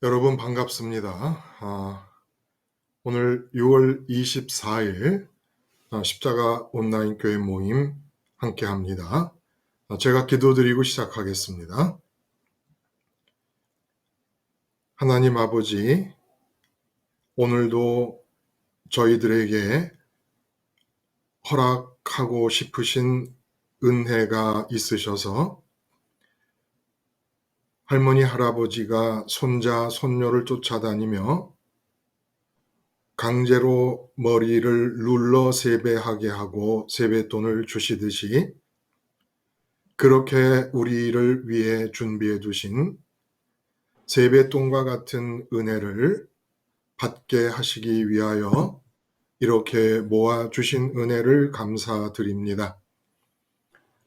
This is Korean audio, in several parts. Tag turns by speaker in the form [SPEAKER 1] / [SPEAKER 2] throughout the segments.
[SPEAKER 1] 여러분 반갑습니다. 오늘 6월 24일 십자가 온라인 교회 모임 함께 합니다. 제가 기도드리고 시작하겠습니다. 하나님 아버지, 오늘도 저희들에게 허락하고 싶으신 은혜가 있으셔서 할머니, 할아버지가 손자, 손녀를 쫓아다니며 강제로 머리를 눌러 세배하게 하고 세뱃돈을 주시듯이 그렇게 우리를 위해 준비해 두신 세뱃돈과 같은 은혜를 받게 하시기 위하여 이렇게 모아 주신 은혜를 감사드립니다.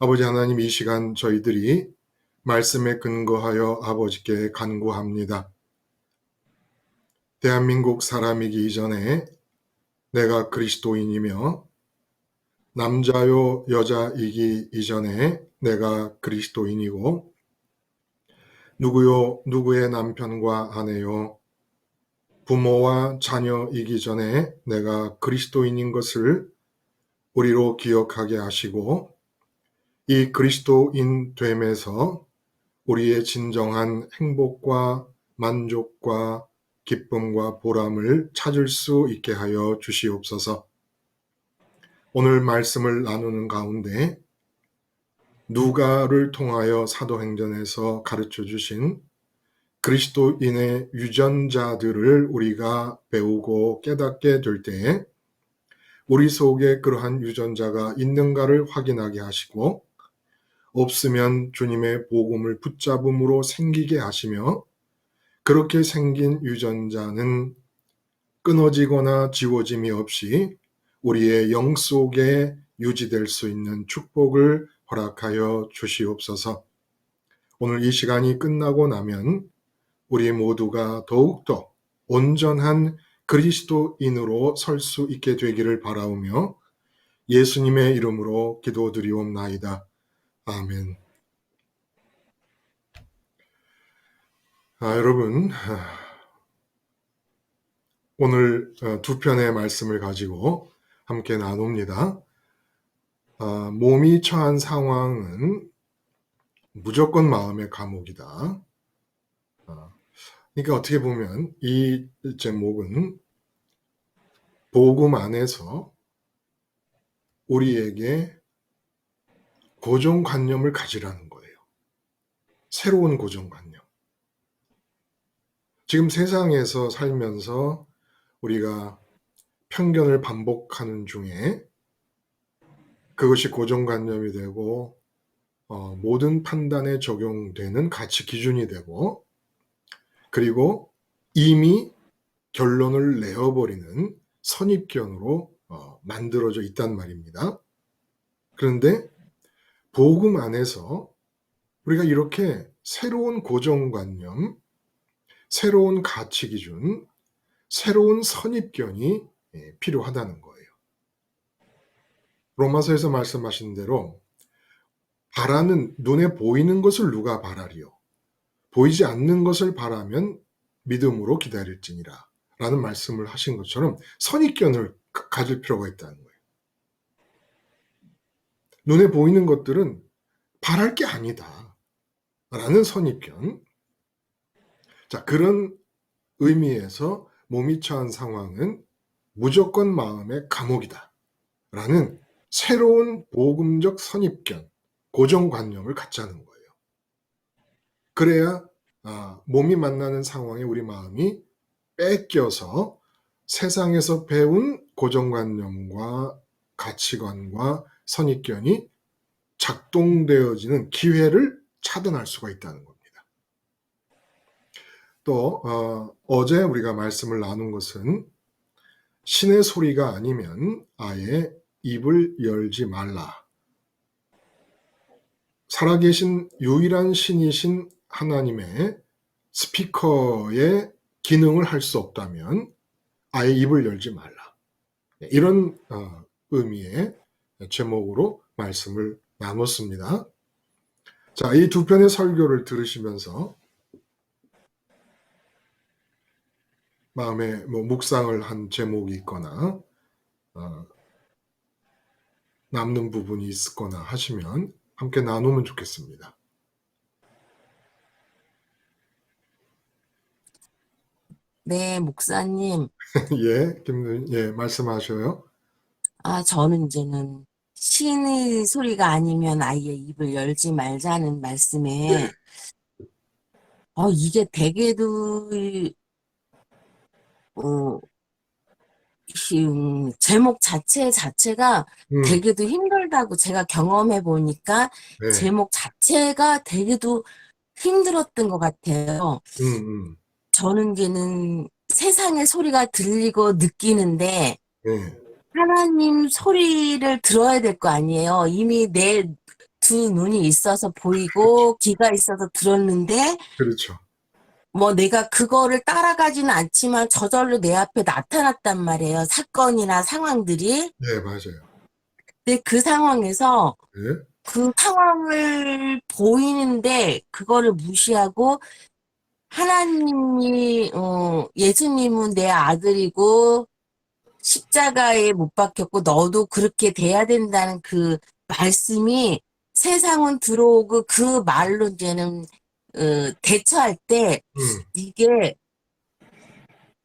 [SPEAKER 1] 아버지 하나님, 이 시간 저희들이 말씀에 근거하여 아버지께 간구합니다. 대한민국 사람이기 이전에 내가 그리스도인이며 남자요 여자이기 이전에 내가 그리스도인이고 누구요 누구의 남편과 아내요 부모와 자녀이기 전에 내가 그리스도인인 것을 우리로 기억하게 하시고 이 그리스도인 됨에서 우리의 진정한 행복과 만족과 기쁨과 보람을 찾을 수 있게 하여 주시옵소서. 오늘 말씀을 나누는 가운데 누가를 통하여 사도행전에서 가르쳐 주신 그리스도인의 유전자들을 우리가 배우고 깨닫게 될 때에 우리 속에 그러한 유전자가 있는가를 확인하게 하시고 없으면 주님의 복음을 붙잡음으로 생기게 하시며 그렇게 생긴 유전자는 끊어지거나 지워짐이 없이 우리의 영 속에 유지될 수 있는 축복을 허락하여 주시옵소서. 오늘 이 시간이 끝나고 나면 우리 모두가 더욱더 온전한 그리스도인으로 설 수 있게 되기를 바라오며 예수님의 이름으로 기도드리옵나이다. 아멘. 여러분, 오늘 두 편의 말씀을 가지고 함께 나눕니다. 몸이 처한 상황은 무조건 마음의 감옥이다. 그러니까 어떻게 보면 이 제목은 복음 안에서 우리에게 고정관념을 가지라는 거예요. 새로운 고정관념. 지금 세상에서 살면서 우리가 편견을 반복하는 중에 그것이 고정관념이 되고 모든 판단에 적용되는 가치 기준이 되고 그리고 이미 결론을 내어버리는 선입견으로 만들어져 있단 말입니다. 그런데 복음 안에서 우리가 이렇게 새로운 고정관념, 새로운 가치 기준, 새로운 선입견이 필요하다는 거예요. 로마서에서 말씀하신 대로 바라는 눈에 보이는 것을 누가 바라리요? 보이지 않는 것을 바라면 믿음으로 기다릴지니라 라는 말씀을 하신 것처럼 선입견을 가질 필요가 있다는 거예요. 눈에 보이는 것들은 바랄 게 아니다 라는 선입견. 자, 그런 의미에서 몸이 처한 상황은 무조건 마음의 감옥이다 라는 새로운 복음적 선입견, 고정관념을 갖자는 거예요. 그래야 몸이 만나는 상황에 우리 마음이 뺏겨서 세상에서 배운 고정관념과 가치관과 선입견이 작동되어지는 기회를 차단할 수가 있다는 겁니다. 또 어제 우리가 말씀을 나눈 것은 신의 소리가 아니면 아예 입을 열지 말라. 살아계신 유일한 신이신 하나님의 스피커의 기능을 할 수 없다면 아예 입을 열지 말라. 이런 의미의 제목으로 말씀을 나눴습니다. 자, 이 두 편의 설교를 들으시면서 마음에 뭐 묵상을 한 제목이 있거나 남는 부분이 있거나 하시면 함께 나누면 좋겠습니다.
[SPEAKER 2] 네, 목사님.
[SPEAKER 1] 예, 예, 말씀하셔요.
[SPEAKER 2] 저는 이제는 신의 소리가 아니면 아예 입을 열지 말자는 말씀에, 이게 되게도, 어, 제목 자체가
[SPEAKER 1] 음,
[SPEAKER 2] 되게도 힘들다고 제가 경험해 보니까
[SPEAKER 1] 네,
[SPEAKER 2] 제목 자체가 되게도 힘들었던 것 같아요.
[SPEAKER 1] 음, 음,
[SPEAKER 2] 저는 이제는 세상의 소리가 들리고 느끼는데,
[SPEAKER 1] 네,
[SPEAKER 2] 하나님 소리를 들어야 될 거 아니에요. 이미 내 두 눈이 있어서 보이고 귀가 있어서 들었는데
[SPEAKER 1] 그렇죠.
[SPEAKER 2] 뭐 내가 그거를 따라가지는 않지만 저절로 내 앞에 나타났단 말이에요. 사건이나 상황들이.
[SPEAKER 1] 네, 맞아요.
[SPEAKER 2] 근데 그 상황에서
[SPEAKER 1] 네,
[SPEAKER 2] 그 상황을 보이는데 그거를 무시하고 하나님이 예수님은 내 아들이고 십자가에 못 박혔고 너도 그렇게 돼야 된다는 그 말씀이 세상은 들어오고 그 말로 이제는 대처할 때
[SPEAKER 1] 음,
[SPEAKER 2] 이게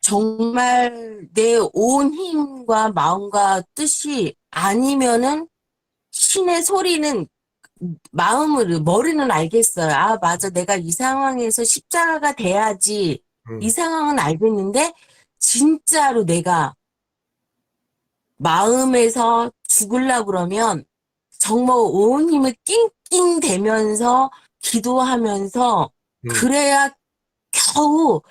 [SPEAKER 2] 정말 내 온 힘과 마음과 뜻이 아니면은 신의 소리는 마음으로 머리는 알겠어요. 아, 맞아. 내가 이 상황에서 십자가가 돼야지. 이
[SPEAKER 1] 음,
[SPEAKER 2] 상황은 알겠는데 진짜로 내가 마음에서 죽으려고 그러면 정말 온 힘을 낑낑대면서 기도하면서
[SPEAKER 1] 음,
[SPEAKER 2] 그래야 겨우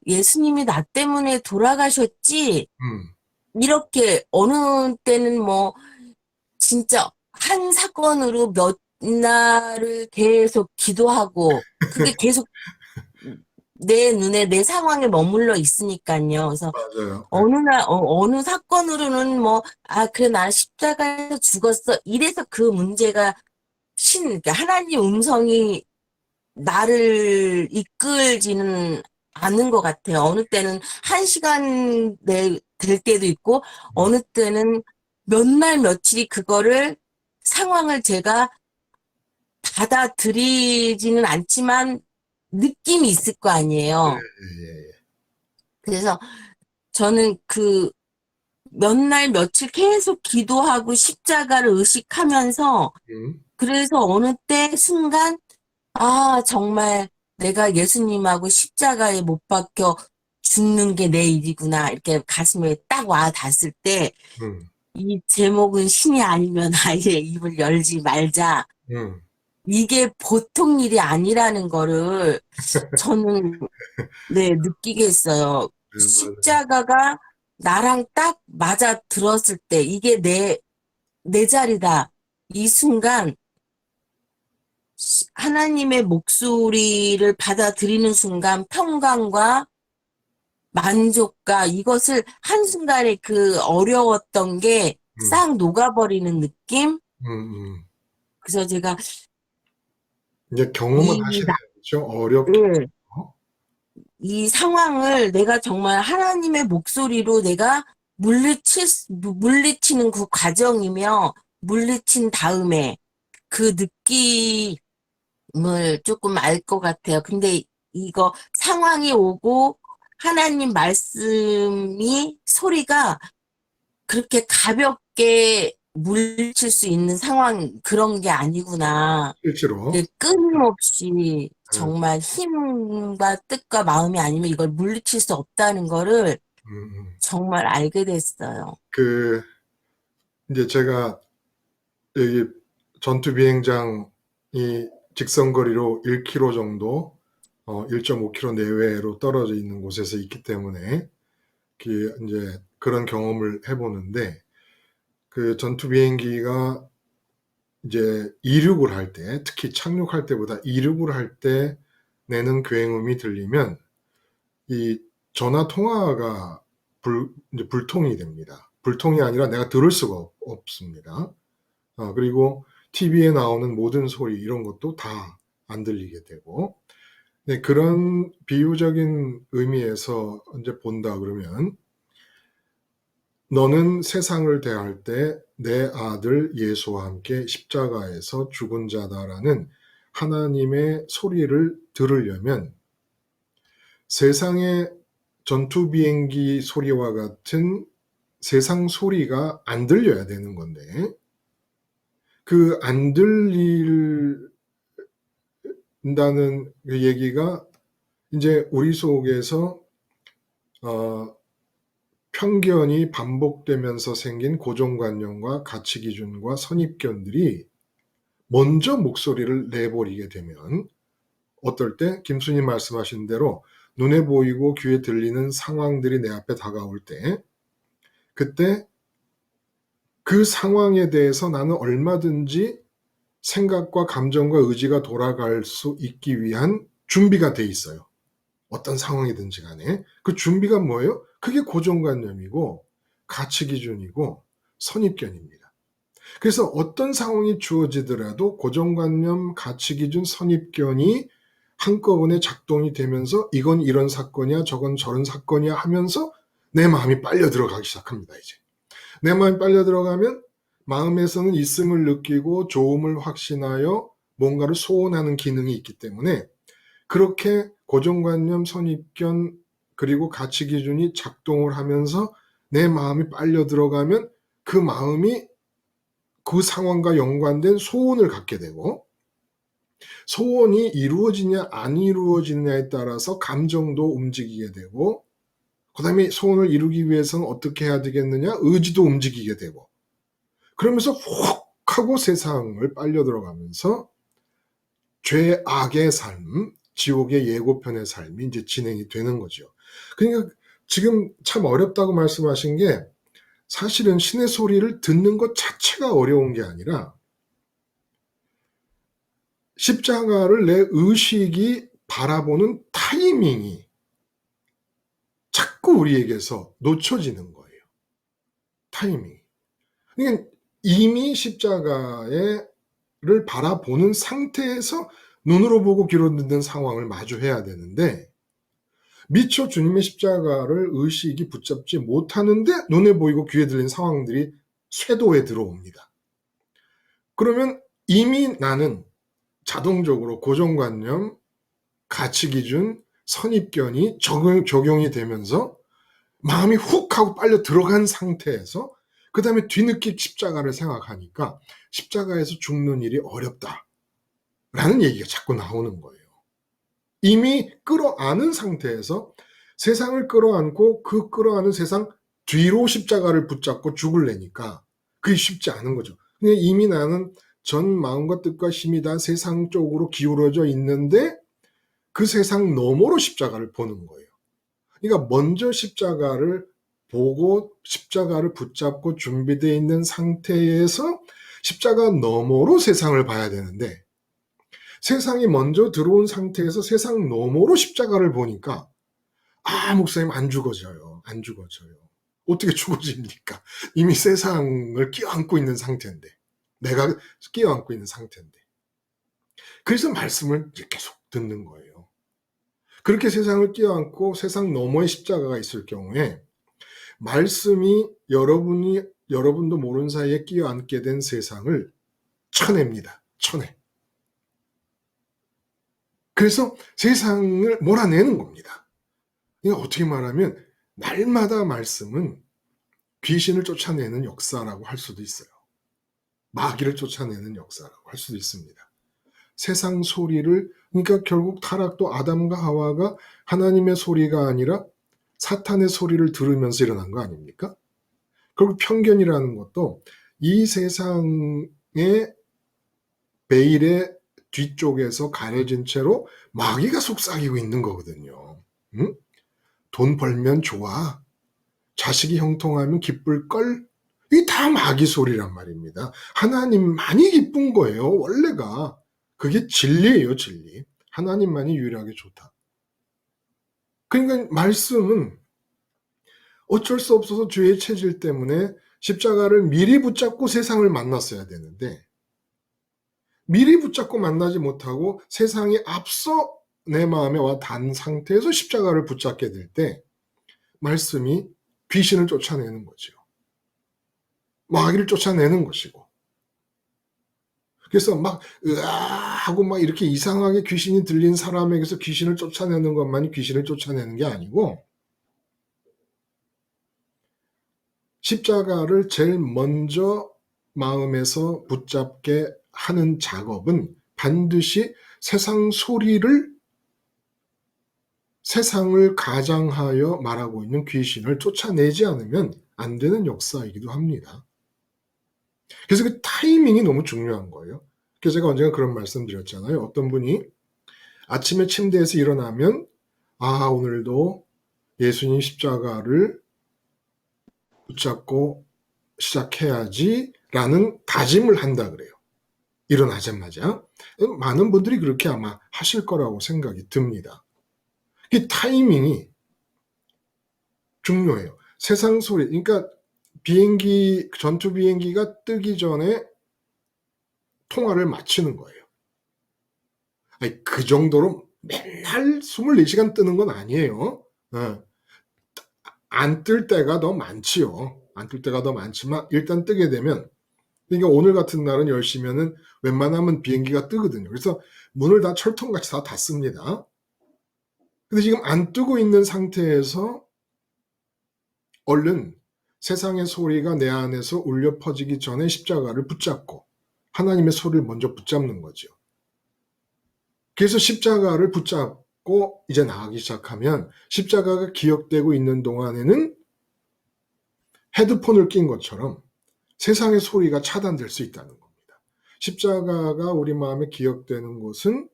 [SPEAKER 2] 예수님이 나 때문에 돌아가셨지.
[SPEAKER 1] 음,
[SPEAKER 2] 이렇게 어느 때는 뭐 진짜 한 사건으로 몇 날을 계속 기도하고 그게 계속 내 눈에 내 상황에 머물러 있으니까요. 그래서
[SPEAKER 1] 맞아요. 네,
[SPEAKER 2] 어느 사건으로는 뭐, 그래, 나 십자가에서 죽었어. 이래서 그 문제가 그러니까 하나님 음성이 나를 이끌지는 않은 것 같아요. 어느 때는 한 시간 될 때도 있고,
[SPEAKER 1] 음,
[SPEAKER 2] 어느 때는 몇 날 며칠이 그거를 상황을 제가 받아들이지는 않지만 느낌이 있을 거
[SPEAKER 1] 예,
[SPEAKER 2] 아니에요.
[SPEAKER 1] 예, 예.
[SPEAKER 2] 그래서 저는 그 몇 날 며칠 계속 기도하고 십자가를 의식하면서
[SPEAKER 1] 음,
[SPEAKER 2] 그래서 어느 때 순간 정말 내가 예수님하고 십자가에 못 박혀 죽는 게 내 일이구나 이렇게 가슴에 딱 와 닿았을 때
[SPEAKER 1] 음,
[SPEAKER 2] 이 제목은 신이 아니면 아예 입을 열지 말자.
[SPEAKER 1] 음,
[SPEAKER 2] 이게 보통 일이 아니라는 거를 저는 네, 느끼게 했어요.
[SPEAKER 1] 네, 맞아요.
[SPEAKER 2] 십자가가 나랑 딱 맞아 들었을 때 이게 내 자리다. 이 순간 하나님의 목소리를 받아들이는 순간 평강과 만족과 이것을 한순간에 그 어려웠던 게
[SPEAKER 1] 음,
[SPEAKER 2] 싹 녹아버리는 느낌?
[SPEAKER 1] 음.
[SPEAKER 2] 그래서 제가
[SPEAKER 1] 이제 경험은
[SPEAKER 2] 이,
[SPEAKER 1] 하시네요. 그렇죠? 어렵게.
[SPEAKER 2] 예, 이 상황을 내가 정말 하나님의 목소리로 내가 물리치는 그 과정이며 물리친 다음에 그 느낌을 조금 알 것 같아요. 근데 이거 상황이 오고 하나님 말씀이 소리가 그렇게 가볍게 물리칠 수 있는 상황 그런 게 아니구나.
[SPEAKER 1] 실제로.
[SPEAKER 2] 끊임없이
[SPEAKER 1] 예,
[SPEAKER 2] 정말 힘과 뜻과 마음이 아니면 이걸 물리칠 수 없다는 거를
[SPEAKER 1] 음, 음.
[SPEAKER 2] 정말 알게 됐어요.
[SPEAKER 1] 그 이제 제가 여기 전투 비행장이 직선거리로 1km 정도, 1.5km 내외로 떨어져 있는 곳에서 있기 때문에 그 이제 그런 경험을 해보는데 그 전투 비행기가 이제 이륙을 할 때, 특히 착륙할 때보다 이륙을 할 때 내는 굉음이 들리면 이 전화 통화가 이제 불통이 됩니다. 불통이 아니라 내가 들을 수가 없습니다. 그리고 TV에 나오는 모든 소리 이런 것도 다 안 들리게 되고 네, 그런 비유적인 의미에서 이제 본다 그러면 너는 세상을 대할 때 내 아들 예수와 함께 십자가에서 죽은 자다라는 하나님의 소리를 들으려면 세상의 전투 비행기 소리와 같은 세상 소리가 안 들려야 되는 건데 그 안 들린다는 그 얘기가 이제 우리 속에서 편견이 반복되면서 생긴 고정관념과 가치기준과 선입견들이 먼저 목소리를 내버리게 되면 어떨 때 김수님 말씀하신 대로 눈에 보이고 귀에 들리는 상황들이 내 앞에 다가올 때 그때 그 상황에 대해서 나는 얼마든지 생각과 감정과 의지가 돌아갈 수 있기 위한 준비가 돼 있어요. 어떤 상황이든지 간에. 그 준비가 뭐예요? 그게 고정관념이고 가치기준이고 선입견입니다. 그래서 어떤 상황이 주어지더라도 고정관념, 가치기준, 선입견이 한꺼번에 작동이 되면서 이건 이런 사건이야, 저건 저런 사건이야 하면서 내 마음이 빨려 들어가기 시작합니다, 이제. 내 마음이 빨려 들어가면 마음에서는 있음을 느끼고 좋음을 확신하여 뭔가를 소원하는 기능이 있기 때문에 그렇게 고정관념, 선입견 그리고 가치기준이 작동을 하면서 내 마음이 빨려 들어가면 그 마음이 그 상황과 연관된 소원을 갖게 되고 소원이 이루어지냐 안 이루어지느냐에 따라서 감정도 움직이게 되고 그다음에 소원을 이루기 위해서는 어떻게 해야 되겠느냐 의지도 움직이게 되고 그러면서 훅 하고 세상을 빨려 들어가면서 죄악의 삶, 지옥의 예고편의 삶이 이제 진행이 되는 거죠. 그러니까 지금 참 어렵다고 말씀하신 게 사실은 신의 소리를 듣는 것 자체가 어려운 게 아니라 십자가를 내 의식이 바라보는 타이밍이 자꾸 우리에게서 놓쳐지는 거예요. 타이밍이. 그러니까 이미 십자가를 바라보는 상태에서 눈으로 보고 귀로 듣는 상황을 마주해야 되는데 미처 주님의 십자가를 의식이 붙잡지 못하는데 눈에 보이고 귀에 들리는 상황들이 쇄도에 들어옵니다. 그러면 이미 나는 자동적으로 고정관념, 가치기준, 선입견이 적용이 되면서 마음이 훅 하고 빨려 들어간 상태에서 그 다음에 뒤늦게 십자가를 생각하니까 십자가에서 죽는 일이 어렵다라는 얘기가 자꾸 나오는 거예요. 이미 끌어안은 상태에서 세상을 끌어안고 그 끌어안은 세상 뒤로 십자가를 붙잡고 죽을래니까 그게 쉽지 않은 거죠. 이미 나는 전 마음과 뜻과 힘이 다 세상 쪽으로 기울어져 있는데 그 세상 너머로 십자가를 보는 거예요. 그러니까 먼저 십자가를 보고 십자가를 붙잡고 준비되어 있는 상태에서 십자가 너머로 세상을 봐야 되는데 세상이 먼저 들어온 상태에서 세상 너머로 십자가를 보니까 목사님 안 죽어져요. 안 죽어져요. 어떻게 죽어집니까? 이미 세상을 끼어안고 있는 상태인데 내가 끼어안고 있는 상태인데 그래서 말씀을 계속 듣는 거예요. 그렇게 세상을 끼어안고 세상 너머에 십자가가 있을 경우에 말씀이 여러분도 모르는 사이에 끼어안게 된 세상을 쳐냅니다. 쳐내. 그래서 세상을 몰아내는 겁니다. 그러니까 어떻게 말하면 날마다 말씀은 귀신을 쫓아내는 역사라고 할 수도 있어요. 마귀를 쫓아내는 역사라고 할 수도 있습니다. 세상 소리를 그러니까 결국 타락도 아담과 하와가 하나님의 소리가 아니라 사탄의 소리를 들으면서 일어난 거 아닙니까? 그리고 편견이라는 것도 이 세상의 베일의 뒤쪽에서 가려진 채로 마귀가 속삭이고 있는 거거든요. 응? 돈 벌면 좋아. 자식이 형통하면 기쁠걸? 이게 다 마귀 소리란 말입니다. 하나님만이 기쁜 거예요. 원래가. 그게 진리예요. 진리. 하나님만이 유일하게 좋다. 그러니까 말씀은 어쩔 수 없어서 죄의 체질 때문에 십자가를 미리 붙잡고 세상을 만났어야 되는데 미리 붙잡고 만나지 못하고 세상에 앞서 내 마음에 와 닿은 상태에서 십자가를 붙잡게 될 때 말씀이 귀신을 쫓아내는 거죠. 마귀를 쫓아내는 것이고. 그래서 막 으아 하고 막 이렇게 이상하게 귀신이 들린 사람에게서 귀신을 쫓아내는 것만이 귀신을 쫓아내는 게 아니고, 십자가를 제일 먼저 마음에서 붙잡게 하는 작업은 반드시 세상을 가장하여 말하고 있는 귀신을 쫓아내지 않으면 안 되는 역사이기도 합니다. 그래서 그 타이밍이 너무 중요한 거예요. 그래서 제가 언젠가 그런 말씀 드렸잖아요. 어떤 분이 아침에 침대에서 일어나면 오늘도 예수님 십자가를 붙잡고 시작해야지 라는 다짐을 한다 그래요. 일어나자마자. 많은 분들이 그렇게 아마 하실 거라고 생각이 듭니다. 이 타이밍이 중요해요. 세상 소리, 그러니까 전투 비행기가 뜨기 전에 통화를 마치는 거예요. 아니, 그 정도로 맨날 24시간 뜨는 건 아니에요. 안 뜰 때가 더 많지요. 안 뜰 때가 더 많지만 일단 뜨게 되면, 그러니까 오늘 같은 날은 10시면은 웬만하면 비행기가 뜨거든요. 그래서 문을 다 철통같이 다 닫습니다. 근데 지금 안 뜨고 있는 상태에서 얼른 세상의 소리가 내 안에서 울려 퍼지기 전에 십자가를 붙잡고 하나님의 소리를 먼저 붙잡는 거죠. 그래서 십자가를 붙잡고 이제 나가기 시작하면 십자가가 기억되고 있는 동안에는 헤드폰을 낀 것처럼 세상의 소리가 차단될 수 있다는 겁니다. 십자가가 우리 마음에 기억되는 것은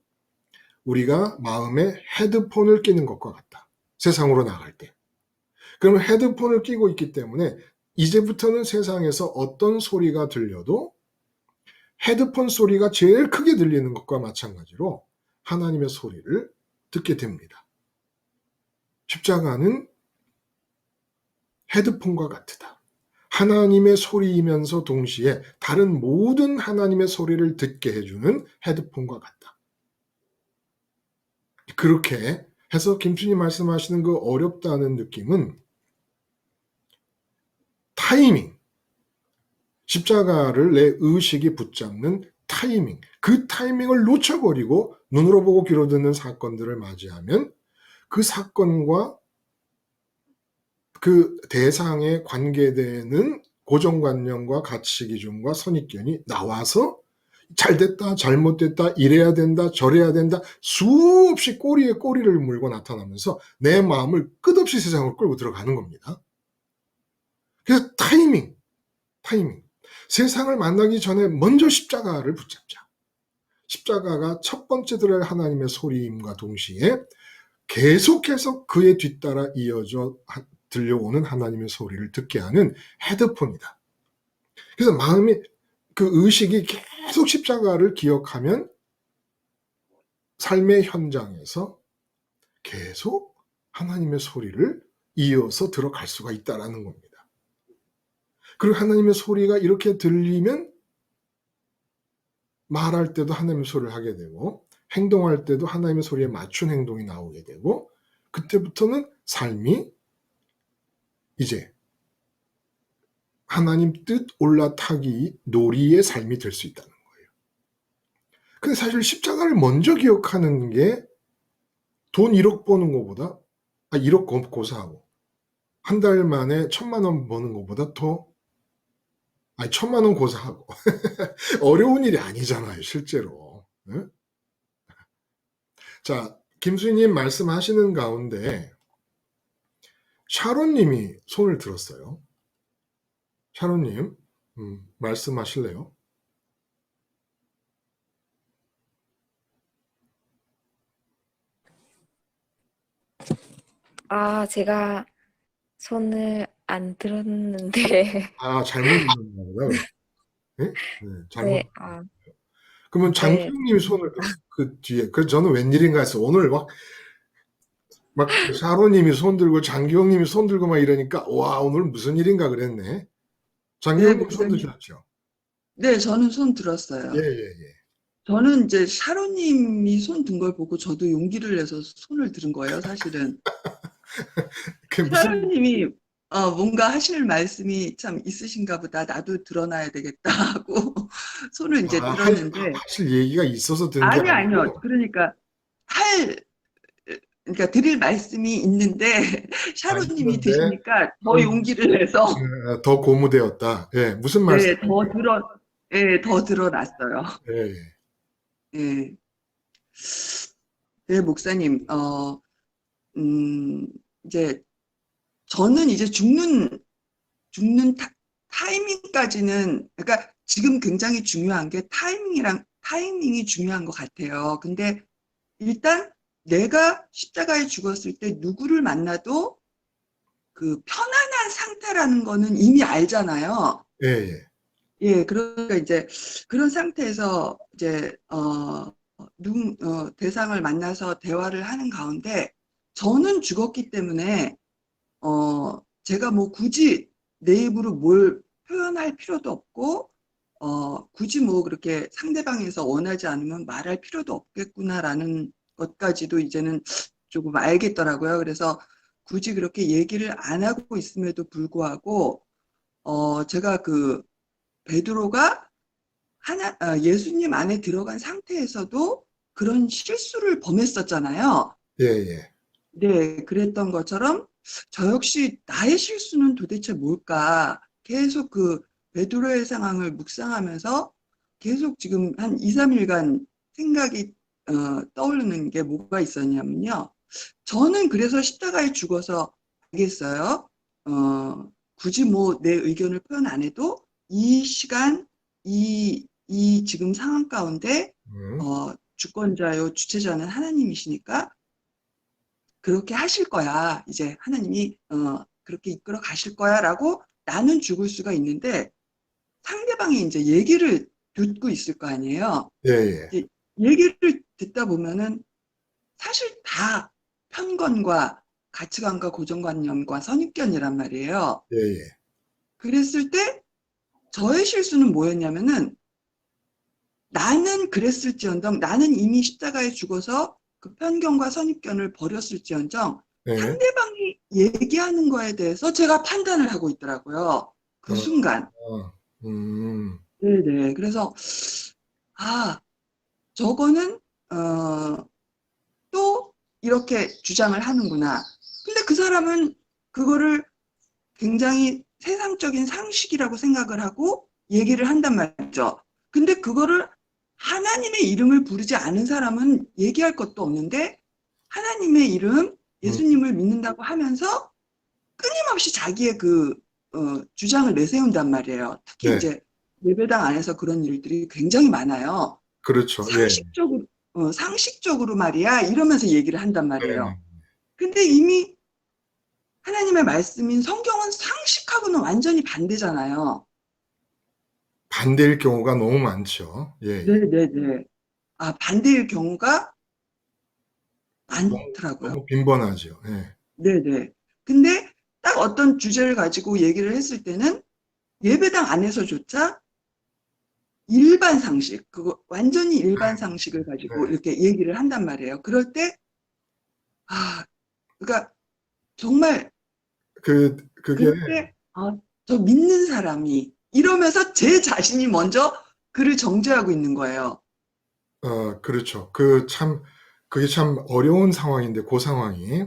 [SPEAKER 1] 우리가 마음에 헤드폰을 끼는 것과 같다. 세상으로 나갈 때. 그러면 헤드폰을 끼고 있기 때문에 이제부터는 세상에서 어떤 소리가 들려도 헤드폰 소리가 제일 크게 들리는 것과 마찬가지로 하나님의 소리를 듣게 됩니다. 십자가는 헤드폰과 같으다. 하나님의 소리이면서 동시에 다른 모든 하나님의 소리를 듣게 해주는 헤드폰과 같다. 그렇게 해서 김수님 말씀하시는 그 어렵다는 느낌은 타이밍, 십자가를 내 의식이 붙잡는 타이밍, 그 타이밍을 놓쳐버리고 눈으로 보고 귀로 듣는 사건들을 맞이하면 그 사건과 그 대상에 관계되는 고정관념과 가치기준과 선입견이 나와서 잘됐다, 잘못됐다, 이래야 된다, 저래야 된다, 수없이 꼬리에 꼬리를 물고 나타나면서 내 마음을 끝없이 세상으로 끌고 들어가는 겁니다. 그래서 타이밍. 세상을 만나기 전에 먼저 십자가를 붙잡자. 십자가가 첫 번째 들을 하나님의 소리임과 동시에 계속해서 그에 뒤따라 이어져 들려오는 하나님의 소리를 듣게 하는 헤드폰이다. 그래서 마음이, 그 의식이 계속 십자가를 기억하면 삶의 현장에서 계속 하나님의 소리를 이어서 들어갈 수가 있다는 겁니다. 그리고 하나님의 소리가 이렇게 들리면 말할 때도 하나님의 소리를 하게 되고 행동할 때도 하나님의 소리에 맞춘 행동이 나오게 되고 그때부터는 삶이 이제 하나님 뜻 올라타기 놀이의 삶이 될 수 있다는 거예요. 근데 사실 십자가를 먼저 기억하는 게 돈 1억 버는 것보다 1억 고사하고 한 달 만에 1,000만 원 버는 것보다 더 1,000만 원 고사하고 어려운 일이 아니잖아요, 실제로. 네? 자, 김수희님 말씀하시는 가운데 샤론님이 손을 들었어요. 샤론님, 말씀하실래요?
[SPEAKER 3] 제가 손을 안 들었는데,
[SPEAKER 1] 잘못 눌렀나 보다. 네? 네, 잘못.
[SPEAKER 3] 네,
[SPEAKER 1] 그러면
[SPEAKER 3] 네,
[SPEAKER 1] 장기용님이 손을 그 뒤에. 그래서 저는 웬일인가 해서 오늘 막 샤론님이 손 들고 장기용님이 손 들고 막 이러니까 와, 오늘 무슨 일인가 그랬네. 장기용님 손
[SPEAKER 4] 목사님.
[SPEAKER 1] 드셨죠?
[SPEAKER 4] 네, 저는 손 들었어요.
[SPEAKER 1] 예.
[SPEAKER 4] 저는 이제 샤로님이 손 든 걸 보고 저도 용기를 내서 손을 들은 거예요, 사실은.
[SPEAKER 1] 그게 무슨,
[SPEAKER 4] 샤로님이 뭔가 하실 말씀이 참 있으신가 보다. 나도 드러나야 되겠다 하고 손을 이제 들었는데,
[SPEAKER 1] 하실 얘기가 있어서 든 게
[SPEAKER 4] 아니요, 아니요.
[SPEAKER 1] 아니고,
[SPEAKER 4] 그러니까 할, 그러니까 드릴 말씀이 있는데, 샤로님이
[SPEAKER 1] 있는데,
[SPEAKER 4] 드시니까 더
[SPEAKER 1] 좀,
[SPEAKER 4] 용기를 내서,
[SPEAKER 1] 더 고무되었다. 예, 무슨
[SPEAKER 4] 네,
[SPEAKER 1] 말씀이에요?
[SPEAKER 4] 더 드러났어요.
[SPEAKER 1] 예, 예.
[SPEAKER 4] 예. 네, 목사님, 음, 이제, 저는 이제 죽는 타이밍까지는, 그러니까 지금 굉장히 중요한 게 타이밍이 중요한 것 같아요. 근데 일단 내가 십자가에 죽었을 때 누구를 만나도 그 편안한 상태라는 거는 이미 알잖아요.
[SPEAKER 1] 예, 예.
[SPEAKER 4] 예, 그러니까 이제 그런 상태에서 이제, 대상을 만나서 대화를 하는 가운데 저는 죽었기 때문에 제가 뭐 굳이 내 입으로 뭘 표현할 필요도 없고, 굳이 뭐 그렇게 상대방에서 원하지 않으면 말할 필요도 없겠구나라는 것까지도 이제는 조금 알겠더라고요. 그래서 굳이 그렇게 얘기를 안 하고 있음에도 불구하고, 제가 그 베드로가 예수님 안에 들어간 상태에서도 그런 실수를 범했었잖아요.
[SPEAKER 1] 예, 예.
[SPEAKER 4] 네, 그랬던 것처럼 저 역시 나의 실수는 도대체 뭘까? 계속 그 베드로의 상황을 묵상하면서 계속 지금 한 2, 3일간 생각이 떠오르는 게 뭐가 있었냐면요. 저는 그래서 십자가에 죽어서 알겠어요. 굳이 뭐 내 의견을 표현 안 해도 이 시간, 이 지금 상황 가운데
[SPEAKER 1] 음,
[SPEAKER 4] 주권자요, 주체자는 하나님이시니까 그렇게 하실 거야. 이제 하나님이 그렇게 이끌어 가실 거야라고 나는 죽을 수가 있는데 상대방이 이제 얘기를 듣고 있을 거 아니에요.
[SPEAKER 1] 예, 예.
[SPEAKER 4] 이제 얘기를 듣다 보면은 사실 다 편견과 가치관과 고정관념과 선입견이란 말이에요.
[SPEAKER 1] 예, 예.
[SPEAKER 4] 그랬을 때 저의 실수는 뭐였냐면은 나는 그랬을지언정 나는 이미 십자가에 죽어서 그 편견과 선입견을 버렸을지언정
[SPEAKER 1] 예.
[SPEAKER 4] 상대방이 얘기하는 거에 대해서 제가 판단을 하고 있더라고요. 그
[SPEAKER 1] 어,
[SPEAKER 4] 순간.
[SPEAKER 1] 어, 음,
[SPEAKER 4] 네네. 그래서 아, 저거는 또 이렇게 주장을 하는구나. 근데 그 사람은 그거를 굉장히 세상적인 상식이라고 생각을 하고 얘기를 한단 말이죠. 근데 그거를 하나님의 이름을 부르지 않은 사람은 얘기할 것도 없는데 하나님의 이름,
[SPEAKER 1] 음,
[SPEAKER 4] 예수님을 믿는다고 하면서 끊임없이 자기의 그 주장을 내세운단 말이에요. 특히
[SPEAKER 1] 네.
[SPEAKER 4] 이제 예배당 안에서 그런 일들이 굉장히 많아요.
[SPEAKER 1] 그렇죠. 예.
[SPEAKER 4] 상식적으로 말이야 이러면서 얘기를 한단
[SPEAKER 1] 예.
[SPEAKER 4] 말이에요. 근데 이미 하나님의 말씀인 성경은 상식하고는 완전히 반대잖아요.
[SPEAKER 1] 반대일 경우가 너무 많죠. 예, 예.
[SPEAKER 4] 네네네. 아, 반대일 경우가
[SPEAKER 1] 너무,
[SPEAKER 4] 많더라고요.
[SPEAKER 1] 너무 빈번하죠. 예.
[SPEAKER 4] 네네. 근데 딱 어떤 주제를 가지고 얘기를 했을 때는 예배당 안에서조차 일반 상식, 그거 완전히 일반 상식을 가지고
[SPEAKER 1] 네.
[SPEAKER 4] 이렇게 얘기를 한단 말이에요. 그럴 때, 아, 그러니까 정말
[SPEAKER 1] 그게,
[SPEAKER 4] 그때, 저 믿는 사람이 이러면서 제 자신이 먼저 그를 정죄하고 있는 거예요.
[SPEAKER 1] 그렇죠. 그게 참 어려운 상황인데, 그 상황이.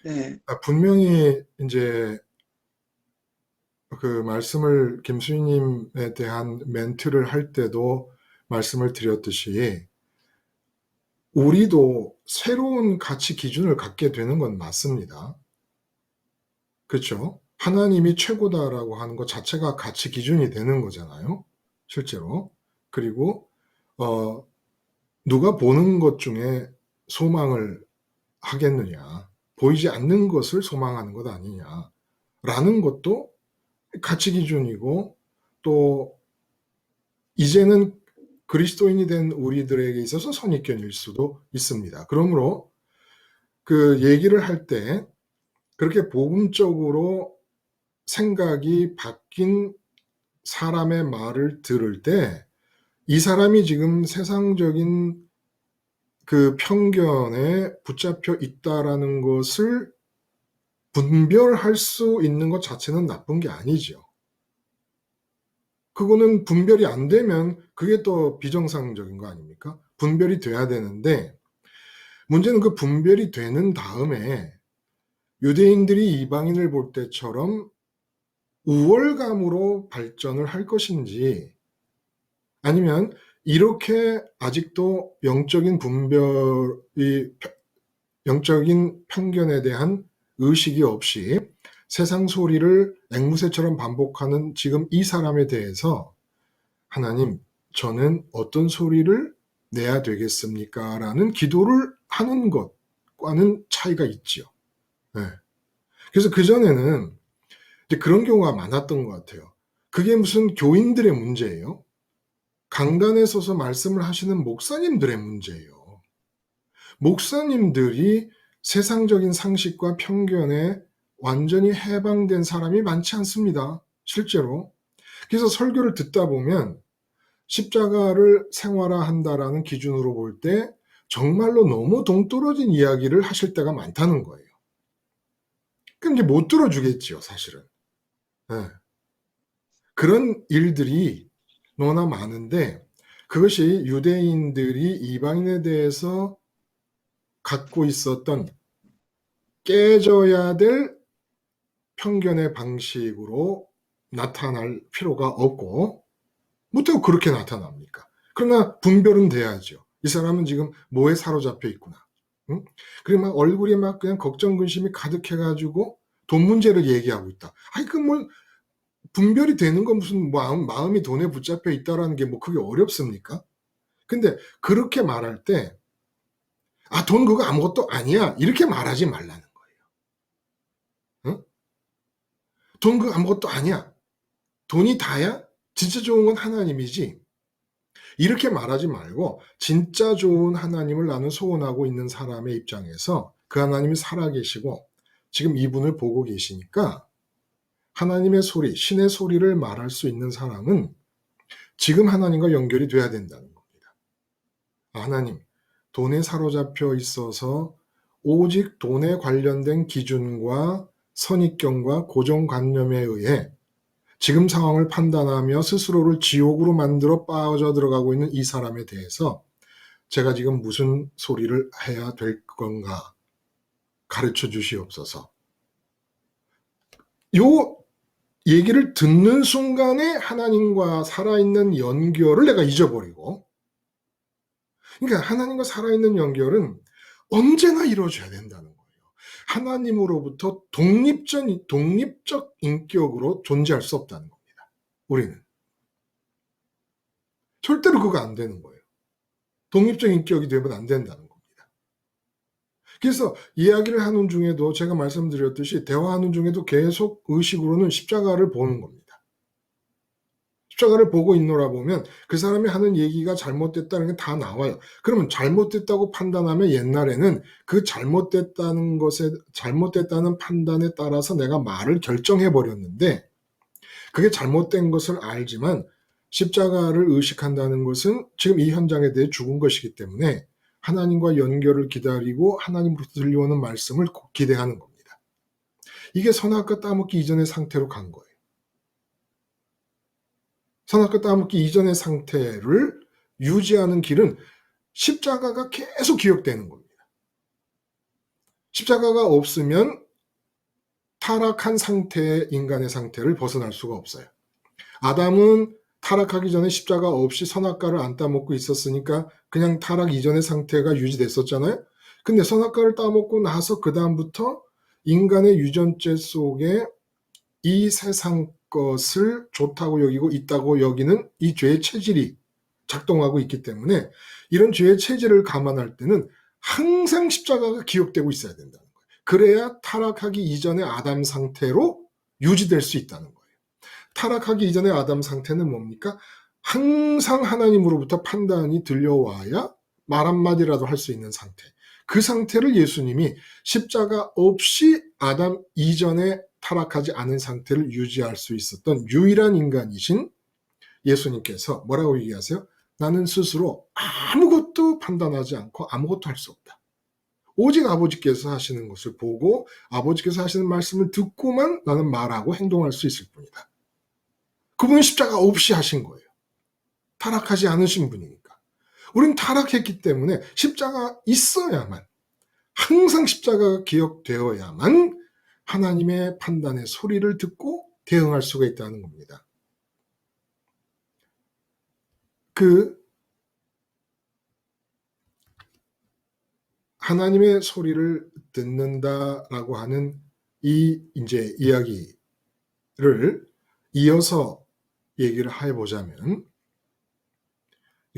[SPEAKER 4] 네,
[SPEAKER 1] 분명히 이제 그 말씀을 김수희님에 대한 멘트를 할 때도 말씀을 드렸듯이, 우리도 새로운 가치 기준을 갖게 되는 건 맞습니다. 그렇죠? 하나님이 최고다라고 하는 것 자체가 가치 기준이 되는 거잖아요. 실제로. 그리고 어, 누가 보는 것 중에 소망을 하겠느냐. 보이지 않는 것을 소망하는 것 아니냐라는 것도 가치 기준이고, 또 이제는 그리스도인이 된 우리들에게 있어서 선입견일 수도 있습니다. 그러므로 그 얘기를 할 때 그렇게 복음적으로 생각이 바뀐 사람의 말을 들을 때 이 사람이 지금 세상적인 그 편견에 붙잡혀 있다라는 것을 분별할 수 있는 것 자체는 나쁜 게 아니죠. 그거는 분별이 안 되면 그게 또 비정상적인 거 아닙니까? 분별이 돼야 되는데 문제는 그 분별이 되는 다음에 유대인들이 이방인을 볼 때처럼 우월감으로 발전을 할 것인지 아니면 이렇게 아직도 영적인 분별이 영적인 편견에 대한 의식이 없이 세상 소리를 앵무새처럼 반복하는 지금 이 사람에 대해서 하나님, 저는 어떤 소리를 내야 되겠습니까? 라는 기도를 하는 것과는 차이가 있지요. 네. 그래서 그전에는 이제 그런 경우가 많았던 것 같아요. 그게 무슨 교인들의 문제예요? 강단에 서서 말씀을 하시는 목사님들의 문제예요. 목사님들이 세상적인 상식과 편견에 완전히 해방된 사람이 많지 않습니다. 실제로. 그래서 설교를 듣다 보면 십자가를 생활화한다라는 기준으로 볼 때 정말로 너무 동떨어진 이야기를 하실 때가 많다는 거예요. 그럼 이제 못 들어주겠지요, 사실은. 네. 그런 일들이 너무나 많은데 그것이 유대인들이 이방인에 대해서 갖고 있었던 깨져야 될 편견의 방식으로 나타날 필요가 없고 못하고 그렇게 나타납니까? 그러나 분별은 돼야죠. 이 사람은 지금 뭐에 사로잡혀 있구나. 응? 그리고 막 얼굴이 막 그냥 걱정 근심이 가득해가지고 돈 문제를 얘기하고 있다. 아니 그 뭐 분별이 되는 건 무슨 마음이 돈에 붙잡혀 있다라는 게 뭐 그게 어렵습니까? 근데 그렇게 말할 때 아, 돈 그거 아무것도 아니야. 이렇게 말하지 말라는 거예요. 응? 돈 그거 아무것도 아니야. 돈이 다야? 진짜 좋은 건 하나님이지. 이렇게 말하지 말고 진짜 좋은 하나님을 나는 소원하고 있는 사람의 입장에서 그 하나님이 살아계시고 지금 이분을 보고 계시니까 하나님의 소리, 신의 소리를 말할 수 있는 사람은 지금 하나님과 연결이 돼야 된다는 겁니다. 하나님, 돈에 사로잡혀 있어서 오직 돈에 관련된 기준과 선입견과 고정관념에 의해 지금 상황을 판단하며 스스로를 지옥으로 만들어 빠져들어가고 있는 이 사람에 대해서 제가 지금 무슨 소리를 해야 될 건가 가르쳐 주시옵소서. 요 얘기를 듣는 순간에 하나님과 살아있는 연결을 내가 잊어버리고 그러니까 하나님과 살아있는 연결은 언제나 이루어져야 된다는 거예요. 하나님으로부터 독립적 인격으로 존재할 수 없다는 겁니다. 우리는. 절대로 그거 안 되는 거예요. 독립적 인격이 되면 안 된다는 겁니다. 그래서 이야기를 하는 중에도 제가 말씀드렸듯이 대화하는 중에도 계속 의식으로는 십자가를 보는 겁니다. 십자가를 보고 있노라 보면 그 사람이 하는 얘기가 잘못됐다는 게 다 나와요. 그러면 잘못됐다고 판단하면 옛날에는 그 잘못됐다는 판단에 따라서 내가 말을 결정해 버렸는데 그게 잘못된 것을 알지만 십자가를 의식한다는 것은 지금 이 현장에 대해 죽은 것이기 때문에 하나님과 연결을 기다리고 하나님으로부터 들려오는 말씀을 기대하는 겁니다. 이게 선악과 따먹기 이전의 상태로 간 거예요. 선악과 따먹기 이전의 상태를 유지하는 길은 십자가가 계속 기억되는 겁니다. 십자가가 없으면 타락한 상태의 인간의 상태를 벗어날 수가 없어요. 아담은 타락하기 전에 십자가 없이 선악과를 안 따먹고 있었으니까 그냥 타락 이전의 상태가 유지됐었잖아요. 근데 선악과를 따먹고 나서 그 다음부터 인간의 유전체 속에 이 세상 것을 좋다고 여기고 있다고 여기는 이 죄의 체질이 작동하고 있기 때문에 이런 죄의 체질을 감안할 때는 항상 십자가가 기억되고 있어야 된다는 거예요. 그래야 타락하기 이전의 아담 상태로 유지될 수 있다는 거예요. 타락하기 이전의 아담 상태는 뭡니까? 항상 하나님으로부터 판단이 들려와야 말 한마디라도 할 수 있는 상태. 그 상태를 예수님이 십자가 없이 아담 이전에 타락하지 않은 상태를 유지할 수 있었던 유일한 인간이신 예수님께서 뭐라고 얘기하세요? 나는 스스로 아무것도 판단하지 않고 아무것도 할 수 없다. 오직 아버지께서 하시는 것을 보고 아버지께서 하시는 말씀을 듣고만 나는 말하고 행동할 수 있을 뿐이다. 그분은 십자가 없이 하신 거예요. 타락하지 않으신 분이니까. 우린 타락했기 때문에 십자가 있어야만, 항상 십자가가 기억되어야만 하나님의 판단의 소리를 듣고 대응할 수가 있다는 겁니다. 하나님의 소리를 듣는다라고 하는 이 이제 이야기를 이어서 얘기를 해보자면,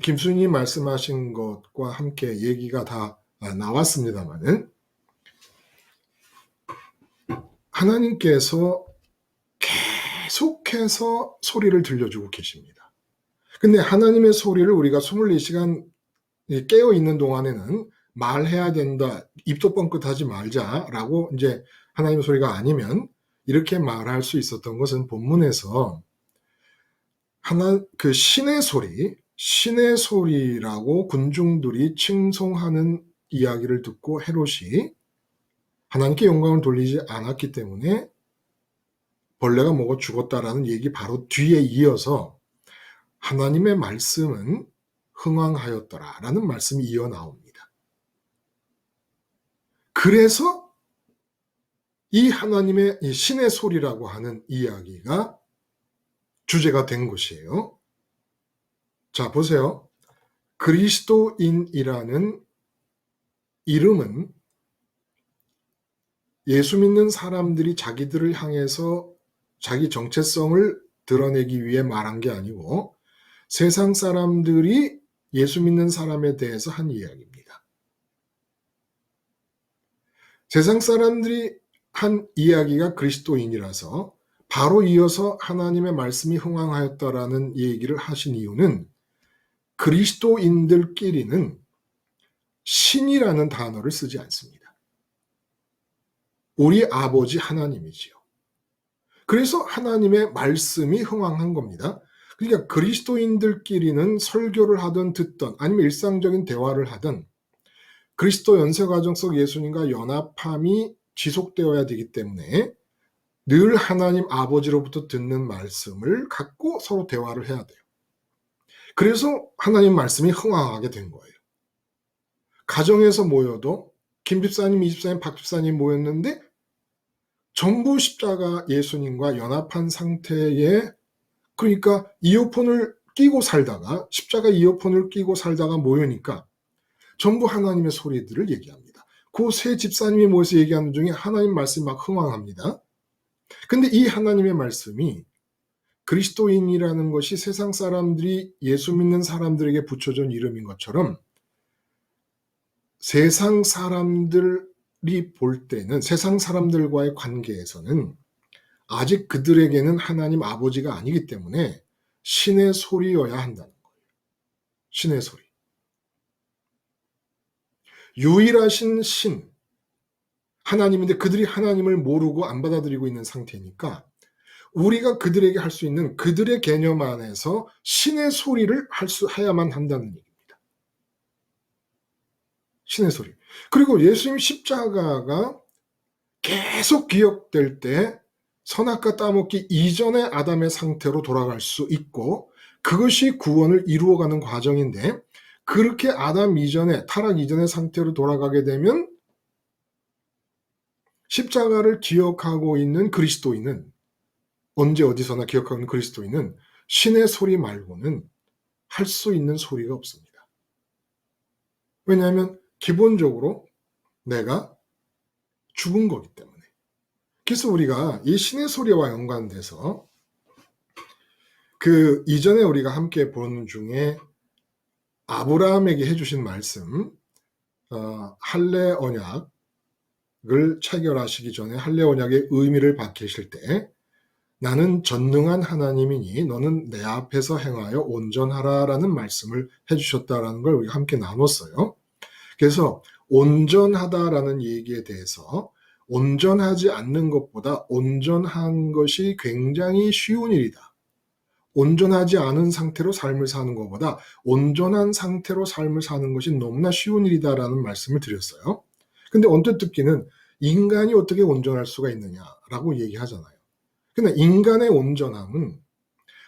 [SPEAKER 1] 김수님 말씀하신 것과 함께 얘기가 다 나왔습니다만은, 하나님께서 계속해서 소리를 들려주고 계십니다. 근데 하나님의 소리를 우리가 24시간 깨어 있는 동안에는 말해야 된다, 입도 뻥끗하지 말자라고 이제 하나님의 소리가 아니면 이렇게 말할 수 있었던 것은 본문에서 그 신의 소리라고 군중들이 칭송하는 이야기를 듣고 헤롯이 하나님께 영광을 돌리지 않았기 때문에 벌레가 먹어 죽었다라는 얘기 바로 뒤에 이어서 하나님의 말씀은 흥왕하였더라라는 말씀이 이어 나옵니다. 그래서 이 하나님의 이 신의 소리라고 하는 이야기가 주제가 된 것이에요. 자, 보세요. 그리스도인이라는 이름은 예수 믿는 사람들이 자기들을 향해서 자기 정체성을 드러내기 위해 말한 게 아니고 세상 사람들이 예수 믿는 사람에 대해서 한 이야기입니다. 세상 사람들이 한 이야기가 그리스도인이라서 바로 이어서 하나님의 말씀이 흥왕하였다라는 얘기를 하신 이유는 그리스도인들끼리는 신이라는 단어를 쓰지 않습니다. 우리 아버지 하나님이지요. 그래서 하나님의 말씀이 흥왕한 겁니다. 그러니까 그리스도인들끼리는 설교를 하든 듣던 아니면 일상적인 대화를 하든 그리스도 연쇄과정 속 예수님과 연합함이 지속되어야 되기 때문에 늘 하나님 아버지로부터 듣는 말씀을 갖고 서로 대화를 해야 돼요. 그래서 하나님 말씀이 흥왕하게 된 거예요. 가정에서 모여도 김 집사님, 이 집사님, 박 집사님 모였는데 전부 십자가 예수님과 연합한 상태에, 그러니까 이어폰을 끼고 살다가 십자가 이어폰을 끼고 살다가 모이니까 전부 하나님의 소리들을 얘기합니다. 그 세 집사님이 모여서 얘기하는 중에 하나님 말씀이 막 흥왕합니다. 근데 이 하나님의 말씀이 그리스도인이라는 것이 세상 사람들이 예수 믿는 사람들에게 붙여준 이름인 것처럼 세상 사람들이 볼 때는, 세상 사람들과의 관계에서는 아직 그들에게는 하나님 아버지가 아니기 때문에 신의 소리여야 한다는 거예요. 신의 소리. 유일하신 신, 하나님인데 그들이 하나님을 모르고 안 받아들이고 있는 상태니까 우리가 그들에게 할 수 있는 그들의 개념 안에서 신의 소리를 해야만 한다는 얘기입니다. 신의 소리. 그리고 예수님 십자가가 계속 기억될 때 선악과 따먹기 이전의 아담의 상태로 돌아갈 수 있고 그것이 구원을 이루어가는 과정인데, 그렇게 아담 이전에, 타락 이전의 상태로 돌아가게 되면 십자가를 기억하고 있는 그리스도인은, 언제 어디서나 기억하고 있는 그리스도인은 신의 소리 말고는 할 수 있는 소리가 없습니다. 왜냐하면 기본적으로 내가 죽은 거기 때문에. 그래서 우리가 이 신의 소리와 연관돼서 그 이전에 우리가 함께 본 중에 아브라함에게 해주신 말씀, 할례 언약을 체결하시기 전에 할례 언약의 의미를 밝히실 때 나는 전능한 하나님이니 너는 내 앞에서 행하여 온전하라라는 말씀을 해주셨다라는 걸 우리가 함께 나눴어요. 그래서 온전하다라는 얘기에 대해서 온전하지 않는 것보다 온전한 것이 굉장히 쉬운 일이다. 온전하지 않은 상태로 삶을 사는 것보다 온전한 상태로 삶을 사는 것이 너무나 쉬운 일이다라는 말씀을 드렸어요. 근데 언뜻 듣기는 인간이 어떻게 온전할 수가 있느냐라고 얘기하잖아요. 근데 인간의 온전함은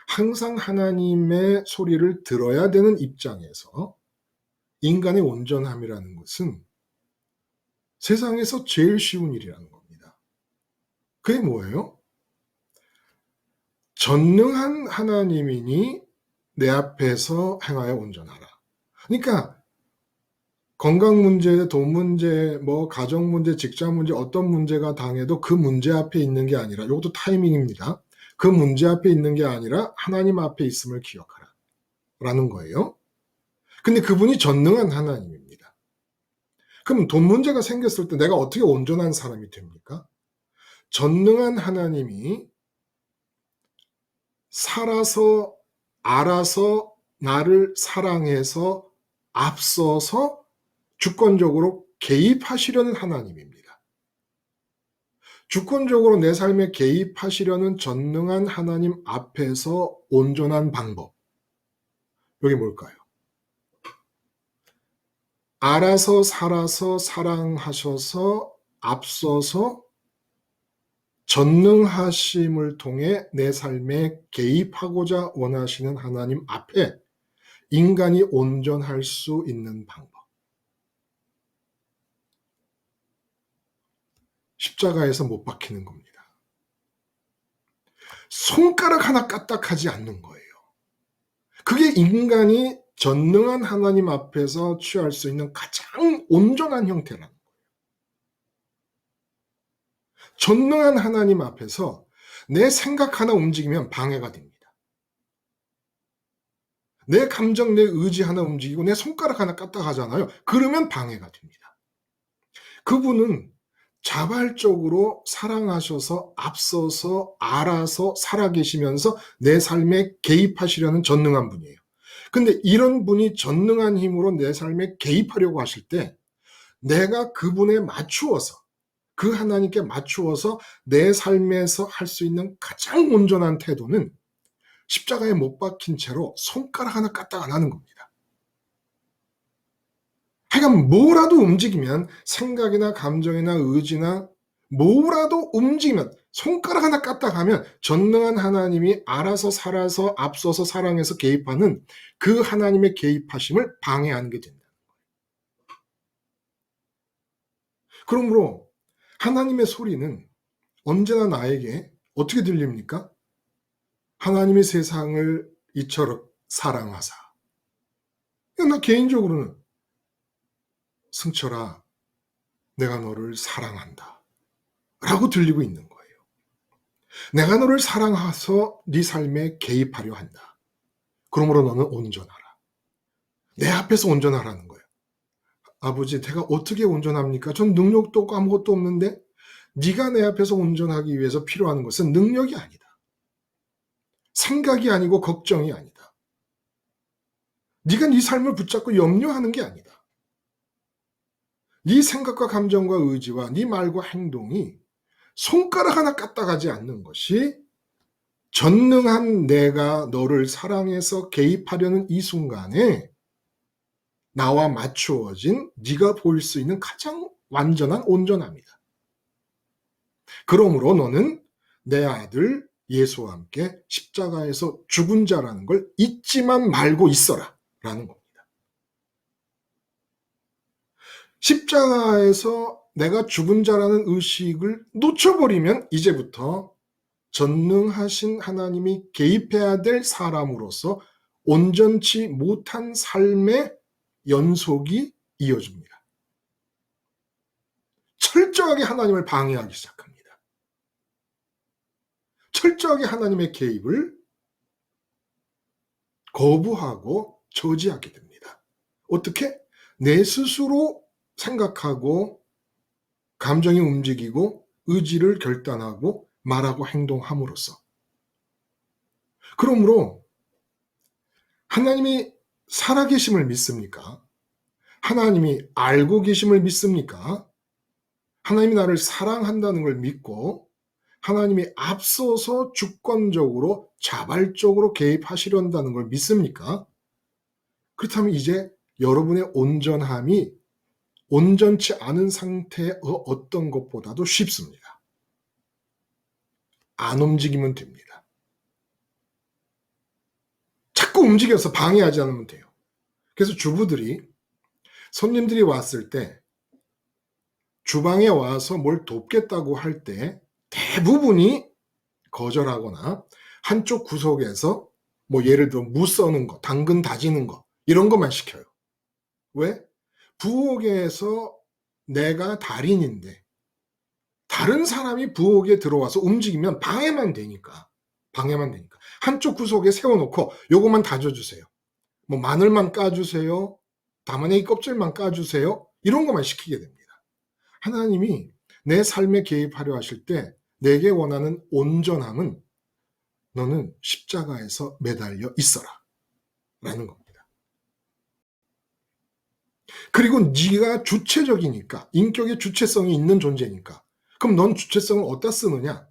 [SPEAKER 1] 항상 하나님의 소리를 들어야 되는 입장에서 인간의 온전함이라는 것은 세상에서 제일 쉬운 일이라는 겁니다. 그게 뭐예요? 전능한 하나님이니 내 앞에서 행하여 온전하라. 그러니까 건강 문제, 돈 문제, 뭐 가정 문제, 직장 문제, 어떤 문제가 당해도 그 문제 앞에 있는 게 아니라, 이것도 타이밍입니다. 그 문제 앞에 있는 게 아니라 하나님 앞에 있음을 기억하라 라는 거예요. 근데 그분이 전능한 하나님입니다. 그럼 돈 문제가 생겼을 때 내가 어떻게 온전한 사람이 됩니까? 전능한 하나님이 살아서, 알아서, 나를 사랑해서, 앞서서 주권적으로 개입하시려는 하나님입니다. 주권적으로 내 삶에 개입하시려는 전능한 하나님 앞에서 온전한 방법. 여기 뭘까요? 알아서, 살아서, 사랑하셔서, 앞서서 전능하심을 통해 내 삶에 개입하고자 원하시는 하나님 앞에 인간이 온전할 수 있는 방법. 십자가에서 못 박히는 겁니다. 손가락 하나 까딱하지 않는 거예요. 그게 인간이 전능한 하나님 앞에서 취할 수 있는 가장 온전한 형태라는 거예요. 전능한 하나님 앞에서 내 생각 하나 움직이면 방해가 됩니다. 내 감정, 내 의지 하나 움직이고 내 손가락 하나 까딱하잖아요. 그러면 방해가 됩니다. 그분은 자발적으로 사랑하셔서 앞서서 알아서 살아계시면서 내 삶에 개입하시려는 전능한 분이에요. 근데 이런 분이 전능한 힘으로 내 삶에 개입하려고 하실 때 내가 그분에 맞추어서, 그 하나님께 맞추어서 내 삶에서 할 수 있는 가장 온전한 태도는 십자가에 못 박힌 채로 손가락 하나 까딱 안 하는 겁니다. 하여간 뭐라도 움직이면, 생각이나 감정이나 의지나 뭐라도 움직이면, 손가락 하나 까딱하면 전능한 하나님이 알아서 살아서 앞서서 사랑해서 개입하는 그 하나님의 개입하심을 방해하는 게 된다. 그러므로 하나님의 소리는 언제나 나에게 어떻게 들립니까? 하나님의 세상을 이처럼 사랑하사. 나 개인적으로는 승철아, 내가 너를 사랑한다 라고 들리고 있는 거예요. 내가 너를 사랑해서 네 삶에 개입하려 한다. 그러므로 너는 온전하라. 내 앞에서 온전하라는 거예요. 아버지, 내가 어떻게 온전합니까? 전 능력도 없고 아무것도 없는데 네가 내 앞에서 온전하기 위해서 필요한 것은 능력이 아니다. 생각이 아니고 걱정이 아니다. 네가 네 삶을 붙잡고 염려하는 게 아니다. 네 생각과 감정과 의지와 네 말과 행동이 손가락 하나 까딱하지 않는 것이 전능한 내가 너를 사랑해서 개입하려는 이 순간에 나와 맞추어진 네가 보일 수 있는 가장 완전한 온전함이다. 그러므로 너는 내 아들 예수와 함께 십자가에서 죽은 자라는 걸 잊지만 말고 있어라 라는 겁니다. 십자가에서 내가 죽은 자라는 의식을 놓쳐버리면 이제부터 전능하신 하나님이 개입해야 될 사람으로서 온전치 못한 삶의 연속이 이어집니다. 철저하게 하나님을 방해하기 시작합니다. 철저하게 하나님의 개입을 거부하고 저지하게 됩니다. 어떻게? 내 스스로 생각하고 감정이 움직이고 의지를 결단하고 말하고 행동함으로써. 그러므로 하나님이 살아계심을 믿습니까? 하나님이 알고 계심을 믿습니까? 하나님이 나를 사랑한다는 걸 믿고 하나님이 앞서서 주권적으로 자발적으로 개입하시려다는 걸 믿습니까? 그렇다면 이제 여러분의 온전함이 온전치 않은 상태의 어떤 것보다도 쉽습니다. 안 움직이면 됩니다. 자꾸 움직여서 방해하지 않으면 돼요. 그래서 주부들이 손님들이 왔을 때 주방에 와서 뭘 돕겠다고 할 때 대부분이 거절하거나 한쪽 구석에서 뭐 예를 들어 무 써는 거, 당근 다지는 거 이런 것만 시켜요. 왜? 부엌에서 내가 달인인데 다른 사람이 부엌에 들어와서 움직이면 방해만 되니까 한쪽 구석에 세워놓고 요것만 다져주세요. 뭐 마늘만 까주세요. 다마네기 껍질만 까주세요. 이런 것만 시키게 됩니다. 하나님이 내 삶에 개입하려 하실 때 내게 원하는 온전함은 너는 십자가에서 매달려 있어라 라는 겁니다. 그리고 네가 주체적이니까, 인격의 주체성이 있는 존재니까, 그럼 넌 주체성을 어디다 쓰느냐?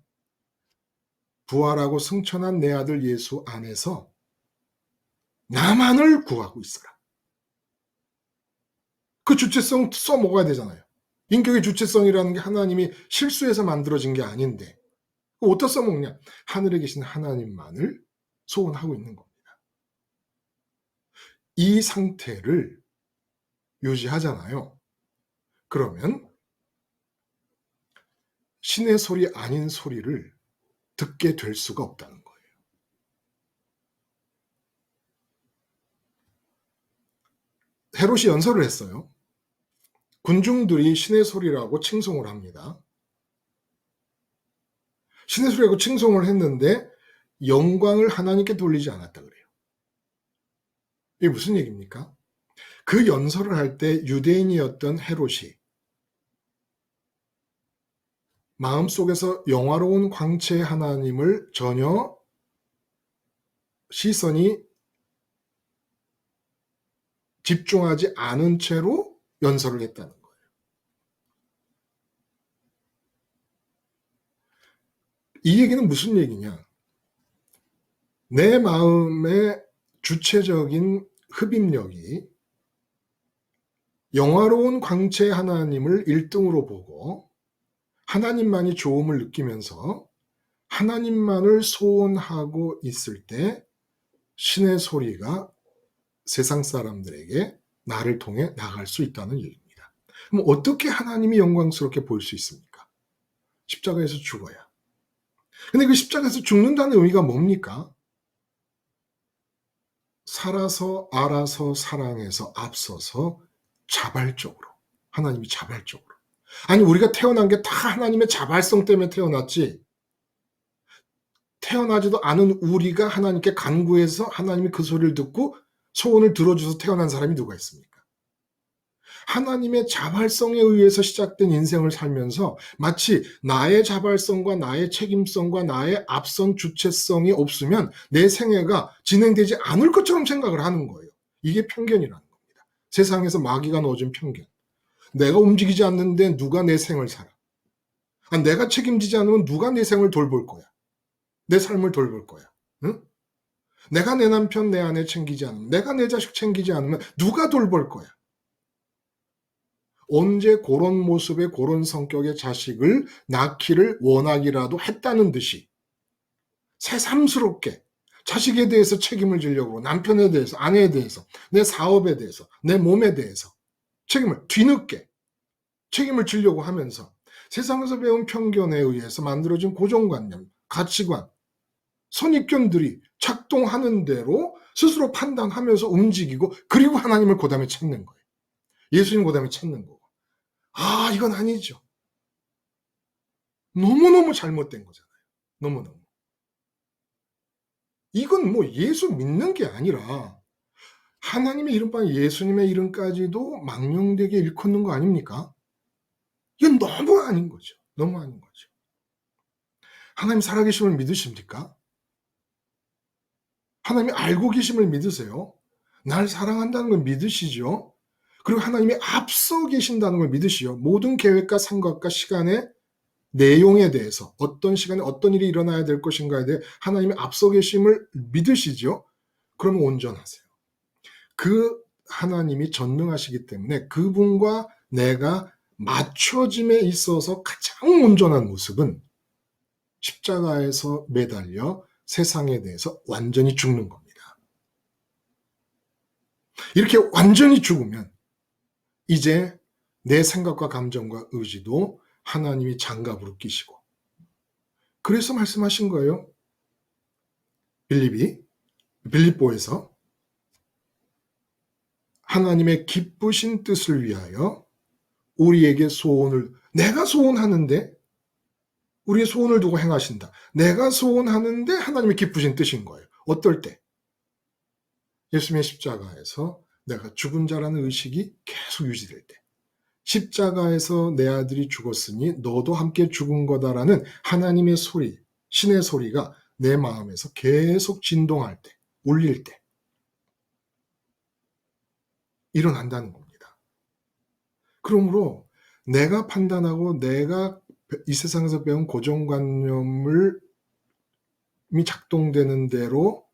[SPEAKER 1] 부활하고 승천한 내 아들 예수 안에서 나만을 구하고 있어라. 그 주체성 써먹어야 되잖아요. 인격의 주체성이라는 게 하나님이 실수해서 만들어진 게 아닌데 어디다 써먹냐? 하늘에 계신 하나님만을 소원하고 있는 겁니다. 이 상태를 유지하잖아요. 그러면 신의 소리 아닌 소리를 듣게 될 수가 없다는 거예요. 헤롯이 연설을 했어요. 군중들이 신의 소리라고 칭송을 합니다. 신의 소리라고 칭송을 했는데 영광을 하나님께 돌리지 않았다 그래요. 이게 무슨 얘기입니까? 그 연설을 할 때 유대인이었던 헤롯이 마음속에서 영화로운 광채의 하나님을 전혀 시선이 집중하지 않은 채로 연설을 했다는 거예요. 이 얘기는 무슨 얘기냐? 내 마음의 주체적인 흡입력이 영화로운 광채의 하나님을 1등으로 보고 하나님만이 좋음을 느끼면서 하나님만을 소원하고 있을 때 신의 소리가 세상 사람들에게 나를 통해 나갈 수 있다는 얘기입니다. 그럼 어떻게 하나님이 영광스럽게 보일 수 있습니까? 십자가에서 죽어야. 근데 그 십자가에서 죽는다는 의미가 뭡니까? 살아서, 알아서, 사랑해서, 앞서서 자발적으로, 하나님이 자발적으로. 아니 우리가 태어난 게 다 하나님의 자발성 때문에 태어났지, 태어나지도 않은 우리가 하나님께 간구해서 하나님이 그 소리를 듣고 소원을 들어줘서 태어난 사람이 누가 있습니까? 하나님의 자발성에 의해서 시작된 인생을 살면서 마치 나의 자발성과 나의 책임성과 나의 앞선 주체성이 없으면 내 생애가 진행되지 않을 것처럼 생각을 하는 거예요. 이게 편견이라는 겁니다. 세상에서 마귀가 넣어준 편견. 내가 움직이지 않는데 누가 내 생을 살아? 내가 책임지지 않으면 누가 내 생을 돌볼 거야? 내 삶을 돌볼 거야? 응? 내가 내 남편, 내 아내 챙기지 않으면, 내가 내 자식 챙기지 않으면 누가 돌볼 거야? 언제 그런 모습의 그런 성격의 자식을 낳기를 원하기라도 했다는 듯이 새삼스럽게 자식에 대해서 책임을 지려고, 남편에 대해서, 아내에 대해서, 내 사업에 대해서, 내 몸에 대해서 책임을 뒤늦게 책임을 지려고 하면서 세상에서 배운 편견에 의해서 만들어진 고정관념, 가치관, 선입견들이 작동하는 대로 스스로 판단하면서 움직이고, 그리고 하나님을 그 다음에 찾는 거예요. 예수님 그 다음에 찾는 거고. 아, 이건 아니죠. 너무너무 잘못된 거잖아요. 너무너무. 이건 뭐 예수 믿는 게 아니라 하나님의 이름과 예수님의 이름까지도 망령되게 일컫는 거 아닙니까? 이건 너무 아닌 거죠. 너무 아닌 거죠. 하나님 살아계심을 믿으십니까? 하나님이 알고 계심을 믿으세요? 날 사랑한다는 걸 믿으시죠? 그리고 하나님이 앞서 계신다는 걸 믿으시죠? 모든 계획과 생각과 시간에 내용에 대해서 어떤 시간에 어떤 일이 일어나야 될 것인가에 대해 하나님의 앞서 계심을 믿으시죠? 그러면 온전하세요. 그 하나님이 전능하시기 때문에 그분과 내가 맞춰짐에 있어서 가장 온전한 모습은 십자가에서 매달려 세상에 대해서 완전히 죽는 겁니다. 이렇게 완전히 죽으면 이제 내 생각과 감정과 의지도 하나님이 장갑으로 끼시고, 그래서 말씀하신 거예요. 빌립보에서 하나님의 기쁘신 뜻을 위하여 우리에게 소원을, 내가 소원하는데 우리의 소원을 두고 행하신다. 내가 소원하는데 하나님의 기쁘신 뜻인 거예요. 어떨 때? 예수님의 십자가에서 내가 죽은 자라는 의식이 계속 유지될 때, 십자가에서 내 아들이 죽었으니 너도 함께 죽은 거다라는 하나님의 소리, 신의 소리가 내 마음에서 계속 진동할 때, 울릴 때 일어난다는 겁니다. 그러므로 내가 판단하고 내가 이 세상에서 배운 고정관념을 작동되는 대로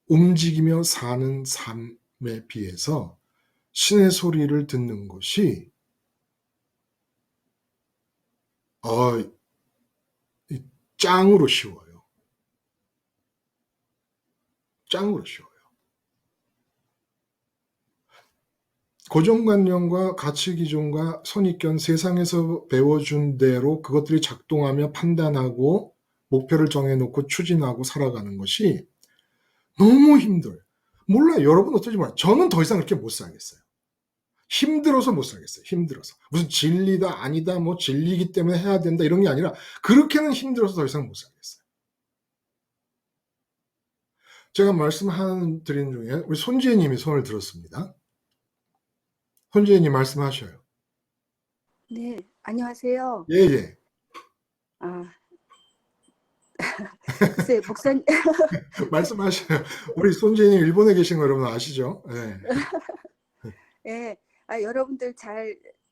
[SPEAKER 1] 움직이며 사는 삶에 비해서 신의 소리를 듣는 것이 짱으로 쉬워요. 짱으로 쉬워요. 고정관념과 가치기준과 선입견, 세상에서 배워준 대로 그것들이 작동하며 판단하고 목표를 정해놓고 추진하고 살아가는 것이 너무 힘들어요. 몰라요. 여러분 어떨지 몰라요. 저는 더 이상 그렇게 못 살겠어요. 힘들어서 못 살겠어요. 힘들어서. 무슨 진리다 아니다 뭐 진리이기 때문에 해야 된다 이런 게 아니라 그렇게는 힘들어서 더 이상 못 살겠어요. 제가 드린 중에 우리 손지혜님이 손을 들었습니다. 손지혜님 말씀하셔요.
[SPEAKER 5] 네, 안녕하세요.
[SPEAKER 1] 예예.
[SPEAKER 5] 아, 글쎄, 목사님,
[SPEAKER 1] 말씀하셔요. 우리 손지혜님 일본에 계신 거 여러분 아시죠? 네.
[SPEAKER 5] 예, 여러분들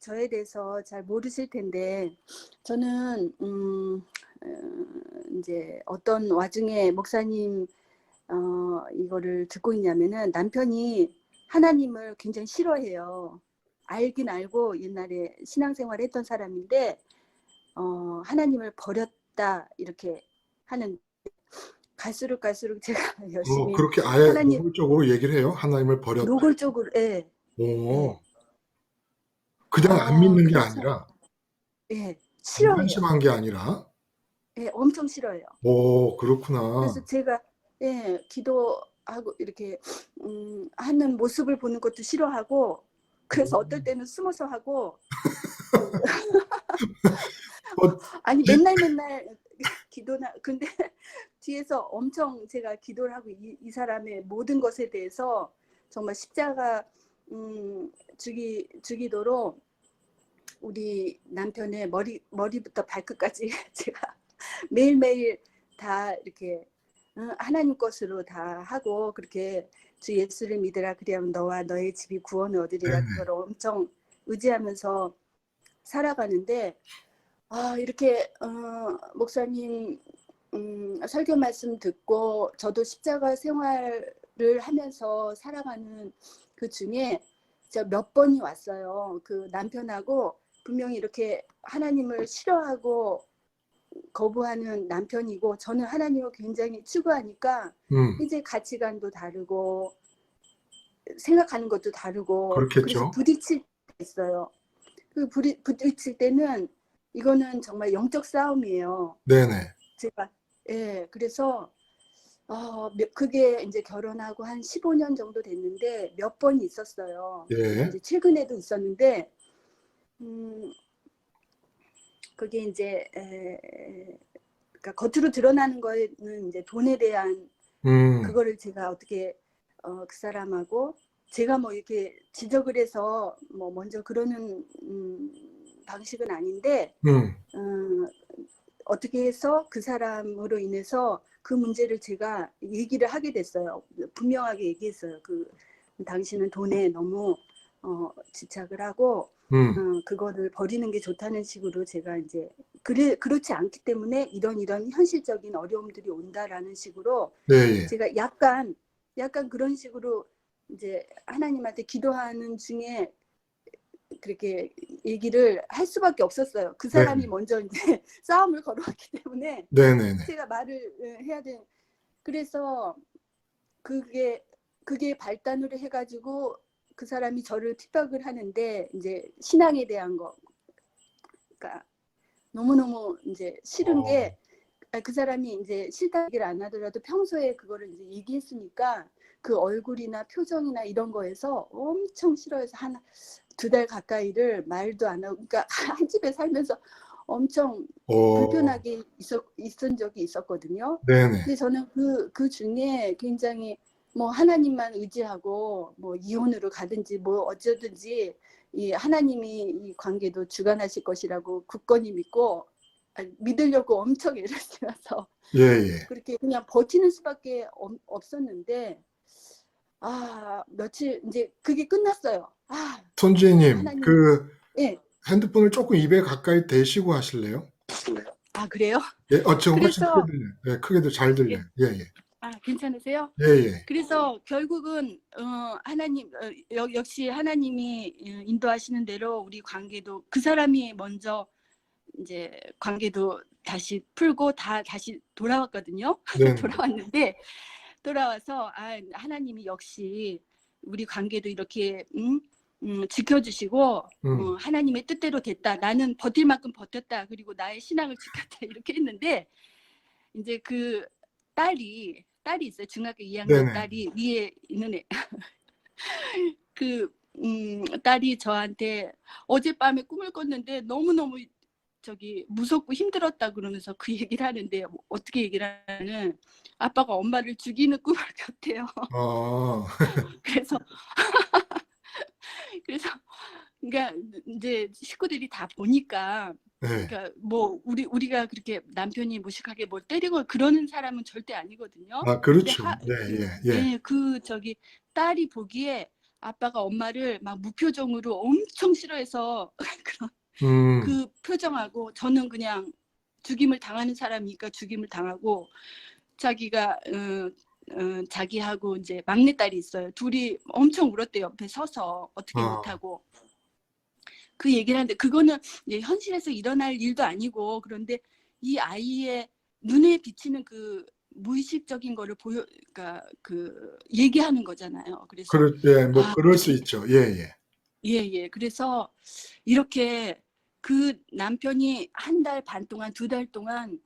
[SPEAKER 5] 저에 대해서 잘 모르실 텐데, 저는, 이제 어떤 와중에 목사님, 이거를 듣고 있냐면은 남편이 하나님을 굉장히 싫어해요. 알긴 알고 옛날에 신앙생활 했던 사람인데, 하나님을 버렸다, 이렇게 하는, 갈수록 제가 열심히
[SPEAKER 1] 그렇게 아예
[SPEAKER 5] 하나님,
[SPEAKER 1] 노골적으로 얘기를 해요. 하나님을 버렸다.
[SPEAKER 5] 노골적으로, 예.
[SPEAKER 1] 오. 그냥 안 믿는 게 아니라,
[SPEAKER 5] 예, 싫어해요.
[SPEAKER 1] 한심한 게 아니라,
[SPEAKER 5] 예, 엄청 싫어해요.
[SPEAKER 1] 오, 그렇구나.
[SPEAKER 5] 그래서 제가 기도하고 이렇게 하는 모습을 보는 것도 싫어하고, 그래서 어떨 때는 숨어서 하고, 아니 맨날 기도나 근데 뒤에서 엄청 제가 기도를 하고 이 사람의 모든 것에 대해서 정말 십자가 주기도로 우리 남편의 머리부터 발끝까지 제가 매일매일 다 이렇게 하나님 것으로 다 하고 그렇게 주 예수를 믿으라 그리하면 너와 너의 집이 구원을 얻으리라 그걸 엄청 의지하면서 살아가는데 이렇게 목사님 설교 말씀 듣고 저도 십자가 생활을 하면서 살아가는 그 중에 제가 몇 번이 왔어요. 그 남편하고 분명히 이렇게 하나님을 싫어하고 거부하는 남편이고 저는 하나님을 굉장히 추구하니까 이제 가치관도 다르고 생각하는 것도 다르고
[SPEAKER 1] 그렇겠죠.
[SPEAKER 5] 그래서 부딪힐 때 있어요. 그 부딪힐 때는 이거는 정말 영적 싸움이에요.
[SPEAKER 1] 네네.
[SPEAKER 5] 제가 그래서 그게 이제 결혼하고 한 15년 정도 됐는데 몇 번이 있었어요.
[SPEAKER 1] 예.
[SPEAKER 5] 이제 최근에도 있었는데 그게 이제 그러니까 겉으로 드러나는 거는 이제 돈에 대한 그거를 제가 어떻게 그 사람하고 제가 뭐 이렇게 지적을 해서 뭐 먼저 그러는 방식은 아닌데 어떻게 해서 그 사람으로 인해서 그 문제를 제가 얘기를 하게 됐어요. 분명하게 얘기했어요. 당신은 돈에 너무 집착을 하고 그거를 버리는 게 좋다는 식으로 제가 이제 그렇지 않기 때문에 이런 현실적인 어려움들이 온다라는 식으로
[SPEAKER 1] 네, 예.
[SPEAKER 5] 제가 약간 그런 식으로 이제 하나님한테 기도하는 중에 그렇게 얘기를 할 수밖에 없었어요. 그 사람이
[SPEAKER 1] 네.
[SPEAKER 5] 먼저 이제 싸움을 걸어왔기 때문에
[SPEAKER 1] 네네네.
[SPEAKER 5] 제가 말을 해야 돼. 그래서 그게 발단을 해가지고 그 사람이 저를 핍박을 하는데 이제 신앙에 대한 거, 그러니까 너무너무 이제 싫은 게 그 사람이 이제 싫다 얘기를 안 하더라도 평소에 그거를 이제 얘기했으니까 그 얼굴이나 표정이나 이런 거에서 엄청 싫어해서 한 2달 가까이를 말도 안 하고, 그러니까 한 집에 살면서 엄청 불편하게 있은 적이 있었거든요.
[SPEAKER 1] 네네.
[SPEAKER 5] 근데 저는 그 중에 굉장히 뭐 하나님만 의지하고 뭐 이혼으로 가든지 뭐 어쩌든지 이 하나님이 이 관계도 주관하실 것이라고 굳건히 믿고 믿으려고 엄청 애를 쓰면서
[SPEAKER 1] 예.
[SPEAKER 5] 그렇게 그냥 버티는 수밖에 없었는데 며칠 이제 그게 끝났어요.
[SPEAKER 1] 손지혜님,
[SPEAKER 5] 하나님,
[SPEAKER 1] 그
[SPEAKER 5] 예.
[SPEAKER 1] 핸드폰을 조금 입에 가까이 대시고 하실래요?
[SPEAKER 5] 그래요?
[SPEAKER 1] 예, 지금 훨씬 크게
[SPEAKER 5] 그래서
[SPEAKER 1] 들려요. 예, 크게도 잘 들려요. 예.
[SPEAKER 5] 괜찮으세요?
[SPEAKER 1] 예.
[SPEAKER 5] 그래서 결국은 하나님 역시 하나님이 인도하시는 대로 우리 관계도 그 사람이 먼저 이제 관계도 다시 풀고 다시 돌아왔거든요.
[SPEAKER 1] 네.
[SPEAKER 5] 돌아와서 하나님이 역시 우리 관계도 이렇게 지켜주시고 하나님의 뜻대로 됐다. 나는 버틸 만큼 버텼다. 그리고 나의 신앙을 지켰다. 이렇게 했는데 이제 그 딸이 있어요. 중학교 2학년
[SPEAKER 1] 네네.
[SPEAKER 5] 딸이 위에 있는 애. 딸이 저한테 어젯밤에 꿈을 꿨는데 너무너무 무섭고 힘들었다 그러면서 그 얘기를 하는데 어떻게 얘기를 하냐면 아빠가 엄마를 죽이는 꿈을 꿨대요. 그래서 그러니까 이제 식구들이 다 보니까
[SPEAKER 1] 네.
[SPEAKER 5] 그러니까 뭐 우리가 그렇게 남편이 무식하게 뭘 때리고 그러는 사람은 절대 아니거든요.
[SPEAKER 1] 그렇죠.
[SPEAKER 5] 예. 딸이 보기에 아빠가 엄마를 막 무표정으로 엄청 싫어해서 그런 그 표정하고 저는 그냥 죽임을 당하는 사람이니까 죽임을 당하고 자기가 자기하고 이제 막내딸이 있어요. 둘이 엄청 울었대요. 옆에 서서 어떻게 못하고 그 얘기를 하는데 그거는 이제 현실에서 일어날 일도 아니고 그런데 이 아이의 눈에 비치는 그 무의식적인 거를 그러니까 그 얘기하는 거잖아요. 그래서
[SPEAKER 1] 그럴 수 있죠. 예.
[SPEAKER 5] 그래서 이렇게 그 남편이 1달 반 동안 2달 동안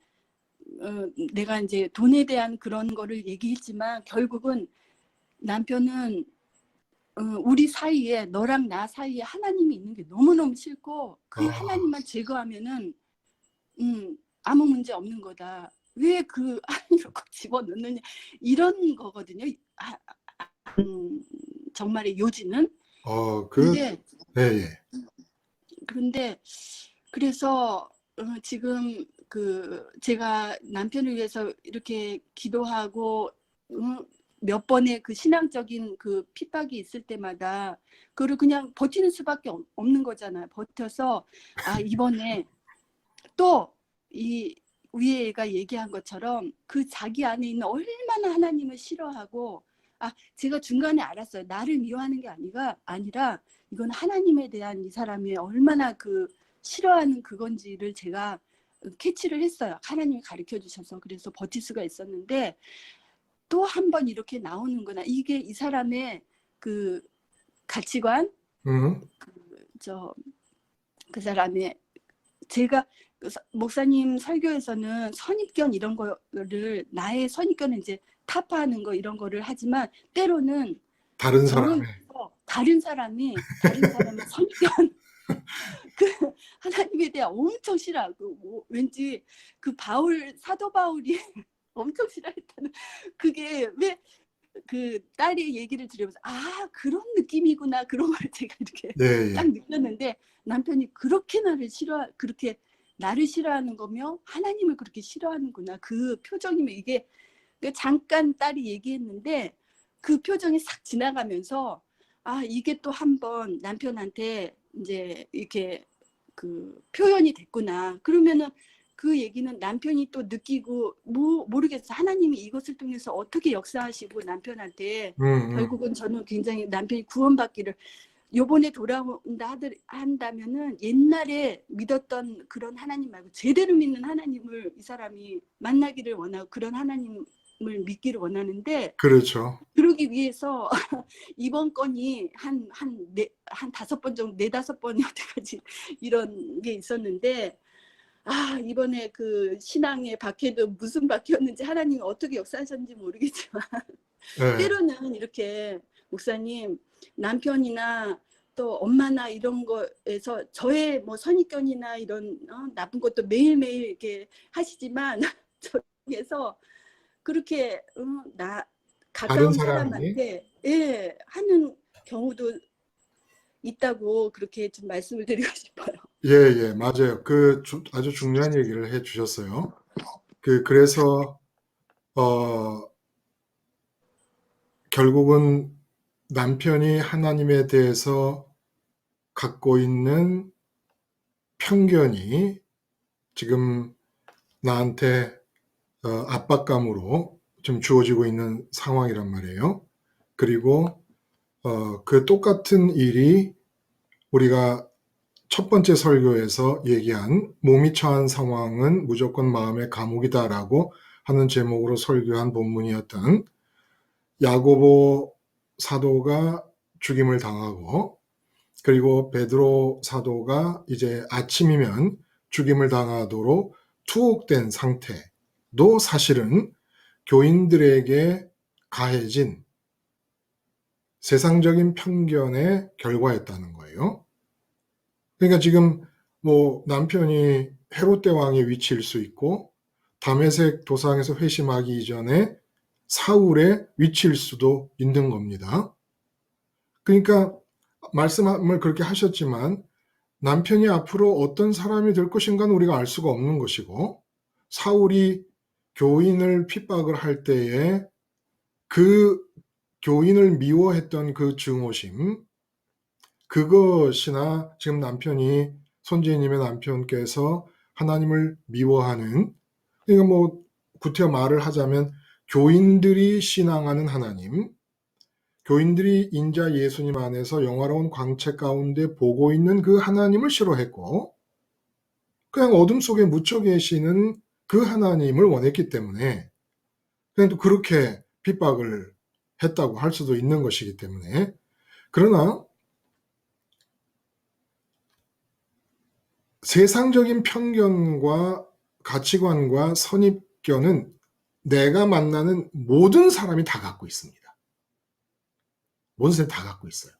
[SPEAKER 5] 내가 이제 돈에 대한 그런 거를 얘기했지만 결국은 남편은 우리 사이에 너랑 나 사이에 하나님이 있는 게 너무너무 싫고 그 하나님만 제거하면은 아무 문제 없는 거다. 왜 그 하나님을 꼭 집어넣느냐 이런 거거든요. 정말의 요지는. 그런데 그래서 지금 제가 남편을 위해서 이렇게 기도하고 몇 번의 그 신앙적인 그 핍박이 있을 때마다 그거를 그냥 버티는 수밖에 없는 거잖아요. 버텨서 이번에 또 이 위에 애가 얘기한 것처럼 그 자기 안에 있는 얼마나 하나님을 싫어하고 제가 중간에 알았어요. 나를 미워하는 게 아니라 이건 하나님에 대한 이 사람이 얼마나 그 싫어하는 그건지를 제가 캐치를 했어요. 하나님이 가르쳐 주셔서 그래서 버틸 수가 있었는데 또 한 번 이렇게 나오는구나. 이게 이 사람의 그 가치관, 그 사람의 제가 목사님 설교에서는 선입견 이런 거를 나의 선입견은 이제 타파하는 거 이런 거를 하지만 때로는
[SPEAKER 1] 다른 사람의
[SPEAKER 5] 선입견 그 하나님에 대한 엄청 싫어하고 왠지 그 사도 바울이 엄청 싫어했다는 그게 왜 그 딸의 얘기를 들으면서 그런 느낌이구나 그런 걸 제가 이렇게 딱 느꼈는데 남편이 그렇게 나를 싫어하는 거며 하나님을 그렇게 싫어하는구나 그 표정이면 이게 잠깐 딸이 얘기했는데 그 표정이 싹 지나가면서 이게 또 한 번 남편한테 이제 이렇게 그 표현이 됐구나. 그러면은 그 얘기는 남편이 또 느끼고 모르겠어. 하나님이 이것을 통해서 어떻게 역사하시고 남편한테 결국은 저는 굉장히 남편이 구원받기를 요번에 돌아온다 한다면은 옛날에 믿었던 그런 하나님 말고 제대로 믿는 하나님을 이 사람이 만나기를 원하고 그런 하나님을 믿기를 원하는데
[SPEAKER 1] 그렇죠.
[SPEAKER 5] 그러기 위해서 이번 건이 한 5번 정도, 4-5번 여태까지 이런 게 있었는데 이번에 그 신앙의 박해도 무슨 박해였는지 하나님이 어떻게 역사하셨는지 모르겠지만
[SPEAKER 1] 네.
[SPEAKER 5] 때로는 이렇게 목사님 남편이나 또 엄마나 이런 거에서 저의 뭐 선입견이나 이런 나쁜 것도 매일매일 이렇게 하시지만 저에서 그렇게 가까운
[SPEAKER 1] 다른 사람이
[SPEAKER 5] 사람한테 하는 경우도 있다고 그렇게 좀 말씀을 드리고 싶어요.
[SPEAKER 1] 예, 맞아요. 아주 중요한 얘기를 해 주셨어요. 그래서 결국은 남편이 하나님에 대해서 갖고 있는 편견이 지금 나한테 압박감으로 좀 주어지고 있는 상황이란 말이에요. 그리고 그 똑같은 일이 우리가 첫 번째 설교에서 얘기한 몸이 처한 상황은 무조건 마음의 감옥이다라고 하는 제목으로 설교한 본문이었던 야고보 사도가 죽임을 당하고 그리고 베드로 사도가 이제 아침이면 죽임을 당하도록 투옥된 상태도 사실은 교인들에게 가해진 세상적인 편견의 결과였다는 거예요. 그러니까 지금 뭐 남편이 헤롯 대왕의 위치일 수 있고 다메섹 도상에서 회심하기 이전에 사울의 위치일 수도 있는 겁니다. 그러니까 말씀을 그렇게 하셨지만 남편이 앞으로 어떤 사람이 될 것인가는 우리가 알 수가 없는 것이고 사울이 교인을 핍박을 할 때에 그 교인을 미워했던 그 증오심 그것이나 지금 손재희님의 남편께서 하나님을 미워하는 그러니까 뭐 구태여 말을 하자면 교인들이 신앙하는 하나님 교인들이 인자 예수님 안에서 영화로운 광채 가운데 보고 있는 그 하나님을 싫어했고 그냥 어둠 속에 묻혀 계시는 그 하나님을 원했기 때문에 그냥 또 그렇게 핍박을 했다고 할 수도 있는 것이기 때문에 그러나 세상적인 편견과 가치관과 선입견은 내가 만나는 모든 사람이 다 갖고 있습니다. 모든 사람이 다 갖고 있어요.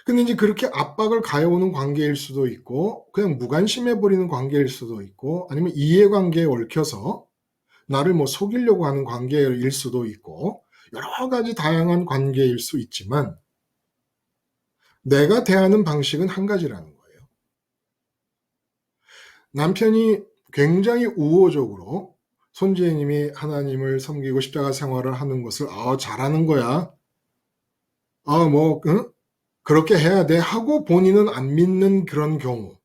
[SPEAKER 1] 근데 이제 그렇게 압박을 가해오는 관계일 수도 있고 그냥 무관심해버리는 관계일 수도 있고 아니면 이해관계에 얽혀서 나를 뭐 속이려고 하는 관계일 수도 있고 여러 가지 다양한 관계일 수 있지만 내가 대하는 방식은 한 가지라는 거예요. 남편이 굉장히 우호적으로 손재희님이 하나님을 섬기고 십자가 생활을 하는 것을 잘하는 거야. 그렇게 해야 돼 하고 본인은 안 믿는 그런 경우.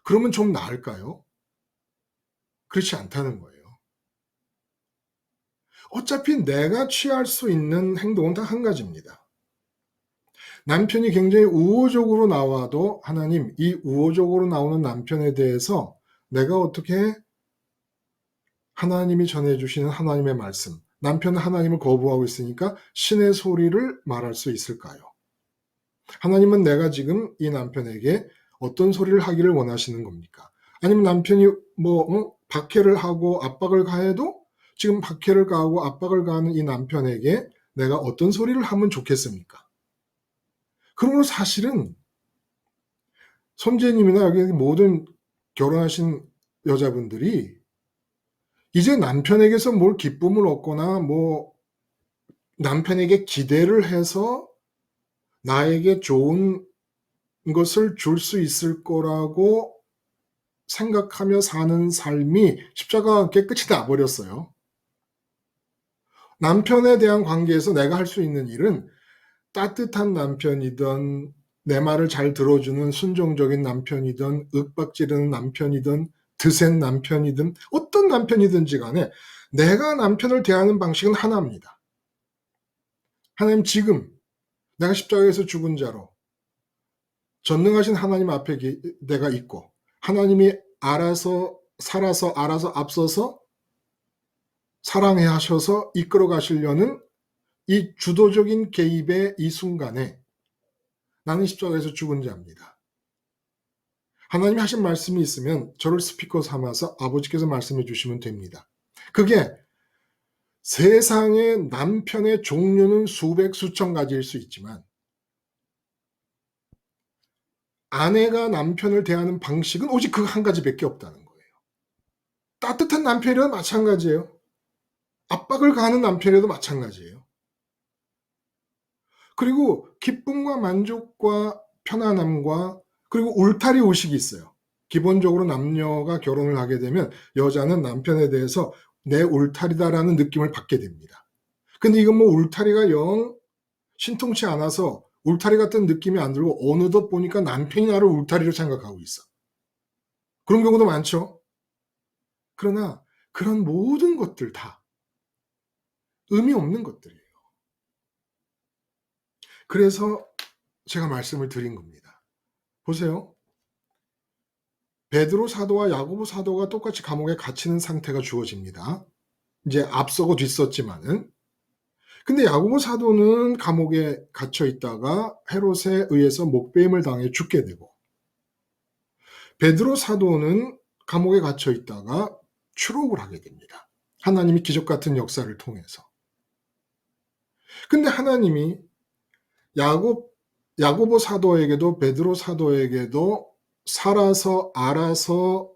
[SPEAKER 1] 그러면 좀 나을까요? 그렇지 않다는 거예요. 어차피 내가 취할 수 있는 행동은 다 한 가지입니다. 남편이 굉장히 우호적으로 나와도 하나님, 이 우호적으로 나오는 남편에 대해서 내가 어떻게 하나님이 전해주시는 하나님의 말씀, 남편은 하나님을 거부하고 있으니까 신의 소리를 말할 수 있을까요? 하나님은 내가 지금 이 남편에게 어떤 소리를 하기를 원하시는 겁니까? 아니면 남편이 박해를 하고 압박을 가해도 지금 박해를 가하고 압박을 가하는 이 남편에게 내가 어떤 소리를 하면 좋겠습니까? 그러므로 사실은 손재님이나 여기 모든 결혼하신 여자분들이 이제 남편에게서 뭘 기쁨을 얻거나 남편에게 기대를 해서 나에게 좋은 것을 줄 수 있을 거라고 생각하며 사는 삶이 십자가와 함께 끝이 나버렸어요. 남편에 대한 관계에서 내가 할 수 있는 일은 따뜻한 남편이든 내 말을 잘 들어주는 순종적인 남편이든 윽박지르는 남편이든 드센 남편이든 어떤 남편이든지 간에 내가 남편을 대하는 방식은 하나입니다. 하나님, 지금 내가 십자가에서 죽은 자로 전능하신 하나님 앞에 내가 있고 하나님이 알아서 살아서 알아서 앞서서 사랑해 하셔서 이끌어 가시려는 이 주도적인 개입의 이 순간에 나는 십자가에서 죽은 자입니다. 하나님이 하신 말씀이 있으면 저를 스피커 삼아서 아버지께서 말씀해 주시면 됩니다. 그게 세상의 남편의 종류는 수백 수천 가지일 수 있지만 아내가 남편을 대하는 방식은 오직 그 한 가지밖에 없다는 거예요. 따뜻한 남편이라도 마찬가지예요. 압박을 가하는 남편이라도 마찬가지예요. 그리고 기쁨과 만족과 편안함과 그리고 울타리 의식이 있어요. 기본적으로 남녀가 결혼을 하게 되면 여자는 남편에 대해서 내 울타리다라는 느낌을 받게 됩니다. 근데 이건 뭐 울타리가 영 신통치 않아서 울타리 같은 느낌이 안 들고 어느덧 보니까 남편이 나를 울타리로 생각하고 있어. 그런 경우도 많죠. 그러나 그런 모든 것들 다 의미 없는 것들이에요. 그래서 제가 말씀을 드린 겁니다. 보세요. 베드로 사도와 야고보 사도가 똑같이 감옥에 갇히는 상태가 주어집니다. 이제 앞서고 뒤섰지만은. 근데 야고보 사도는 감옥에 갇혀 있다가 헤롯에 의해서 목배임을 당해 죽게 되고, 베드로 사도는 감옥에 갇혀 있다가 추록을 하게 됩니다. 하나님이 기적 같은 역사를 통해서. 근데 하나님이 야고보 사도에게도 베드로 사도에게도 살아서 알아서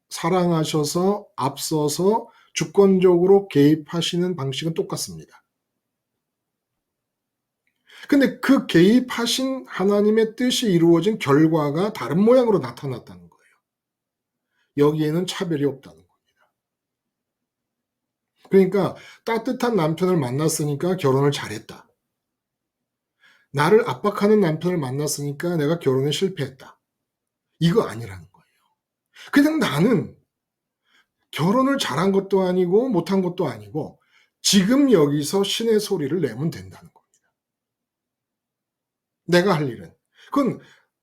[SPEAKER 1] 사랑하셔서 앞서서 주권적으로 개입하시는 방식은 똑같습니다. 근데 그 개입하신 하나님의 뜻이 이루어진 결과가 다른 모양으로 나타났다는 거예요. 여기에는 차별이 없다는 겁니다. 그러니까 따뜻한 남편을 만났으니까 결혼을 잘했다. 나를 압박하는 남편을 만났으니까 내가 결혼에 실패했다. 이거 아니라는 거예요. 그냥 나는 결혼을 잘한 것도 아니고 못한 것도 아니고 지금 여기서 신의 소리를 내면 된다는 겁니다. 내가 할 일은. 그건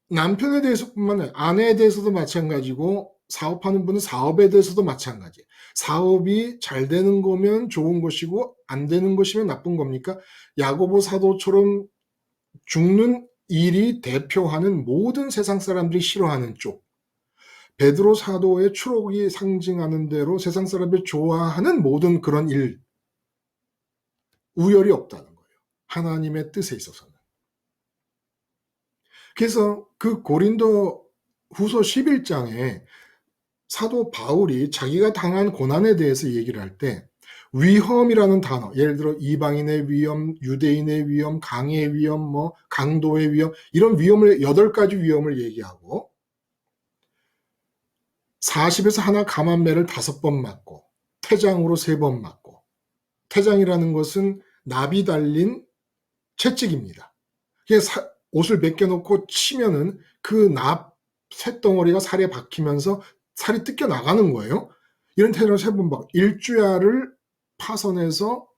[SPEAKER 1] 남편에 대해서뿐만 아니라 아내에 대해서도 마찬가지고 사업하는 분은 사업에 대해서도 마찬가지예요. 사업이 잘 되는 거면 좋은 것이고 안 되는 것이면 나쁜 겁니까? 야고보 사도처럼 죽는 일이 대표하는 모든 세상 사람들이 싫어하는 쪽, 베드로 사도의 추록이 상징하는 대로 세상 사람들이 좋아하는 모든 그런 일, 우열이 없다는 거예요. 하나님의 뜻에 있어서는. 그래서 그 고린도 후서 11장에 사도 바울이 자기가 당한 고난에 대해서 얘기를 할 때 위험이라는 단어, 예를 들어 이방인의 위험, 유대인의 위험, 강의 위험, 뭐 강도의 위험, 이런 위험을 8가지 위험을 얘기하고 40에서 하나 감한매를 5번 맞고 태장으로 3번 맞고, 태장이라는 것은 납이 달린 채찍입니다. 옷을 벗겨놓고 치면은 그 납 쇳덩어리가 살에 박히면서 살이 뜯겨 나가는 거예요. 이런 태장을 3번 받고 일주야를 파선해서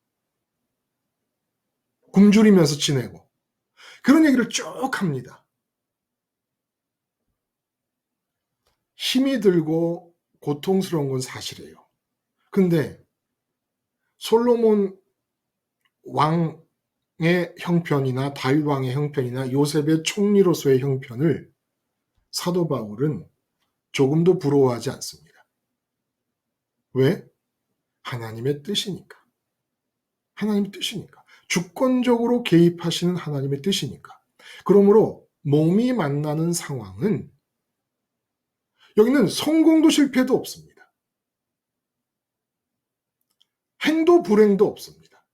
[SPEAKER 1] 굶주리면서 지내고, 그런 얘기를 쭉 합니다. 힘이 들고 고통스러운 건 사실이에요. 근데 솔로몬 왕의 형편이나 다윗 왕의 형편이나 요셉의 총리로서의 형편을 사도 바울은 조금도 부러워하지 않습니다. 왜? 하나님의 뜻이니까. 하나님의 뜻이니까. 주권적으로 개입하시는 하나님의 뜻이니까. 그러므로 몸이 만나는 상황은 여기는 성공도 실패도 없습니다. 행도 불행도 없습니다.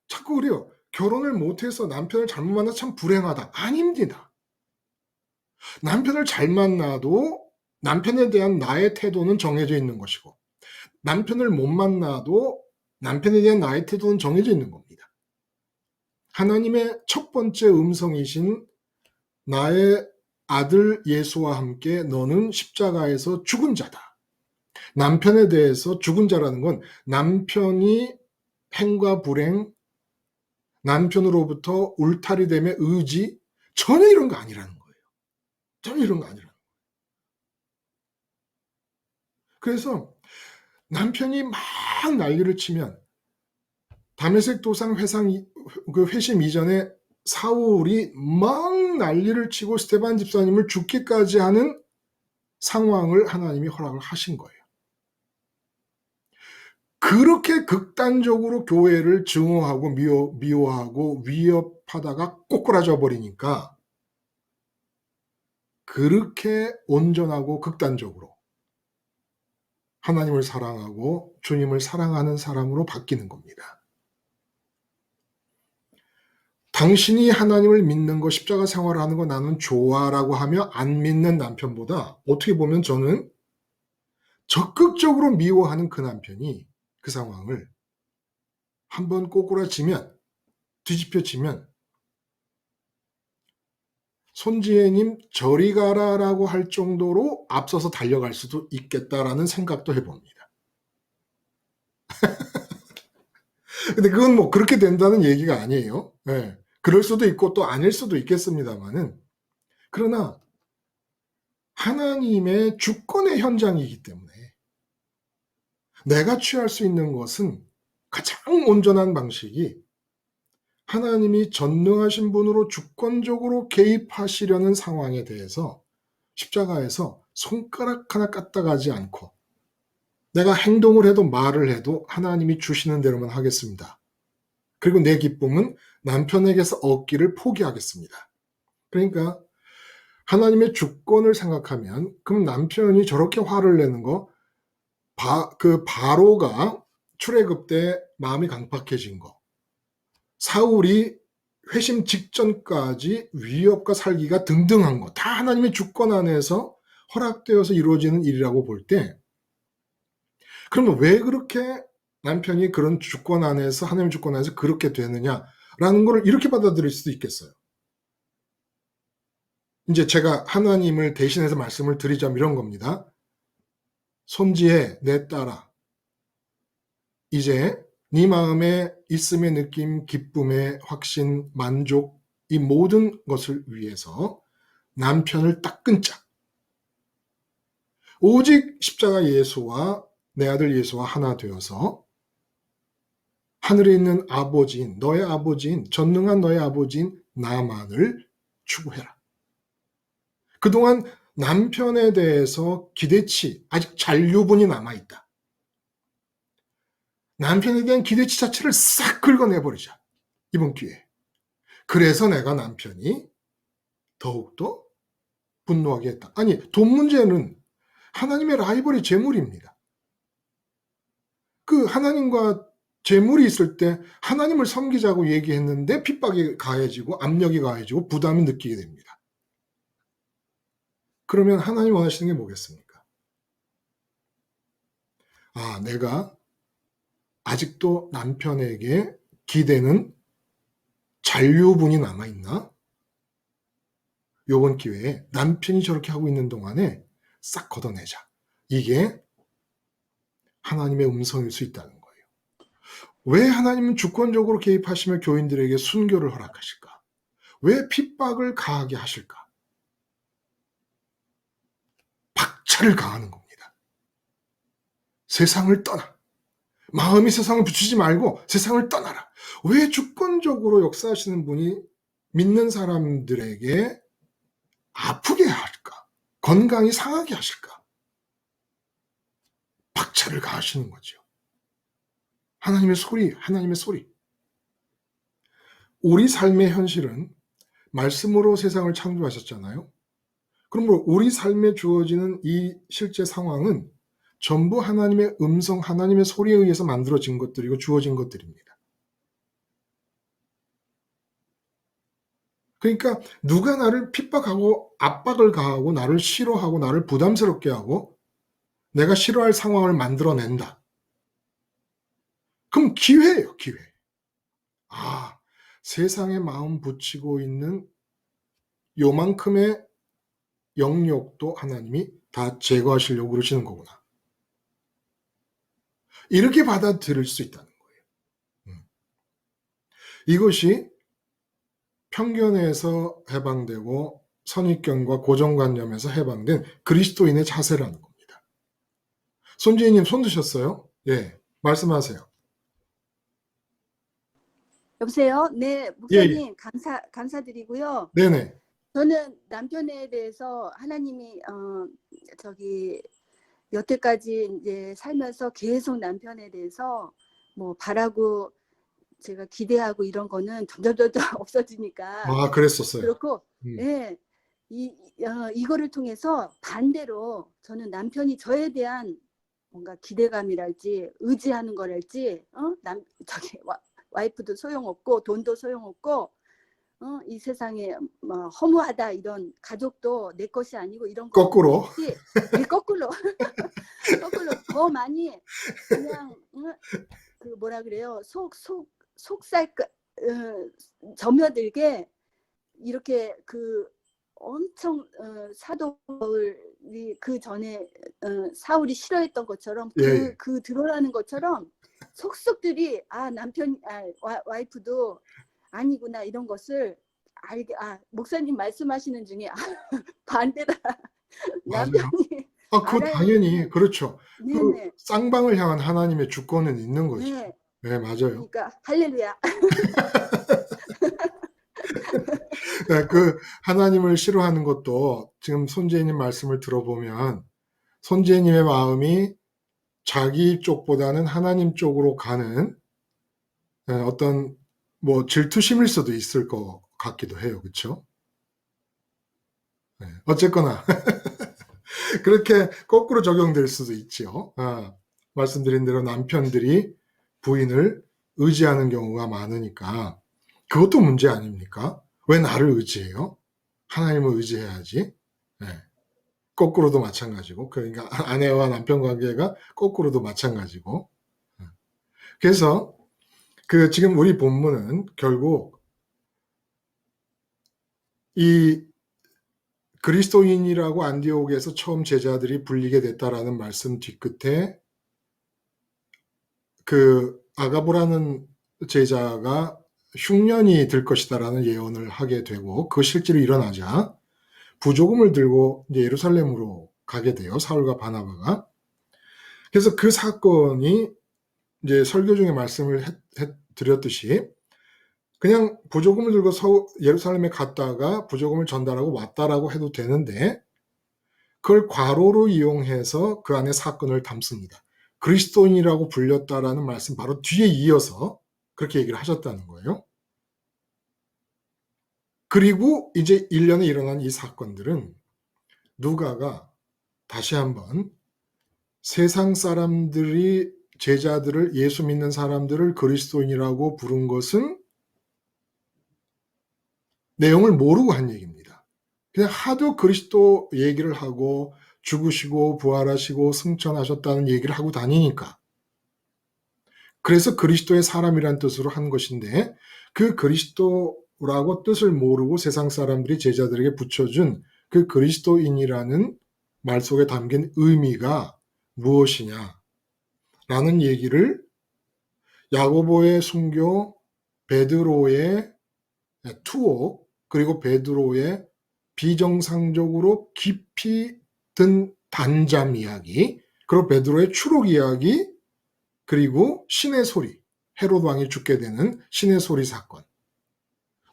[SPEAKER 1] 자꾸 그래요. 결혼을 못해서 남편을 잘못 만나 참 불행하다. 아닙니다. 남편을 잘 만나도 남편에 대한 나의 태도는 정해져 있는 것이고, 남편을 못 만나도 남편에 대한 나의 태도는 정해져 있는 겁니다. 하나님의 첫 번째 음성이신 나의 아들 예수와 함께 너는 십자가에서 죽은 자다. 남편에 대해서 죽은 자라는 건 남편이 행과 불행, 남편으로부터 울타리됨의 의지, 전혀 이런 거 아니라는 거예요. 전혀 이런 거 아니라는 거예요. 그래서 남편이 막 난리를 치면 다메섹 도상 회심 이전에 사울이 막 난리를 치고 스데반 집사님을 죽기까지 하는 상황을 하나님이 허락을 하신 거예요. 그렇게 극단적으로 교회를 증오하고 미워하고 위협하다가 꼬꾸라져 버리니까 그렇게 온전하고 극단적으로 하나님을 사랑하고 주님을 사랑하는 사람으로 바뀌는 겁니다. 당신이 하나님을 믿는 거, 십자가 생활을 하는 거 나는 좋아라고 하며 안 믿는 남편보다 어떻게 보면 저는 적극적으로 미워하는 그 남편이 그 상황을 한번 꼬꾸라지면, 뒤집혀지면 손지혜님 저리 가라라고 할 정도로 앞서서 달려갈 수도 있겠다라는 생각도 해봅니다. 근데 그건 뭐 그렇게 된다는 얘기가 아니에요. 네. 그럴 수도 있고 또 아닐 수도 있겠습니다만은, 그러나 하나님의 주권의 현장이기 때문에 내가 취할 수 있는 것은 가장 온전한 방식이 하나님이 전능하신 분으로 주권적으로 개입하시려는 상황에 대해서 십자가에서 손가락 하나 까딱하지 않고 내가 행동을 해도 말을 해도 하나님이 주시는 대로만 하겠습니다. 그리고 내 기쁨은 남편에게서 얻기를 포기하겠습니다. 그러니까 하나님의 주권을 생각하면 그럼 남편이 저렇게 화를 내는 거, 그 바로가 출애굽 때 마음이 강팍해진 거, 사울이 회심 직전까지 위협과 살기가 등등한 거, 다 하나님의 주권 안에서 허락되어서 이루어지는 일이라고 볼 때, 그러면 왜 그렇게 남편이 그런 주권 안에서, 하나님의 주권 안에서 그렇게 되느냐라는 걸 이렇게 받아들일 수도 있겠어요. 이제 제가 하나님을 대신해서 말씀을 드리자면 이런 겁니다. 손지혜, 내 딸아, 이제 네 마음에 있음의 느낌, 기쁨의 확신, 만족, 이 모든 것을 위해서 남편을 딱 끊자. 오직 십자가 예수와 내 아들 예수와 하나 되어서 하늘에 있는 아버지인, 너의 아버지인, 전능한 너의 아버지인 나만을 추구해라. 그동안 남편에 대해서 기대치, 아직 잔류분이 남아있다. 남편에 대한 기대치 자체를 싹 긁어내버리자. 이번 기회에. 그래서 내가 남편이 더욱더 분노하게 했다. 아니, 돈 문제는 하나님의 라이벌이 재물입니다. 그 하나님과 재물이 있을 때 하나님을 섬기자고 얘기했는데 핍박이 가해지고 압력이 가해지고 부담이 느끼게 됩니다. 그러면 하나님 원하시는 게 뭐겠습니까? 아, 내가 아직도 남편에게 기대는 잔류분이 남아있나? 요번 기회에 남편이 저렇게 하고 있는 동안에 싹 걷어내자. 이게 하나님의 음성일 수 있다는 거예요. 왜 하나님은 주권적으로 개입하시며 교인들에게 순교를 허락하실까? 왜 핍박을 가하게 하실까? 박차를 가하는 겁니다. 세상을 떠나. 마음이 세상을 붙이지 말고 세상을 떠나라. 왜 주권적으로 역사하시는 분이 믿는 사람들에게 아프게 할까? 건강이 상하게 하실까? 박차를 가하시는 거죠. 하나님의 소리, 하나님의 소리. 우리 삶의 현실은 말씀으로 세상을 창조하셨잖아요. 그러므로 우리 삶에 주어지는 이 실제 상황은 전부 하나님의 음성, 하나님의 소리에 의해서 만들어진 것들이고 주어진 것들입니다. 그러니까 누가 나를 핍박하고 압박을 가하고 나를 싫어하고 나를 부담스럽게 하고 내가 싫어할 상황을 만들어낸다. 그럼 기회예요, 기회. 아, 세상에 마음 붙이고 있는 요만큼의 영역도 하나님이 다 제거하시려고 그러시는 거구나. 이렇게 받아들일 수 있다는 거예요. 이것이 편견에서 해방되고 선입견과 고정관념에서 해방된 그리스도인의 자세라는 겁니다. 손지혜님 손 드셨어요? 예, 말씀하세요.
[SPEAKER 5] 여보세요? 네, 목사님 감사드리고요.
[SPEAKER 1] 네네.
[SPEAKER 5] 저는 남편에 대해서 하나님이 여태까지 이제 살면서 계속 남편에 대해서 뭐 바라고 제가 기대하고 이런 거는 점점 없어지니까
[SPEAKER 1] 아, 그랬었어요.
[SPEAKER 5] 그렇고 예. 이거를 통해서 반대로 저는 남편이 저에 대한 뭔가 기대감이랄지 의지하는 거랄지 와이프도 소용없고 돈도 소용없고 이 세상에 뭐 허무하다 이런 가족도 내 것이 아니고 이런 거
[SPEAKER 1] 거꾸로.
[SPEAKER 5] 네, 거꾸로 더 많이 그냥 그 뭐라 그래요 속살 점여들게 이렇게 그 엄청 사도 바울이 그 전에 사울이 싫어했던 것처럼
[SPEAKER 1] 예.
[SPEAKER 5] 그 드러나는 것처럼 속속들이 남편 와이프도 아니구나 이런 것을 알게 목사님 말씀하시는 중에 반대다 남편이
[SPEAKER 1] 그거 당연히 그렇죠.
[SPEAKER 5] 네네.
[SPEAKER 1] 그 쌍방을 향한 하나님의 주권은 있는 거죠.
[SPEAKER 5] 네.
[SPEAKER 1] 네, 맞아요.
[SPEAKER 5] 그러니까 할렐루야.
[SPEAKER 1] 네, 그 하나님을 싫어하는 것도 지금 손재님 말씀을 들어보면 손재님의 마음이 자기 쪽보다는 하나님 쪽으로 가는 어떤 뭐 질투심일 수도 있을 것 같기도 해요. 그렇죠? 네, 어쨌거나 그렇게 거꾸로 적용될 수도 있죠. 말씀드린 대로 남편들이 부인을 의지하는 경우가 많으니까 그것도 문제 아닙니까? 왜 나를 의지해요? 하나님을 의지해야지. 네. 거꾸로도 마찬가지고, 그러니까 아내와 남편 관계가 거꾸로도 마찬가지고. 그래서 지금 우리 본문은 결국 이 그리스도인이라고 안디옥에서 처음 제자들이 불리게 됐다라는 말씀 뒤끝에 그 아가보라는 제자가 흉년이 들 것이다라는 예언을 하게 되고 그 실제로 일어나자 부조금을 들고 이제 예루살렘으로 가게 돼요. 사울과 바나바가. 그래서 그 사건이 이제 설교 중에 말씀을 드렸듯이 그냥 부조금을 들고 예루살렘에 갔다가 부조금을 전달하고 왔다라고 해도 되는데 그걸 괄호로 이용해서 그 안에 사건을 담습니다. 그리스도인이라고 불렸다라는 말씀 바로 뒤에 이어서 그렇게 얘기를 하셨다는 거예요. 그리고 이제 1년에 일어난 이 사건들은 누가가 다시 한번 세상 사람들이 제자들을 예수 믿는 사람들을 그리스도인이라고 부른 것은 내용을 모르고 한 얘기입니다. 그냥 하도 그리스도 얘기를 하고 죽으시고 부활하시고 승천하셨다는 얘기를 하고 다니니까 그래서 그리스도의 사람이란 뜻으로 한 것인데 그 그리스도라고 뜻을 모르고 세상 사람들이 제자들에게 붙여준 그 그리스도인이라는 말 속에 담긴 의미가 무엇이냐 라는 얘기를 야고보의 순교, 베드로의 투옥, 그리고 베드로의 비정상적으로 깊이 든 단잠 이야기, 그리고 베드로의 추록 이야기, 그리고 신의 소리, 헤롯 왕이 죽게 되는 신의 소리 사건.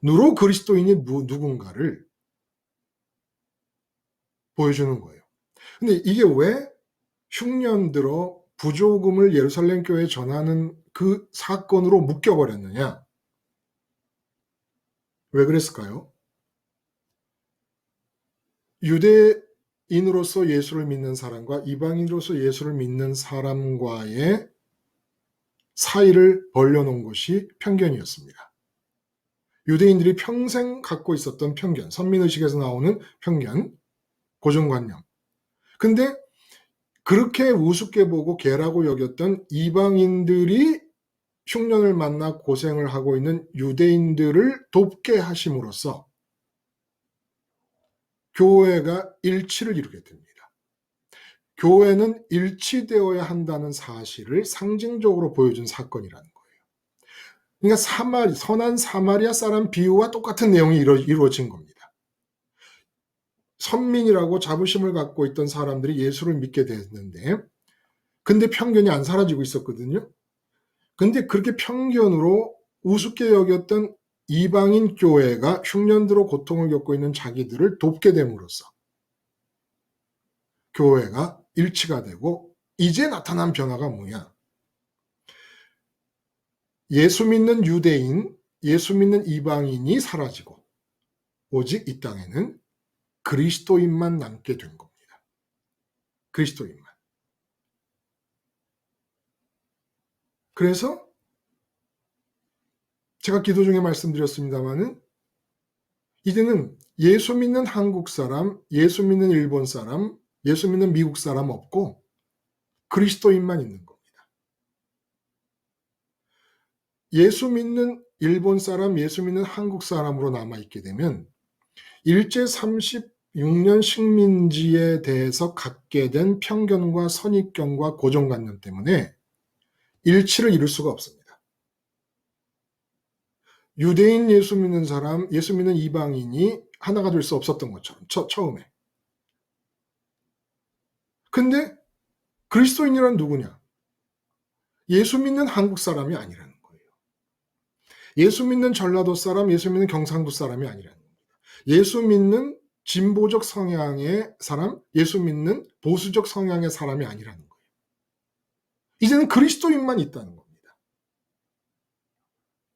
[SPEAKER 1] 누로 그리스도인이 누군가를 보여주는 거예요. 근데 이게 왜 흉년 들어 부조금을 예루살렘 교회에 전하는 그 사건으로 묶여버렸느냐? 왜 그랬을까요? 유대인으로서 예수를 믿는 사람과 이방인으로서 예수를 믿는 사람과의 사이를 벌려놓은 것이 편견이었습니다. 유대인들이 평생 갖고 있었던 편견, 선민의식에서 나오는 편견, 고정관념. 근데 그렇게 우습게 보고 개라고 여겼던 이방인들이 흉년을 만나 고생을 하고 있는 유대인들을 돕게 하심으로써 교회가 일치를 이루게 됩니다. 교회는 일치되어야 한다는 사실을 상징적으로 보여준 사건이라는 거예요. 그러니까 선한 사마리아 사람 비유와 똑같은 내용이 이루어진 겁니다. 선민이라고 자부심을 갖고 있던 사람들이 예수를 믿게 됐는데, 근데 편견이 안 사라지고 있었거든요. 근데 그렇게 편견으로 우습게 여겼던 이방인 교회가 흉년들로 고통을 겪고 있는 자기들을 돕게 됨으로써 교회가 일치가 되고, 이제 나타난 변화가 뭐냐? 예수 믿는 유대인, 예수 믿는 이방인이 사라지고 오직 이 땅에는 그리스도인만 남게 된 겁니다. 그리스도인만. 그래서 제가 기도 중에 말씀드렸습니다마는 이제는 예수 믿는 한국 사람, 예수 믿는 일본 사람, 예수 믿는 미국 사람 없고 그리스도인만 있는 겁니다. 예수 믿는 일본 사람, 예수 믿는 한국 사람으로 남아있게 되면 일제 36년 식민지에 대해서 갖게 된 편견과 선입견과 고정관념 때문에 일치를 이룰 수가 없습니다. 유대인 예수 믿는 사람, 예수 믿는 이방인이 하나가 될 수 없었던 것처럼 처음에. 근데 그리스도인이란 누구냐? 예수 믿는 한국 사람이 아니라는 거예요. 예수 믿는 전라도 사람, 예수 믿는 경상도 사람이 아니라는 겁니다. 예수 믿는 진보적 성향의 사람, 예수 믿는 보수적 성향의 사람이 아니라는 거예요. 이제는 그리스도인만 있다는 겁니다.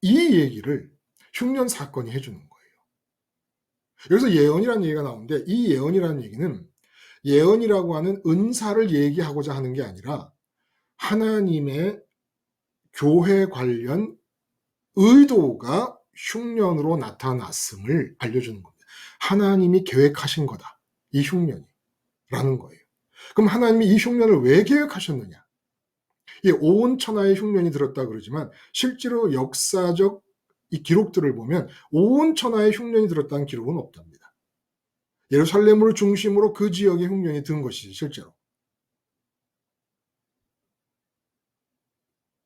[SPEAKER 1] 이 얘기를 흉년 사건이 해주는 거예요. 여기서 예언이라는 얘기가 나오는데, 이 예언이라는 얘기는 예언이라고 하는 은사를 얘기하고자 하는 게 아니라 하나님의 교회 관련 의도가 흉년으로 나타났음을 알려주는 겁니다. 하나님이 계획하신 거다, 이 흉년이 라는 거예요. 그럼 하나님이 이 흉년을 왜 계획하셨느냐? 온 천하의 흉년이 들었다 그러지만 실제로 역사적 이 기록들을 보면 온 천하의 흉년이 들었다는 기록은 없답니다. 예루살렘을 중심으로 그 지역의 흉년이 든 것이지 실제로.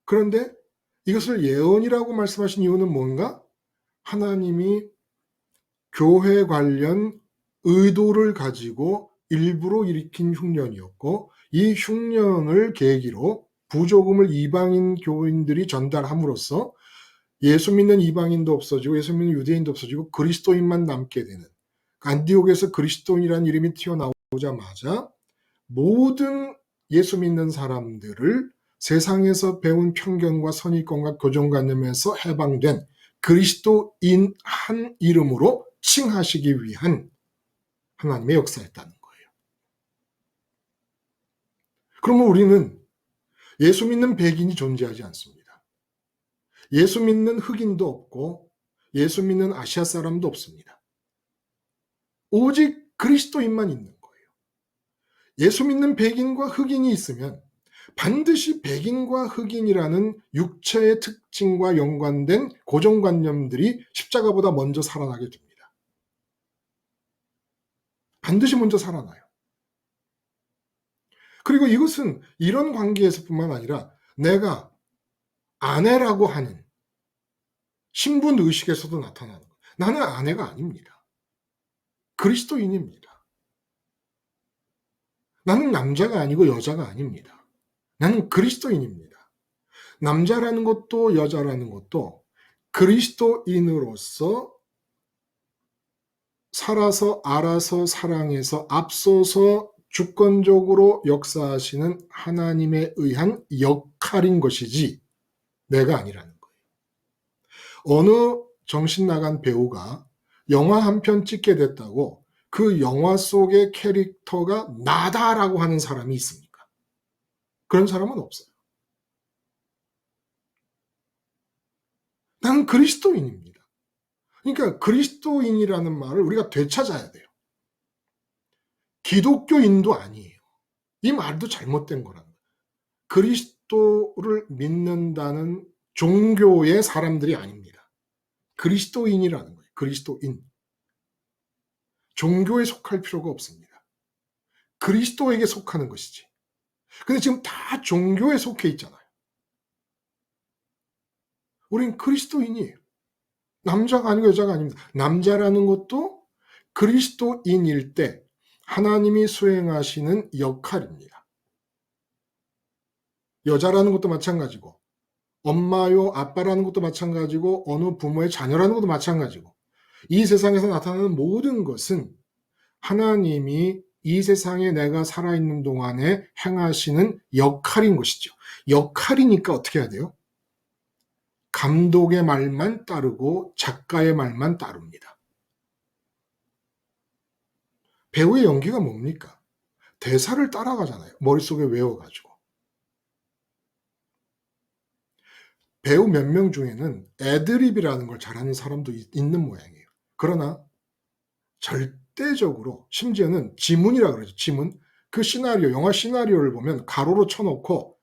[SPEAKER 1] 그런데 이것을 예언이라고 말씀하신 이유는 뭔가? 하나님이 교회 관련 의도를 가지고 일부러 일으킨 흉년이었고, 이 흉년을 계기로 부조금을 이방인 교인들이 전달함으로써 예수 믿는 이방인도 없어지고 예수 믿는 유대인도 없어지고 그리스도인만 남게 되는, 안디옥에서 그리스도인이라는 이름이 튀어나오자마자 모든 예수 믿는 사람들을 세상에서 배운 편견과 선입견과 고정관념에서 해방된 그리스도인 한 이름으로 칭하시기 위한 하나님의 역사였다는 거예요. 그러면 우리는 예수 믿는 백인이 존재하지 않습니다. 예수 믿는 흑인도 없고 예수 믿는 아시아 사람도 없습니다. 오직 그리스도인만 있는 거예요. 예수 믿는 백인과 흑인이 있으면 반드시 백인과 흑인이라는 육체의 특징과 연관된 고정관념들이 십자가보다 먼저 살아나게 됩니다. 반드시 먼저 살아나요. 그리고 이것은 이런 관계에서뿐만 아니라 내가 아내라고 하는 신분 의식에서도 나타나는 거예요. 나는 아내가 아닙니다. 그리스도인입니다. 나는 남자가 아니고 여자가 아닙니다. 나는 그리스도인입니다. 남자라는 것도 여자라는 것도 그리스도인으로서 살아서 알아서 사랑해서 앞서서 주권적으로 역사하시는 하나님에 의한 역할인 것이지 내가 아니라는 거예요. 어느 정신 나간 배우가 영화 한 편 찍게 됐다고 그 영화 속의 캐릭터가 나다라고 하는 사람이 있습니까? 그런 사람은 없어요. 나는 그리스도인입니다. 그러니까 그리스도인이라는 말을 우리가 되찾아야 돼요. 기독교인도 아니에요. 이 말도 잘못된 거라는 거예요. 그리스도를 믿는다는 종교의 사람들이 아닙니다. 그리스도인이라는 거예요. 그리스도인. 종교에 속할 필요가 없습니다. 그리스도에게 속하는 것이지. 근데 지금 다 종교에 속해 있잖아요. 우린 그리스도인이에요. 남자가 아니고 여자가 아닙니다. 남자라는 것도 그리스도인일 때 하나님이 수행하시는 역할입니다. 여자라는 것도 마찬가지고, 엄마요 아빠라는 것도 마찬가지고, 어느 부모의 자녀라는 것도 마찬가지고, 이 세상에서 나타나는 모든 것은 하나님이 이 세상에 내가 살아있는 동안에 행하시는 역할인 것이죠. 역할이니까 어떻게 해야 돼요? 감독의 말만 따르고 작가의 말만 따릅니다. 배우의 연기가 뭡니까? 대사를 따라가잖아요. 머릿속에 외워가지고. 배우 몇 명 중에는 애드립이라는 걸 잘하는 사람도 있는 모양이에요. 그러나 절대적으로, 심지어는 지문이라 그러죠. 지문. 그 시나리오, 영화 시나리오를 보면 가로로 쳐놓고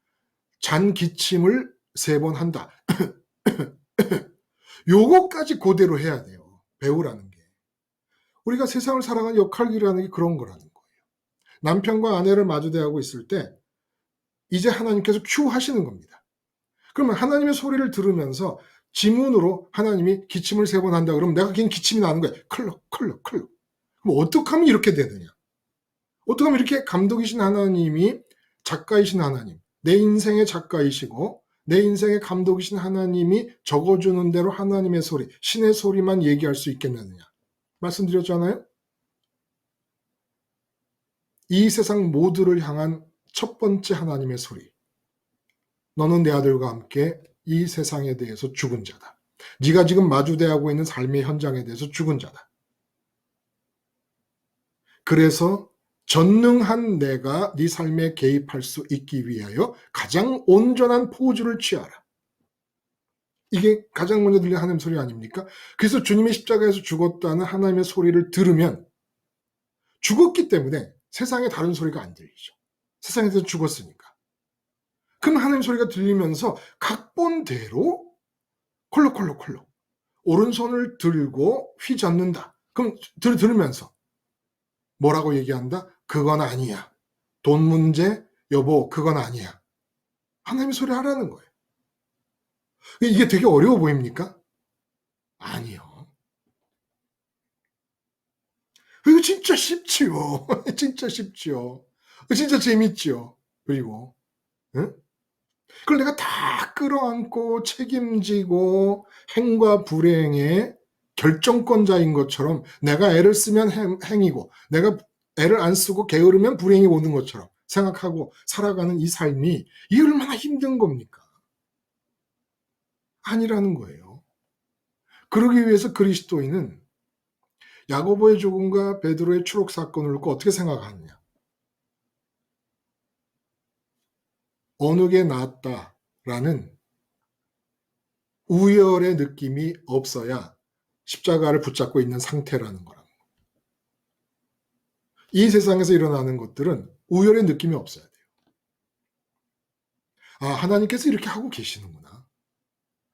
[SPEAKER 1] 잔 기침을 3번 한다. 요거까지 그대로 해야 돼요. 배우라는 게. 우리가 세상을 살아가는 역할이라는 게 그런 거라는 거예요. 남편과 아내를 마주대하고 있을 때 이제 하나님께서 큐 하시는 겁니다. 그러면 하나님의 소리를 들으면서 지문으로 하나님이 기침을 3번 한다 그러면 내가 그냥 기침이 나는 거예요. 클럭 클럭 클럭. 그럼 어떻게 하면 이렇게 되느냐? 어떻게 하면 이렇게 감독이신 하나님이 작가이신 하나님, 내 인생의 작가이시고 내 인생의 감독이신 하나님이 적어주는 대로 하나님의 소리, 신의 소리만 얘기할 수 있겠느냐? 말씀드렸잖아요. 이 세상 모두를 향한 첫 번째 하나님의 소리. 너는 내 아들과 함께 이 세상에 대해서 죽은 자다. 네가 지금 마주대하고 있는 삶의 현장에 대해서 죽은 자다. 그래서 전능한 내가 네 삶에 개입할 수 있기 위하여 가장 온전한 포즈를 취하라. 이게 가장 먼저 들리는 하나님의 소리 아닙니까? 그래서 주님이 십자가에서 죽었다는 하나님의 소리를 들으면 죽었기 때문에 세상에 다른 소리가 안 들리죠. 세상에서 죽었으니까. 그럼 하나님 소리가 들리면서 각본대로 콜록콜록콜록 오른손을 들고 휘젓는다. 그럼 들으면서 뭐라고 얘기한다? 그건 아니야. 돈 문제? 여보, 그건 아니야. 하나님의 소리 하라는 거예요. 이게 되게 어려워 보입니까? 아니요. 이거 진짜 쉽지요. 진짜 쉽지요. 진짜 재밌지요. 그리고 응? 그걸 내가 다 끌어안고 책임지고 행과 불행의 결정권자인 것처럼 내가 애를 쓰면 행이고 내가 애를 안 쓰고 게으르면 불행이 오는 것처럼 생각하고 살아가는 이 삶이 이 얼마나 힘든 겁니까? 아니라는 거예요. 그러기 위해서 그리스도인은 야고보의 죽음과 베드로의 추록 사건을 놓고 어떻게 생각하느냐? 어느 게 낫다라는 우열의 느낌이 없어야 십자가를 붙잡고 있는 상태라는 거라는 거예요. 이 세상에서 일어나는 것들은 우열의 느낌이 없어야 돼요. 아, 하나님께서 이렇게 하고 계시는구나.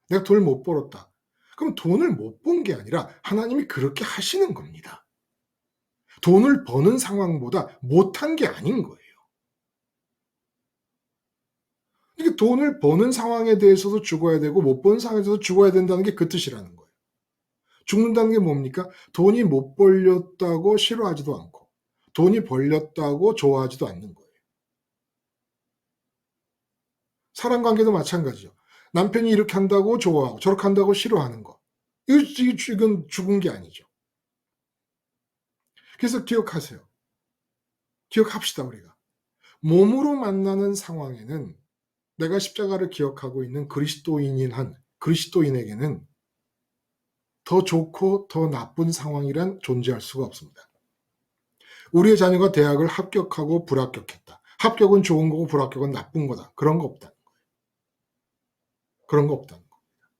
[SPEAKER 1] 내가 돈을 못 벌었다. 그럼 돈을 못 번 게 아니라 하나님이 그렇게 하시는 겁니다. 돈을 버는 상황보다 못한 게 아닌 거예요. 이게 돈을 버는 상황에 대해서도 죽어야 되고 못 버는 상황에서도 죽어야 된다는 게 그 뜻이라는 거예요. 죽는다는 게 뭡니까? 돈이 못 벌렸다고 싫어하지도 않고 돈이 벌렸다고 좋아하지도 않는 거예요. 사람 관계도 마찬가지죠. 남편이 이렇게 한다고 좋아하고 저렇게 한다고 싫어하는 거. 이건 죽은 게 아니죠. 그래서 기억하세요. 기억합시다, 우리가. 몸으로 만나는 상황에는 내가 십자가를 기억하고 있는 그리스도인인 한 그리스도인에게는 더 좋고 더 나쁜 상황이란 존재할 수가 없습니다. 우리의 자녀가 대학을 합격하고 불합격했다. 합격은 좋은 거고 불합격은 나쁜 거다. 그런 거 없다는 거예요. 그런 거 없다는 겁니다.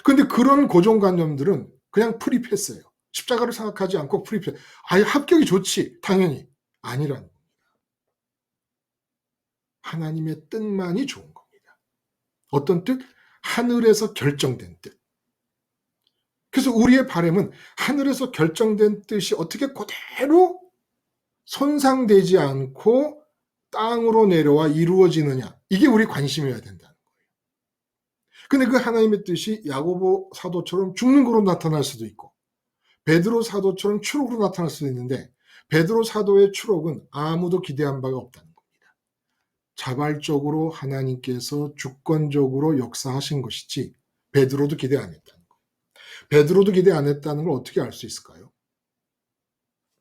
[SPEAKER 1] 그런데 그런 고정관념들은 그냥 프리패스예요. 십자가를 생각하지 않고 프리패스. 아예 합격이 좋지. 당연히. 아니라는 겁니다. 하나님의 뜻만이 좋은 겁니다. 어떤 뜻? 하늘에서 결정된 뜻. 그래서 우리의 바람은 하늘에서 결정된 뜻이 어떻게 그대로 손상되지 않고 땅으로 내려와 이루어지느냐. 이게 우리 관심이어야 된다는 거예요. 근데 그 하나님의 뜻이 야고보 사도처럼 죽는 거로 나타날 수도 있고 베드로 사도처럼 추록으로 나타날 수도 있는데 베드로 사도의 추록은 아무도 기대한 바가 없다는 겁니다. 자발적으로 하나님께서 주권적으로 역사하신 것이지 베드로도 기대 안 했다는 거예요. 베드로도 기대 안 했다는 걸 어떻게 알 수 있을까요?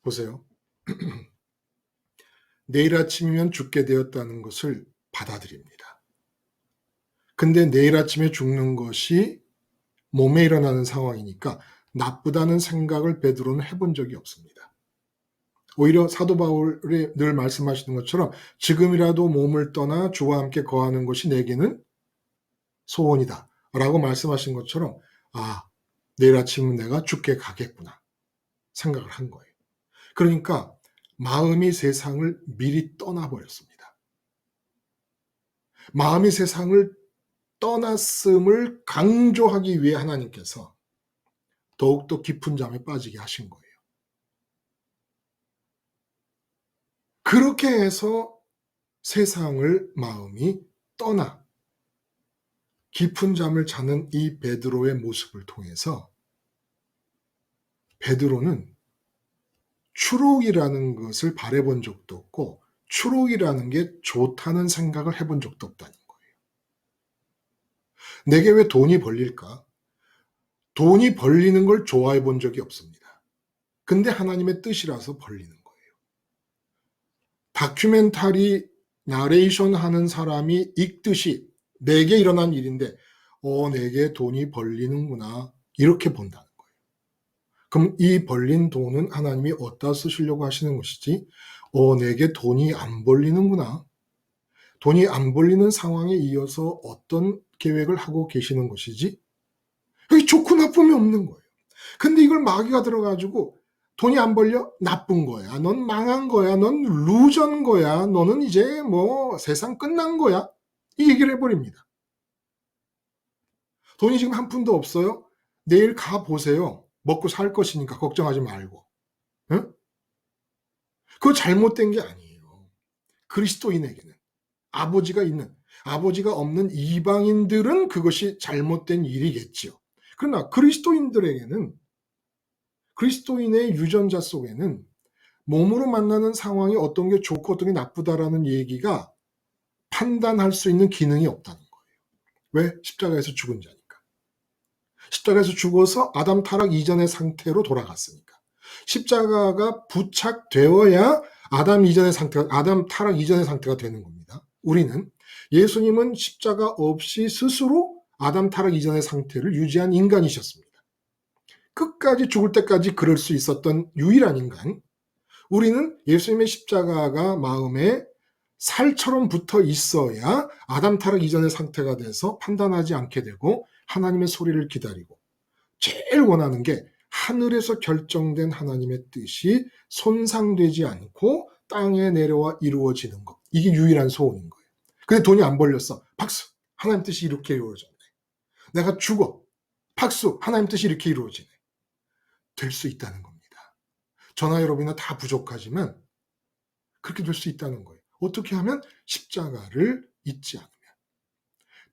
[SPEAKER 1] 보세요. 내일 아침이면 죽게 되었다는 것을 받아들입니다. 근데 내일 아침에 죽는 것이 몸에 일어나는 상황이니까 나쁘다는 생각을 베드로는 해본 적이 없습니다. 오히려 사도 바울이 늘 말씀하시는 것처럼 지금이라도 몸을 떠나 주와 함께 거하는 것이 내게는 소원이다 라고 말씀하신 것처럼 내일 아침은 내가 죽게 가겠구나 생각을 한 거예요. 그러니까 마음이 세상을 미리 떠나버렸습니다. 마음이 세상을 떠났음을 강조하기 위해 하나님께서 더욱더 깊은 잠에 빠지게 하신 거예요. 그렇게 해서 세상을 마음이 떠나 깊은 잠을 자는 이 베드로의 모습을 통해서 베드로는 추록이라는 것을 바라본 적도 없고 추록이라는 게 좋다는 생각을 해본 적도 없다는 거예요. 내게 왜 돈이 벌릴까? 돈이 벌리는 걸 좋아해 본 적이 없습니다. 근데 하나님의 뜻이라서 벌리는 거예요. 다큐멘터리 나레이션 하는 사람이 읽듯이 내게 일어난 일인데 내게 돈이 벌리는구나 이렇게 본다는 거예요. 그럼 이 벌린 돈은 하나님이 어디다 쓰시려고 하시는 것이지? 내게 돈이 안 벌리는구나. 돈이 안 벌리는 상황에 이어서 어떤 계획을 하고 계시는 것이지? 여기 좋고 나쁨이 없는 거예요. 근데 이걸 마귀가 들어가지고 돈이 안 벌려? 나쁜 거야. 넌 망한 거야. 넌 루저인 거야. 너는 이제 세상 끝난 거야. 이 얘기를 해버립니다. 돈이 지금 한 푼도 없어요? 내일 가보세요. 먹고 살 것이니까 걱정하지 말고. 응? 그거 잘못된 게 아니에요. 그리스도인에게는. 아버지가 없는 이방인들은 그것이 잘못된 일이겠지요. 그러나 그리스도인들에게는 그리스도인의 유전자 속에는 몸으로 만나는 상황이 어떤 게 좋고 어떤 게 나쁘다라는 얘기가 판단할 수 있는 기능이 없다는 거예요. 왜? 십자가에서 죽은 자니까. 십자가에서 죽어서 아담 타락 이전의 상태로 돌아갔으니까. 십자가가 부착되어야 아담 타락 이전의 상태가 되는 겁니다. 우리는 예수님은 십자가 없이 스스로 아담 타락 이전의 상태를 유지한 인간이셨습니다. 끝까지 죽을 때까지 그럴 수 있었던 유일한 인간. 우리는 예수님의 십자가가 마음에 살처럼 붙어 있어야 아담 타락 이전의 상태가 돼서 판단하지 않게 되고 하나님의 소리를 기다리고 제일 원하는 게 하늘에서 결정된 하나님의 뜻이 손상되지 않고 땅에 내려와 이루어지는 것. 이게 유일한 소원인 거예요. 근데 돈이 안 벌렸어. 박수. 하나님 뜻이 이렇게 이루어졌네. 내가 죽어. 박수. 하나님 뜻이 이렇게 이루어지네. 될 수 있다는 겁니다. 저나 여러분이나 다 부족하지만 그렇게 될 수 있다는 거예요. 어떻게 하면? 십자가를 잊지 않으면.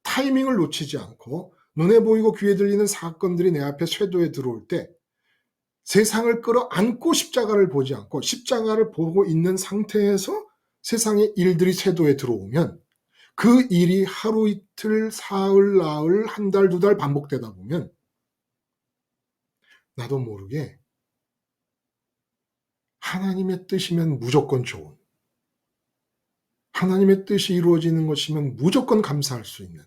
[SPEAKER 1] 타이밍을 놓치지 않고 눈에 보이고 귀에 들리는 사건들이 내 앞에 쇄도에 들어올 때 세상을 끌어안고 십자가를 보지 않고 십자가를 보고 있는 상태에서 세상의 일들이 쇄도에 들어오면 그 일이 하루 이틀, 사흘, 나흘, 한 달, 두 달 반복되다 보면 나도 모르게 하나님의 뜻이면 무조건 좋은, 하나님의 뜻이 이루어지는 것이면 무조건 감사할 수 있는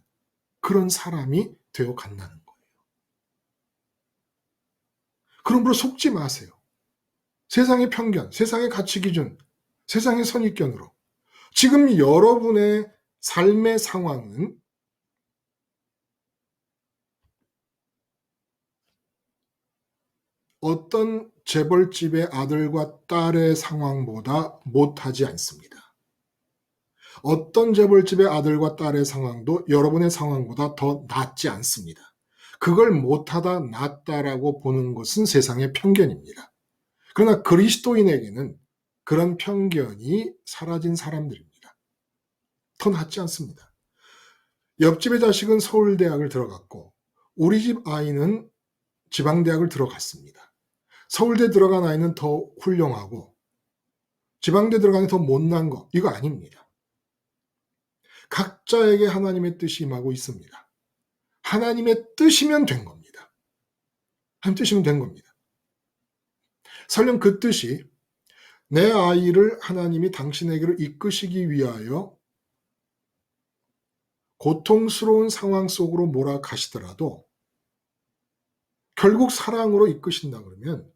[SPEAKER 1] 그런 사람이 되어 간다는 거예요. 그러므로 속지 마세요. 세상의 편견, 세상의 가치 기준, 세상의 선입견으로. 지금 여러분의 삶의 상황은 어떤 재벌집의 아들과 딸의 상황보다 못하지 않습니다. 어떤 재벌집의 아들과 딸의 상황도 여러분의 상황보다 더 낫지 않습니다. 그걸 못하다 낫다라고 보는 것은 세상의 편견입니다. 그러나 그리스도인에게는 그런 편견이 사라진 사람들입니다. 더 낫지 않습니다. 옆집의 자식은 서울대학을 들어갔고 우리 집 아이는 지방대학을 들어갔습니다. 서울대 들어간 아이는 더 훌륭하고 지방대 들어가는 더 못난 거, 이거 아닙니다. 각자에게 하나님의 뜻이 임하고 있습니다. 하나님의 뜻이면 된 겁니다. 하나님 뜻이면 된 겁니다. 설령 그 뜻이 내 아이를 하나님이 당신에게로 이끄시기 위하여 고통스러운 상황 속으로 몰아가시더라도 결국 사랑으로 이끄신다 그러면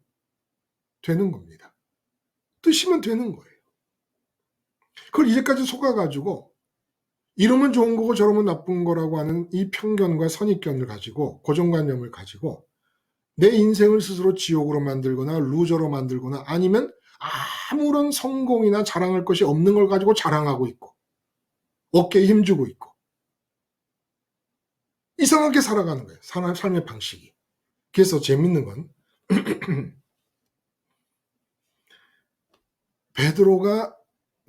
[SPEAKER 1] 되는 겁니다. 뜻이면 되는 거예요. 그걸 이제까지 속아가지고 이러면 좋은 거고 저러면 나쁜 거라고 하는 이 편견과 선입견을 가지고 고정관념을 가지고 내 인생을 스스로 지옥으로 만들거나 루저로 만들거나 아니면 아무런 성공이나 자랑할 것이 없는 걸 가지고 자랑하고 있고 어깨에 힘주고 있고 이상하게 살아가는 거예요. 삶의 방식이. 그래서 재밌는 건 베드로가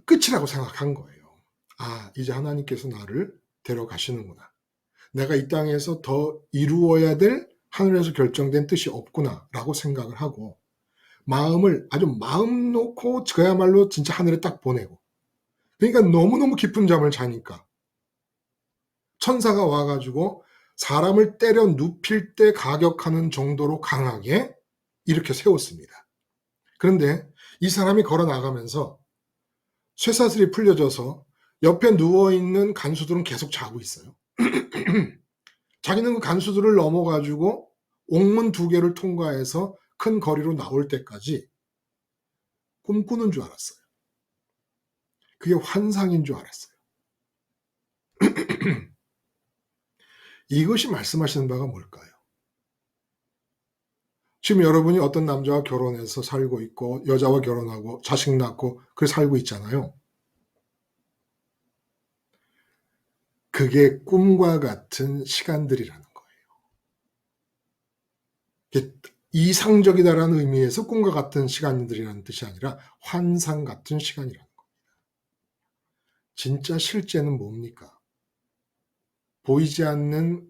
[SPEAKER 1] 끝이라고 생각한 거예요. 아, 이제 하나님께서 나를 데려가시는구나. 내가 이 땅에서 더 이루어야 될 하늘에서 결정된 뜻이 없구나 라고 생각을 하고 마음을 아주 마음 놓고 그야말로 진짜 하늘에 딱 보내고 그러니까 너무너무 깊은 잠을 자니까 천사가 와가지고 사람을 때려 눕힐 때 가격하는 정도로 강하게 이렇게 세웠습니다. 그런데 이 사람이 걸어 나가면서 쇠사슬이 풀려져서 옆에 누워있는 간수들은 계속 자고 있어요. 자기는 그 간수들을 넘어가지고 옥문 2개를 통과해서 큰 거리로 나올 때까지 꿈꾸는 줄 알았어요. 그게 환상인 줄 알았어요. 이것이 말씀하시는 바가 뭘까요? 지금 여러분이 어떤 남자와 결혼해서 살고 있고 여자와 결혼하고 자식 낳고 그렇게 살고 있잖아요. 그게 꿈과 같은 시간들이라는 거예요. 이상적이다라는 의미에서 꿈과 같은 시간들이라는 뜻이 아니라 환상 같은 시간이라는 겁니다. 진짜 실제는 뭡니까? 보이지 않는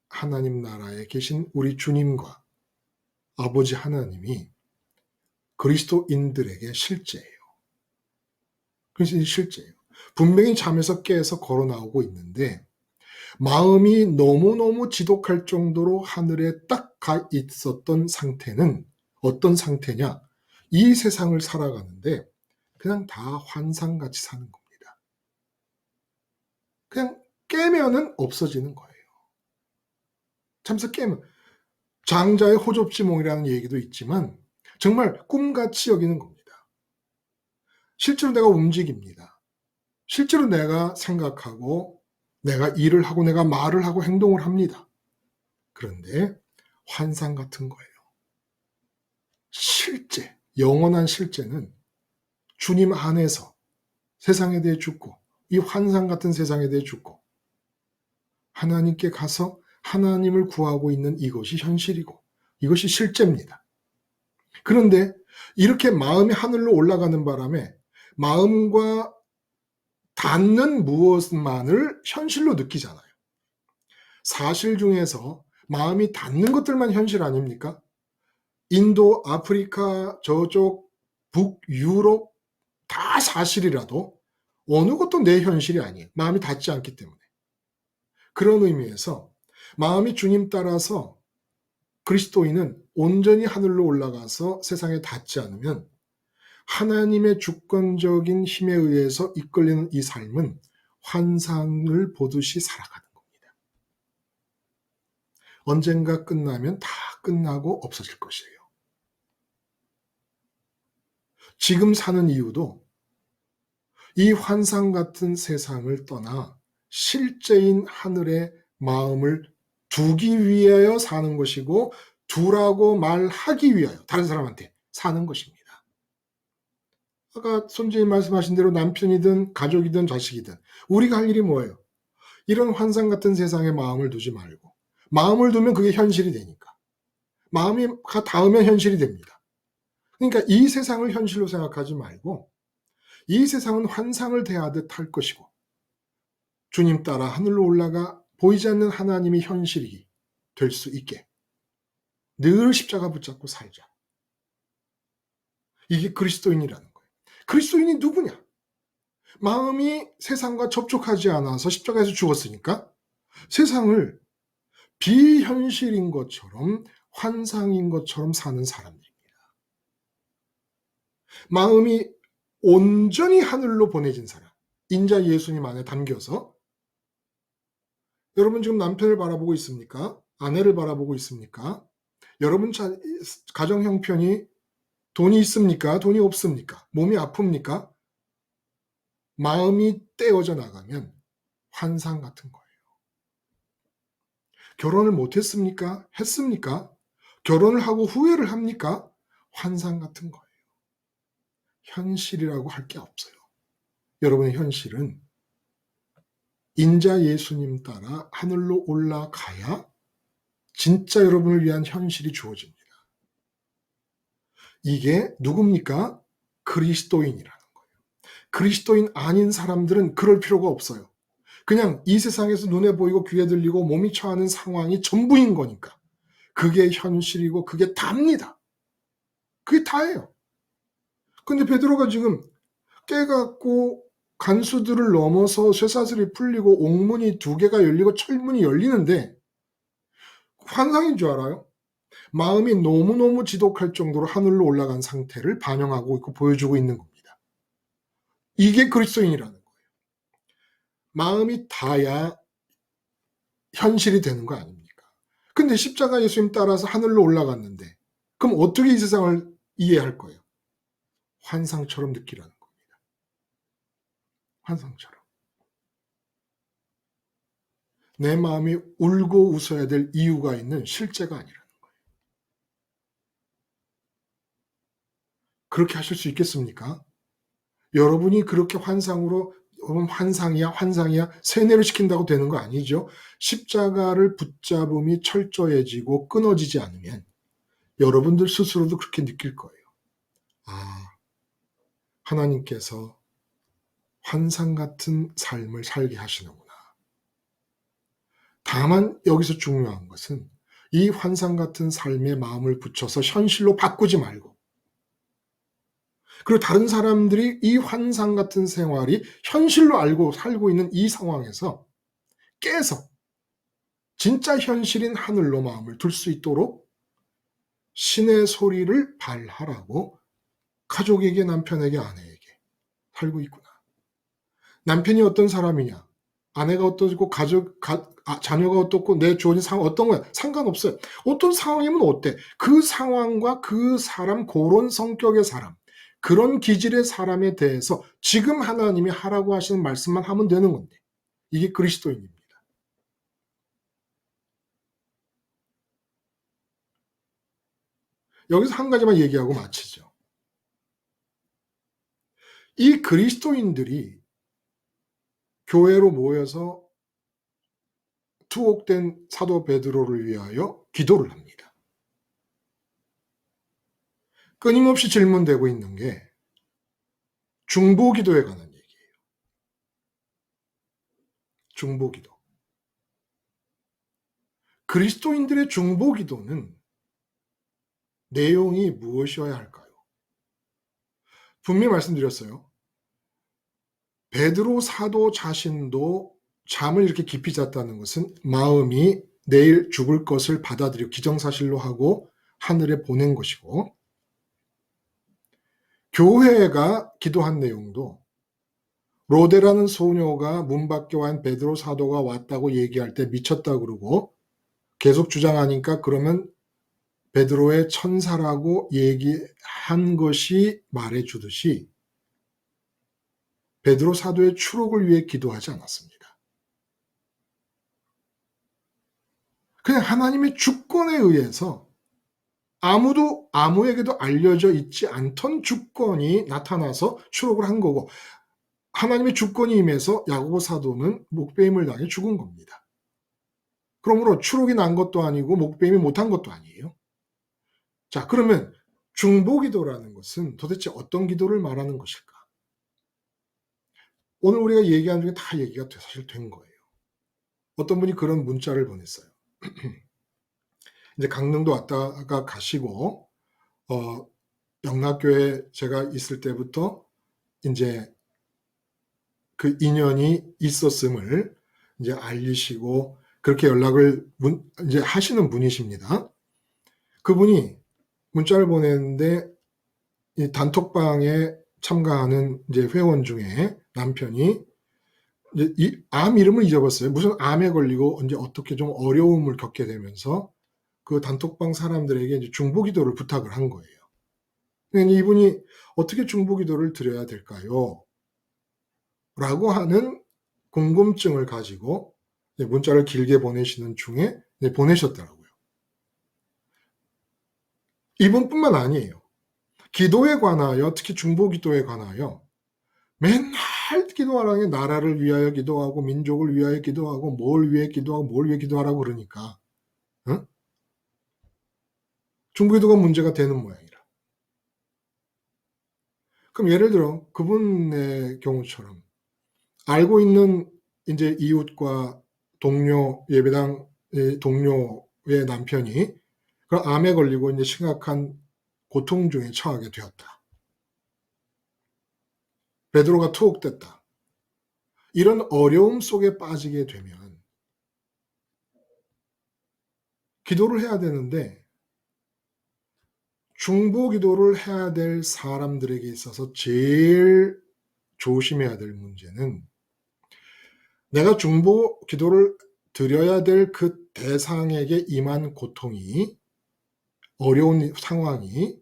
[SPEAKER 1] 하나님 나라에 계신 우리 주님과 아버지 하나님이 그리스도인들에게 실제예요. 그래서 실제예요. 분명히 잠에서 깨서 걸어 나오고 있는데 마음이 너무너무 지독할 정도로 하늘에 딱 가 있었던 상태는 어떤 상태냐? 이 세상을 살아가는데 그냥 다 환상같이 사는 겁니다. 그냥 깨면은 없어지는 거예요. 잠에서 깨면 장자의 호접지몽이라는 얘기도 있지만 정말 꿈같이 여기는 겁니다. 실제로 내가 움직입니다. 실제로 내가 생각하고 내가 일을 하고 내가 말을 하고 행동을 합니다. 그런데 환상 같은 거예요. 실제, 영원한 실제는 주님 안에서 세상에 대해 죽고 이 환상 같은 세상에 대해 죽고 하나님께 가서 하나님을 구하고 있는 이것이 현실이고 이것이 실제입니다. 그런데 이렇게 마음이 하늘로 올라가는 바람에 마음과 닿는 무엇만을 현실로 느끼잖아요. 사실 중에서 마음이 닿는 것들만 현실 아닙니까? 인도, 아프리카, 저쪽, 북, 유럽 다 사실이라도 어느 것도 내 현실이 아니에요. 마음이 닿지 않기 때문에. 그런 의미에서 마음이 주님 따라서 그리스도인은 온전히 하늘로 올라가서 세상에 닿지 않으면 하나님의 주권적인 힘에 의해서 이끌리는 이 삶은 환상을 보듯이 살아가는 겁니다. 언젠가 끝나면 다 끝나고 없어질 것이에요. 지금 사는 이유도 이 환상 같은 세상을 떠나 실제인 하늘의 마음을 두기 위하여 사는 것이고 두라고 말하기 위하여 다른 사람한테 사는 것입니다. 아까 손주님 말씀하신 대로 남편이든 가족이든 자식이든 우리가 할 일이 뭐예요? 이런 환상 같은 세상에 마음을 두지 말고 마음을 두면 그게 현실이 되니까. 마음이 닿으면 현실이 됩니다. 그러니까 이 세상을 현실로 생각하지 말고 이 세상은 환상을 대하듯 할 것이고 주님 따라 하늘로 올라가 보이지 않는 하나님이 현실이 될 수 있게 늘 십자가 붙잡고 살자. 이게 그리스도인이라는 거예요. 그리스도인이 누구냐? 마음이 세상과 접촉하지 않아서 십자가에서 죽었으니까 세상을 비현실인 것처럼 환상인 것처럼 사는 사람들입니다. 마음이 온전히 하늘로 보내진 사람, 인자 예수님 안에 담겨서 여러분 지금 남편을 바라보고 있습니까? 아내를 바라보고 있습니까? 여러분 가정 형편이 돈이 있습니까? 돈이 없습니까? 몸이 아픕니까? 마음이 떼어져 나가면 환상 같은 거예요. 결혼을 못했습니까? 했습니까? 결혼을 하고 후회를 합니까? 환상 같은 거예요. 현실이라고 할 게 없어요. 여러분의 현실은 인자 예수님 따라 하늘로 올라가야 진짜 여러분을 위한 현실이 주어집니다. 이게 누굽니까? 그리스도인이라는 거예요. 그리스도인 아닌 사람들은 그럴 필요가 없어요. 그냥 이 세상에서 눈에 보이고 귀에 들리고 몸이 처하는 상황이 전부인 거니까. 그게 현실이고 그게 답니다. 그게 다예요. 근데 베드로가 지금 깨갖고 간수들을 넘어서 쇠사슬이 풀리고 옥문이 2개가 열리고 철문이 열리는데 환상인 줄 알아요? 마음이 너무너무 지독할 정도로 하늘로 올라간 상태를 반영하고 있고 보여주고 있는 겁니다. 이게 그리스도인이라는 거예요. 마음이 닿아야 현실이 되는 거 아닙니까? 근데 십자가 예수님 따라서 하늘로 올라갔는데 그럼 어떻게 이 세상을 이해할 거예요? 환상처럼 느끼라는 겁니다. 환상처럼. 내 마음이 울고 웃어야 될 이유가 있는 실제가 아니라는 거예요. 그렇게 하실 수 있겠습니까? 여러분이 그렇게 환상으로 환상이야 세뇌를 시킨다고 되는 거 아니죠. 십자가를 붙잡음이 철저해지고 끊어지지 않으면 여러분들 스스로도 그렇게 느낄 거예요. 아, 하나님께서 환상 같은 삶을 살게 하시는구나. 다만 여기서 중요한 것은 이 환상 같은 삶에 마음을 붙여서 현실로 바꾸지 말고 그리고 다른 사람들이 이 환상 같은 생활이 현실로 알고 살고 있는 이 상황에서 깨서 진짜 현실인 하늘로 마음을 둘 수 있도록 신의 소리를 발하라고 가족에게, 남편에게, 아내에게 살고 있구나. 남편이 어떤 사람이냐, 아내가 어떻고 자녀가 어떻고 내 주어진 상황 어떤 거야 상관없어요. 어떤 상황이면 어때? 그 상황과 그 사람, 그런 성격의 사람, 그런 기질의 사람에 대해서 지금 하나님이 하라고 하시는 말씀만 하면 되는 건데 이게 그리스도인입니다. 여기서 한 가지만 얘기하고 마치죠. 이 그리스도인들이 교회로 모여서 투옥된 사도 베드로를 위하여 기도를 합니다. 끊임없이 질문되고 있는 게 중보기도에 관한 얘기예요. 중보기도. 그리스도인들의 중보기도는 내용이 무엇이어야 할까요? 분명히 말씀드렸어요. 베드로 사도 자신도 잠을 이렇게 깊이 잤다는 것은 마음이 내일 죽을 것을 받아들여 기정사실로 하고 하늘에 보낸 것이고 교회가 기도한 내용도 로데라는 소녀가 문 밖에 와 베드로 사도가 왔다고 얘기할 때 미쳤다 그러고 계속 주장하니까 그러면 베드로의 천사라고 얘기한 것이 말해주듯이 베드로 사도의 추록을 위해 기도하지 않았습니다. 그냥 하나님의 주권에 의해서 아무에게도 알려져 있지 않던 주권이 나타나서 추록을 한 거고 하나님의 주권이 임해서 야고보 사도는 목배임을 당해 죽은 겁니다. 그러므로 추록이 난 것도 아니고 목뱀이 못한 것도 아니에요. 자, 그러면 중보기도라는 것은 도대체 어떤 기도를 말하는 것일까? 오늘 우리가 얘기한 중에 다 얘기가 사실 된 거예요. 어떤 분이 그런 문자를 보냈어요. 이제 강릉도 왔다가 가시고, 영락교회 제가 있을 때부터 이제 그 인연이 있었음을 이제 알리시고, 그렇게 연락을 이제 하시는 분이십니다. 그분이 문자를 보냈는데, 이 단톡방에 참가하는 이제 회원 중에 남편이 이제 이 암 이름을 잊어버렸어요. 무슨 암에 걸리고 이제 어떻게 좀 어려움을 겪게 되면서 그 단톡방 사람들에게 이제 중보기도를 부탁을 한 거예요. 근데 이분이 어떻게 중보기도를 드려야 될까요? 라고 하는 궁금증을 가지고 문자를 길게 보내시는 중에 보내셨더라고요. 이분뿐만 아니에요. 기도에 관하여, 특히 중보기도에 관하여 맨날 기도하라는 게 나라를 위하여 기도하고 민족을 위하여 기도하고 뭘 위해 기도하고 뭘 위해 기도하라고 그러니까 응? 중보기도가 문제가 되는 모양이라. 그럼 예를 들어 그분의 경우처럼 알고 있는 이제 이웃과 동료, 예배당 동료의 남편이 그 암에 걸리고 이제 심각한 고통 중에 처하게 되었다. 베드로가 투옥됐다. 이런 어려움 속에 빠지게 되면 기도를 해야 되는데 중보기도를 해야 될 사람들에게 있어서 제일 조심해야 될 문제는 내가 중보기도를 드려야 될 그 대상에게 임한 고통이 어려운 상황이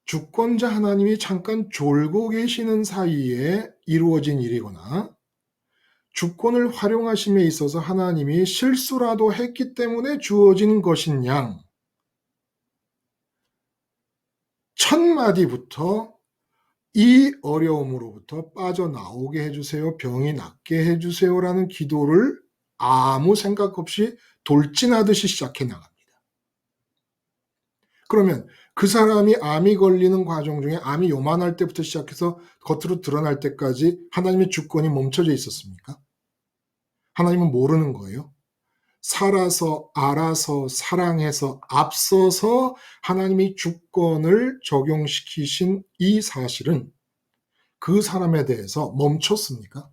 [SPEAKER 1] 주권자 하나님이 잠깐 졸고 계시는 사이에 이루어진 일이거나 주권을 활용하심에 있어서 하나님이 실수라도 했기 때문에 주어진 것인 양 첫 마디부터 이 어려움으로부터 빠져나오게 해주세요. 병이 낫게 해주세요라는 기도를 아무 생각 없이 돌진하듯이 시작해 나갑니다. 그러면 그 사람이 암이 걸리는 과정 중에 암이 요만할 때부터 시작해서 겉으로 드러날 때까지 하나님의 주권이 멈춰져 있었습니까? 하나님은 모르는 거예요. 살아서, 알아서, 사랑해서, 앞서서 하나님이 주권을 적용시키신 이 사실은 그 사람에 대해서 멈췄습니까?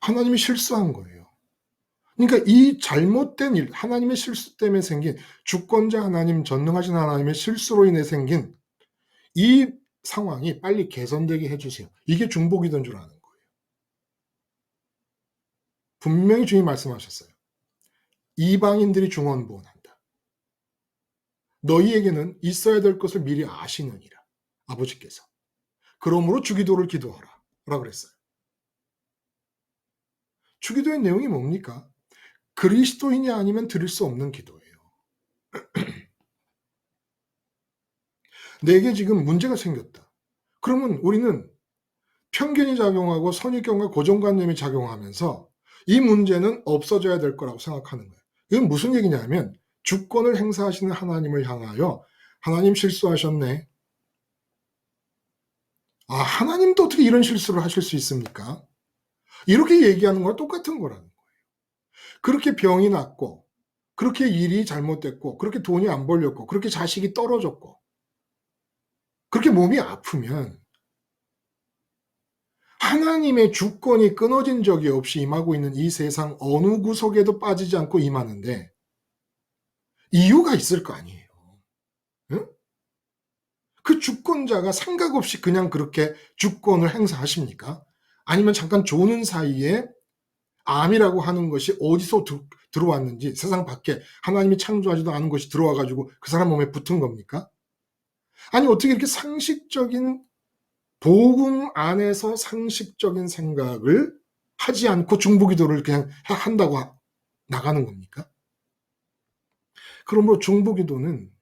[SPEAKER 1] 하나님이 실수한 거예요. 그러니까 이 잘못된 일, 하나님의 실수 때문에 생긴 주권자 하나님, 전능하신 하나님의 실수로 인해 생긴 이 상황이 빨리 개선되게 해주세요. 이게 중보기도인 줄 아는 거예요. 분명히 주님 말씀하셨어요. 이방인들이 중언부언한다. 너희에게는 있어야 될 것을 미리 아시느니라. 아버지께서. 그러므로 주기도를 기도하라. 라고 그랬어요. 주기도의 내용이 뭡니까? 그리스도인이 아니면 드릴 수 없는 기도예요. 내게 지금 문제가 생겼다. 그러면 우리는 편견이 작용하고 선입견과 고정관념이 작용하면서 이 문제는 없어져야 될 거라고 생각하는 거예요. 이건 무슨 얘기냐면 주권을 행사하시는 하나님을 향하여 하나님 실수하셨네. 아, 하나님도 어떻게 이런 실수를 하실 수 있습니까? 이렇게 얘기하는 거랑 똑같은 거라는 거예요. 그렇게 병이 났고 그렇게 일이 잘못됐고 그렇게 돈이 안 벌렸고 그렇게 자식이 떨어졌고 그렇게 몸이 아프면 하나님의 주권이 끊어진 적이 없이 임하고 있는 이 세상 어느 구석에도 빠지지 않고 임하는데 이유가 있을 거 아니에요. 응? 그 주권자가 생각 없이 그냥 그렇게 주권을 행사하십니까? 아니면 잠깐 조는 사이에 암이라고 하는 것이 어디서 들어왔는지 세상 밖에 하나님이 창조하지도 않은 것이 들어와가지고 그 사람 몸에 붙은 겁니까? 아니 어떻게 이렇게 상식적인 복음 안에서 상식적인 생각을 하지 않고 중보기도를 그냥 한다고 나가는 겁니까? 그러므로 중보기도는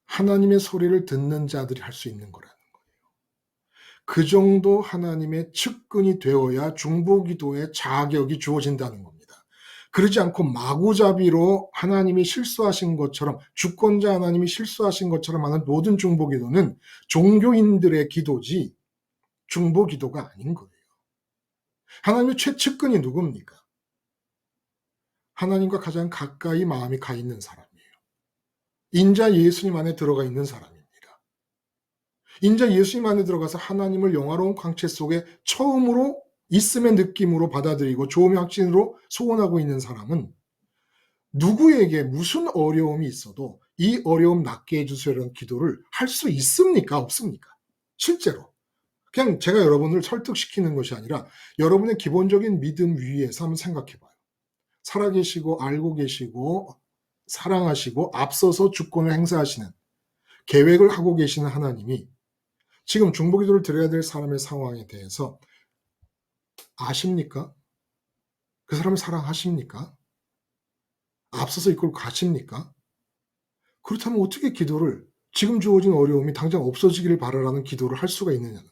[SPEAKER 1] 하나님의 소리를 듣는 자들이 할 수 있는 거라는 거예요. 그 정도 하나님의 측근이 되어야 중보기도의 자격이 주어진다는 겁니다. 그러지 않고 마구잡이로 하나님이 실수하신 것처럼, 주권자 하나님이 실수하신 것처럼 하는 모든 중보기도는 종교인들의 기도지 중보기도가 아닌 거예요. 하나님의 최측근이 누굽니까? 하나님과 가장 가까이 마음이 가 있는 사람이에요. 인자 예수님 안에 들어가 있는 사람입니다. 인자 예수님 안에 들어가서 하나님을 영화로운 광채 속에 처음으로 있음의 느낌으로 받아들이고 좋음의 확신으로 소원하고 있는 사람은 누구에게 무슨 어려움이 있어도 이 어려움 낫게 해주세요라는 기도를 할 수 있습니까? 없습니까? 실제로. 그냥 제가 여러분을 설득시키는 것이 아니라 여러분의 기본적인 믿음 위에서 한번 생각해 봐요. 살아계시고 알고 계시고 사랑하시고 앞서서 주권을 행사하시는 계획을 하고 계시는 하나님이 지금 중보기도를 드려야 될 사람의 상황에 대해서 아십니까? 그 사람을 사랑하십니까? 앞서서 이끌고 가십니까? 그렇다면 어떻게 기도를 지금 주어진 어려움이 당장 없어지기를 바라라는 기도를 할 수가 있느냐는 거예요.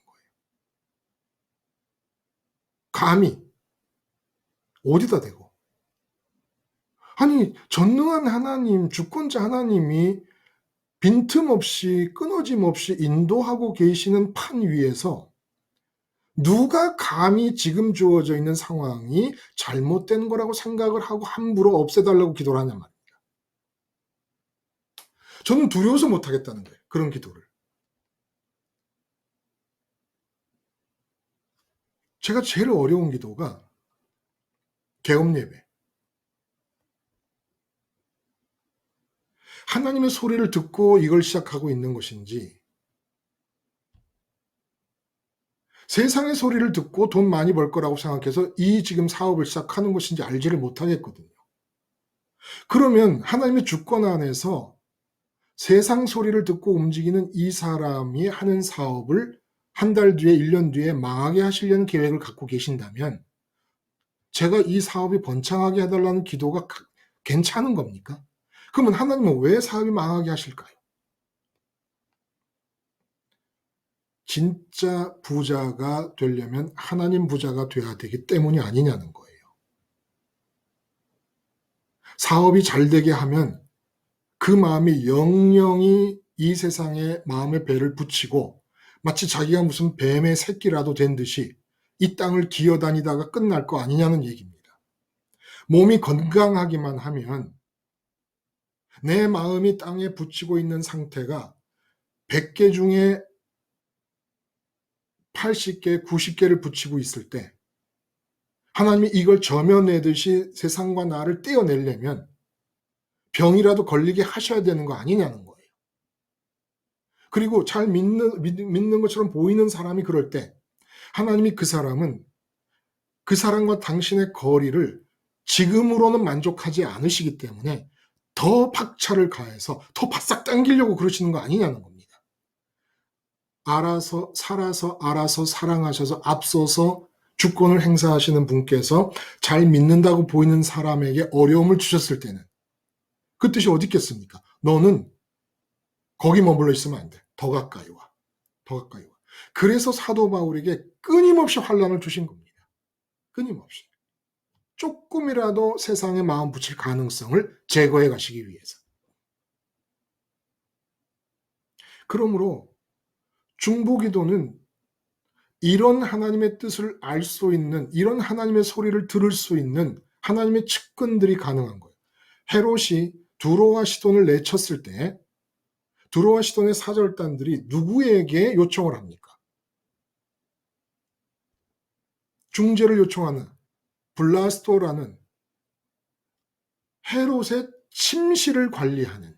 [SPEAKER 1] 감히 어디다 대고. 아니 전능한 하나님, 주권자 하나님이 빈틈없이 끊어짐 없이 인도하고 계시는 판 위에서 누가 감히 지금 주어져 있는 상황이 잘못된 거라고 생각을 하고 함부로 없애달라고 기도를 하냔 말입니다. 저는 두려워서 못하겠다는 거예요. 그런 기도를. 제가 제일 어려운 기도가 개업 예배. 하나님의 소리를 듣고 이걸 시작하고 있는 것인지 세상의 소리를 듣고 돈 많이 벌 거라고 생각해서 이 지금 사업을 시작하는 것인지 알지를 못하겠거든요. 그러면 하나님의 주권 안에서 세상 소리를 듣고 움직이는 이 사람이 하는 사업을 한 달 뒤에 1년 뒤에 망하게 하시려는 계획을 갖고 계신다면 제가 이 사업이 번창하게 해달라는 기도가 괜찮은 겁니까? 그러면 하나님은 왜 사업이 망하게 하실까요? 진짜 부자가 되려면 하나님 부자가 돼야 되기 때문이 아니냐는 거예요. 사업이 잘 되게 하면 그 마음이 영영이 이 세상에 마음의 배를 붙이고 마치 자기가 무슨 뱀의 새끼라도 된 듯이 이 땅을 기어다니다가 끝날 거 아니냐는 얘기입니다. 몸이 건강하기만 하면 내 마음이 땅에 붙이고 있는 상태가 100개 중에 80개, 90개를 붙이고 있을 때 하나님이 이걸 점여내듯이 세상과 나를 떼어내려면 병이라도 걸리게 하셔야 되는 거 아니냐는 거예요. 그리고 잘 믿는 것처럼 보이는 사람이 그럴 때 하나님이 그 사람과 당신의 거리를 지금으로는 만족하지 않으시기 때문에 더 박차를 가해서 더 바싹 당기려고 그러시는 거 아니냐는 겁니다. 알아서 살아서 알아서 사랑하셔서 앞서서 주권을 행사하시는 분께서 잘 믿는다고 보이는 사람에게 어려움을 주셨을 때는 그 뜻이 어디 있겠습니까? 너는 거기 머물러 있으면 안 돼. 더 가까이 와. 더 가까이 와. 그래서 사도 바울에게 끊임없이 환난을 주신 겁니다. 끊임없이. 조금이라도 세상에 마음 붙일 가능성을 제거해 가시기 위해서. 그러므로 중보기도는 이런 하나님의 뜻을 알 수 있는, 이런 하나님의 소리를 들을 수 있는 하나님의 측근들이 가능한 거예요. 헤롯이 두로와 시돈을 내쳤을 때 두로와 시돈의 사절단들이 누구에게 요청을 합니까? 중재를 요청하는 블라스토라는 헤롯의 침실을 관리하는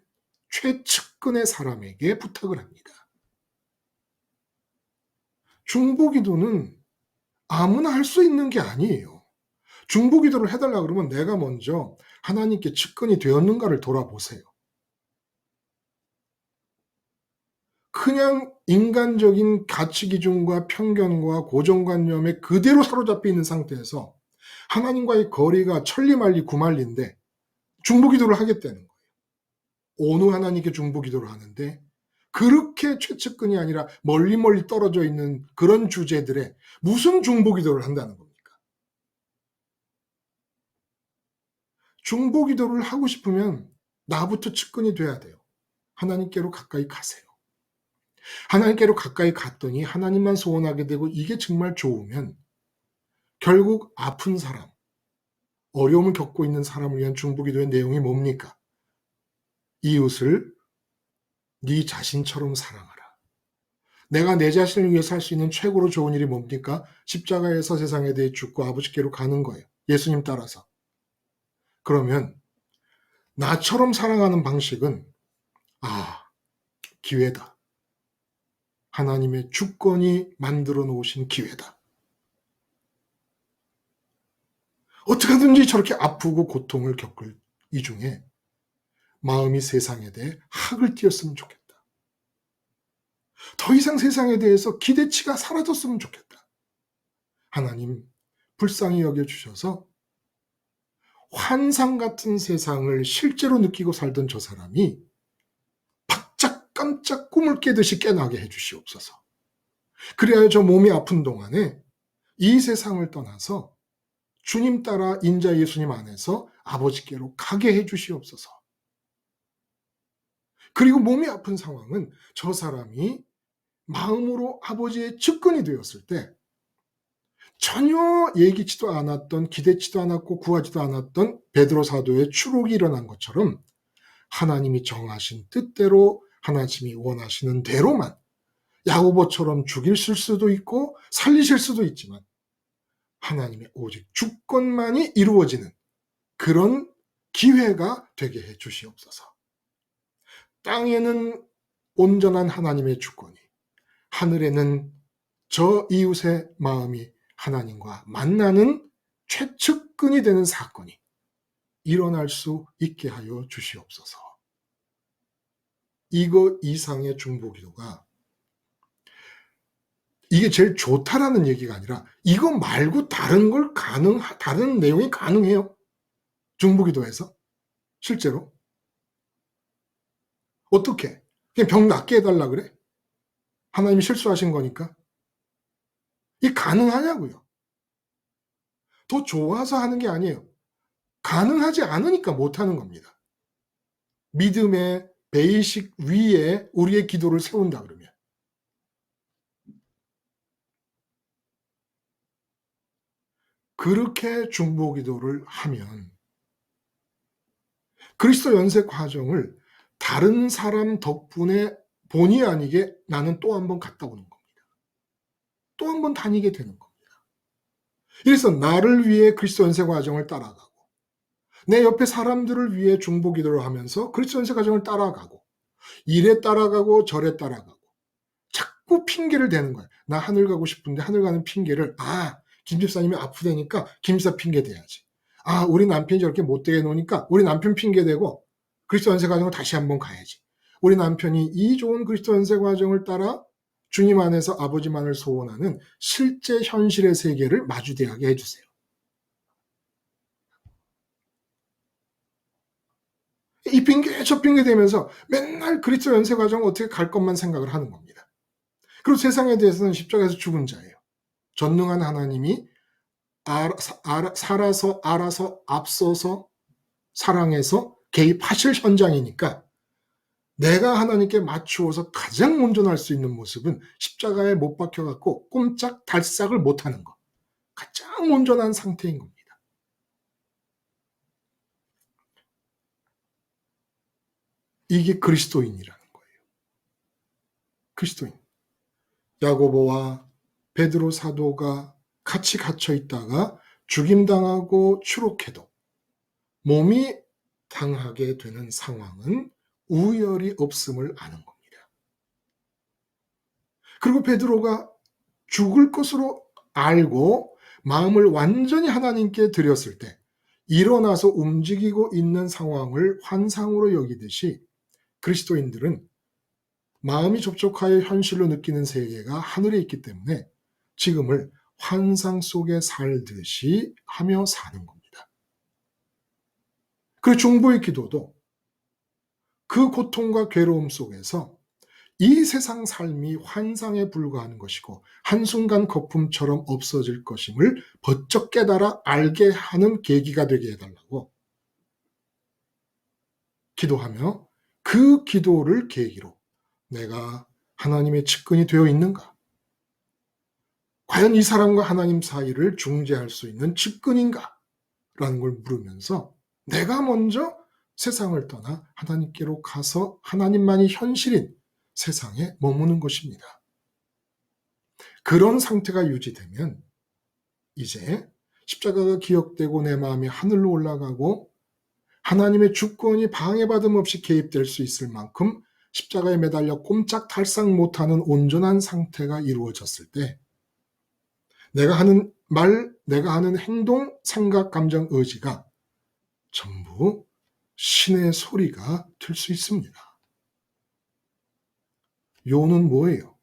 [SPEAKER 1] 최측근의 사람에게 부탁을 합니다. 중보기도는 아무나 할 수 있는 게 아니에요. 중보기도를 해달라 그러면 내가 먼저 하나님께 측근이 되었는가를 돌아보세요. 그냥 인간적인 가치 기준과 편견과 고정관념에 그대로 사로잡혀 있는 상태에서 하나님과의 거리가 천리말리 구말리인데 중보기도를 하겠다는 거예요. 어느 하나님께 중보기도를 하는데 그렇게 최측근이 아니라 멀리 멀리 떨어져 있는 그런 주제들에 무슨 중보기도를 한다는 겁니까? 중보기도를 하고 싶으면 나부터 측근이 돼야 돼요. 하나님께로 가까이 가세요. 하나님께로 가까이 갔더니 하나님만 소원하게 되고 이게 정말 좋으면 결국 아픈 사람, 어려움을 겪고 있는 사람을 위한 중보기도의 내용이 뭡니까? 이웃을 네 자신처럼 사랑하라. 내가 내 자신을 위해서 할 수 있는 최고로 좋은 일이 뭡니까? 십자가에서 세상에 대해 죽고 아버지께로 가는 거예요. 예수님 따라서. 그러면 나처럼 사랑하는 방식은 기회다. 하나님의 주권이 만들어 놓으신 기회다. 어떻게든지 저렇게 아프고 고통을 겪을 이 중에 마음이 세상에 대해 학을 띄었으면 좋겠다. 더 이상 세상에 대해서 기대치가 사라졌으면 좋겠다. 하나님 불쌍히 여겨주셔서 환상 같은 세상을 실제로 느끼고 살던 저 사람이 바짝 깜짝 꿈을 깨듯이 깨나게 해주시옵소서. 그래야 저 몸이 아픈 동안에 이 세상을 떠나서 주님 따라 인자 예수님 안에서 아버지께로 가게 해주시옵소서. 그리고 몸이 아픈 상황은 저 사람이 마음으로 아버지의 측근이 되었을 때 전혀 예기치도 않았던, 기대치도 않았고 구하지도 않았던 베드로 사도의 추록이 일어난 것처럼 하나님이 정하신 뜻대로 하나님이 원하시는 대로만 야고보처럼 죽이실 수도 있고 살리실 수도 있지만 하나님의 오직 주권만이 이루어지는 그런 기회가 되게 해 주시옵소서. 땅에는 온전한 하나님의 주권이, 하늘에는 저 이웃의 마음이 하나님과 만나는 최측근이 되는 사건이 일어날 수 있게 하여 주시옵소서. 이거 이상의 중보기도가 이게 제일 좋다라는 얘기가 아니라 이거 말고 다른 내용이 가능해요. 중보기도에서 실제로 어떻게? 그냥 병 낫게 해달라 그래? 하나님이 실수하신 거니까? 이 가능하냐고요? 더 좋아서 하는 게 아니에요. 가능하지 않으니까 못하는 겁니다. 믿음의 베이식 위에 우리의 기도를 세운다 그러면. 그렇게 중보기도를 하면 그리스도 연세 과정을 다른 사람 덕분에 본의 아니게 나는 또 한 번 갔다 오는 겁니다. 또 한 번 다니게 되는 겁니다. 그래서 나를 위해 그리스도 연세 과정을 따라가고 내 옆에 사람들을 위해 중보기도를 하면서 그리스도 연세 과정을 따라가고 이래 따라가고 저래 따라가고 자꾸 핑계를 대는 거예요. 나 하늘 가고 싶은데 하늘 가는 핑계를 김 집사님이 아프다니까 김 집사 핑계 대야지. 우리 남편이 저렇게 못되게 노니까 우리 남편 핑계 대고 그리스도 연세 과정을 다시 한번 가야지. 우리 남편이 이 좋은 그리스도 연세 과정을 따라 주님 안에서 아버지만을 소원하는 실제 현실의 세계를 마주대하게 해주세요. 이 핑계 저 핑계 대면서 맨날 그리스도 연세 과정 어떻게 갈 것만 생각을 하는 겁니다. 그리고 세상에 대해서는 십자가에서 죽은 자예요. 전능한 하나님이 살아서 알아서 앞서서 사랑해서 개입하실 현장이니까 내가 하나님께 맞추어서 가장 온전할 수 있는 모습은 십자가에 못 박혀갖고 꼼짝 달싹을 못하는 것. 가장 온전한 상태인 겁니다. 이게 그리스도인이라는 거예요. 그리스도인. 야고보와 베드로 사도가 같이 갇혀 있다가 죽임당하고 추록해도 몸이 당하게 되는 상황은 우열이 없음을 아는 겁니다. 그리고 베드로가 죽을 것으로 알고 마음을 완전히 하나님께 드렸을 때 일어나서 움직이고 있는 상황을 환상으로 여기듯이 그리스도인들은 마음이 접촉하여 현실로 느끼는 세계가 하늘에 있기 때문에 지금을 환상 속에 살듯이 하며 사는 겁니다. 그리고 중보의 기도도 그 고통과 괴로움 속에서 이 세상 삶이 환상에 불과한 것이고 한순간 거품처럼 없어질 것임을 번쩍 깨달아 알게 하는 계기가 되게 해달라고 기도하며 그 기도를 계기로 내가 하나님의 측근이 되어 있는가? 과연 이 사람과 하나님 사이를 중재할 수 있는 측근인가? 라는 걸 물으면서 내가 먼저 세상을 떠나 하나님께로 가서 하나님만이 현실인 세상에 머무는 것입니다. 그런 상태가 유지되면 이제 십자가가 기억되고 내 마음이 하늘로 올라가고 하나님의 주권이 방해받음 없이 개입될 수 있을 만큼 십자가에 매달려 꼼짝달싹 못하는 온전한 상태가 이루어졌을 때 내가 하는 말, 내가 하는 행동, 생각, 감정, 의지가 전부 신의 소리가 될 수 있습니다. 요는 뭐예요?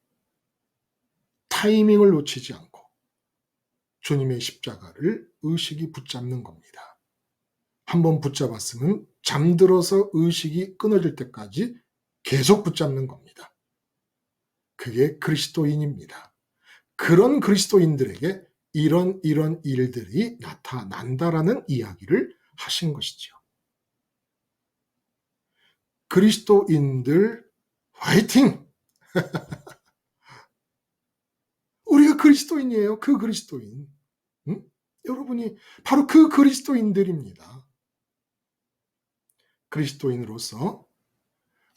[SPEAKER 1] 타이밍을 놓치지 않고 주님의 십자가를 의식이 붙잡는 겁니다. 한번 붙잡았으면 잠들어서 의식이 끊어질 때까지 계속 붙잡는 겁니다. 그게 그리스도인입니다. 그런 그리스도인들에게 이런 일들이 나타난다라는 이야기를 하신 것이죠. 그리스도인들 화이팅! 우리가 그리스도인이에요. 그 그리스도인. 응? 여러분이 바로 그 그리스도인들입니다. 그리스도인으로서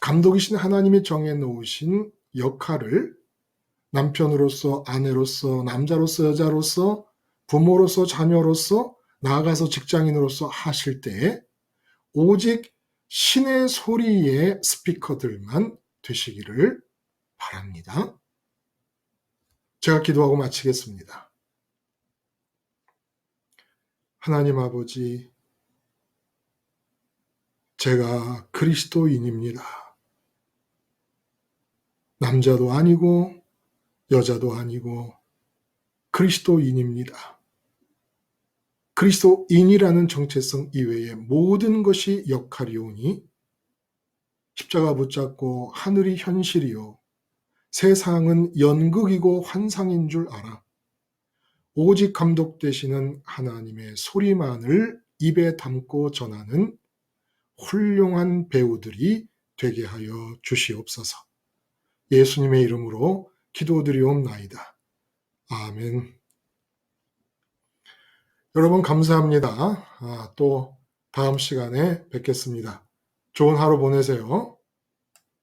[SPEAKER 1] 감독이신 하나님이 정해놓으신 역할을 남편으로서, 아내로서, 남자로서, 여자로서, 부모로서, 자녀로서, 나아가서 직장인으로서 하실 때에 오직 신의 소리의 스피커들만 되시기를 바랍니다. 제가 기도하고 마치겠습니다. 하나님 아버지, 제가 그리스도인입니다. 남자도 아니고 여자도 아니고 그리스도인입니다. 그리스도인이라는 정체성 이외의 모든 것이 역할이오니 십자가 붙잡고 하늘이 현실이요 세상은 연극이고 환상인 줄 알아. 오직 감독되시는 하나님의 소리만을 입에 담고 전하는 훌륭한 배우들이 되게 하여 주시옵소서. 예수님의 이름으로 기도드리옵나이다. 아멘. 여러분 감사합니다. 또 다음 시간에 뵙겠습니다. 좋은 하루 보내세요.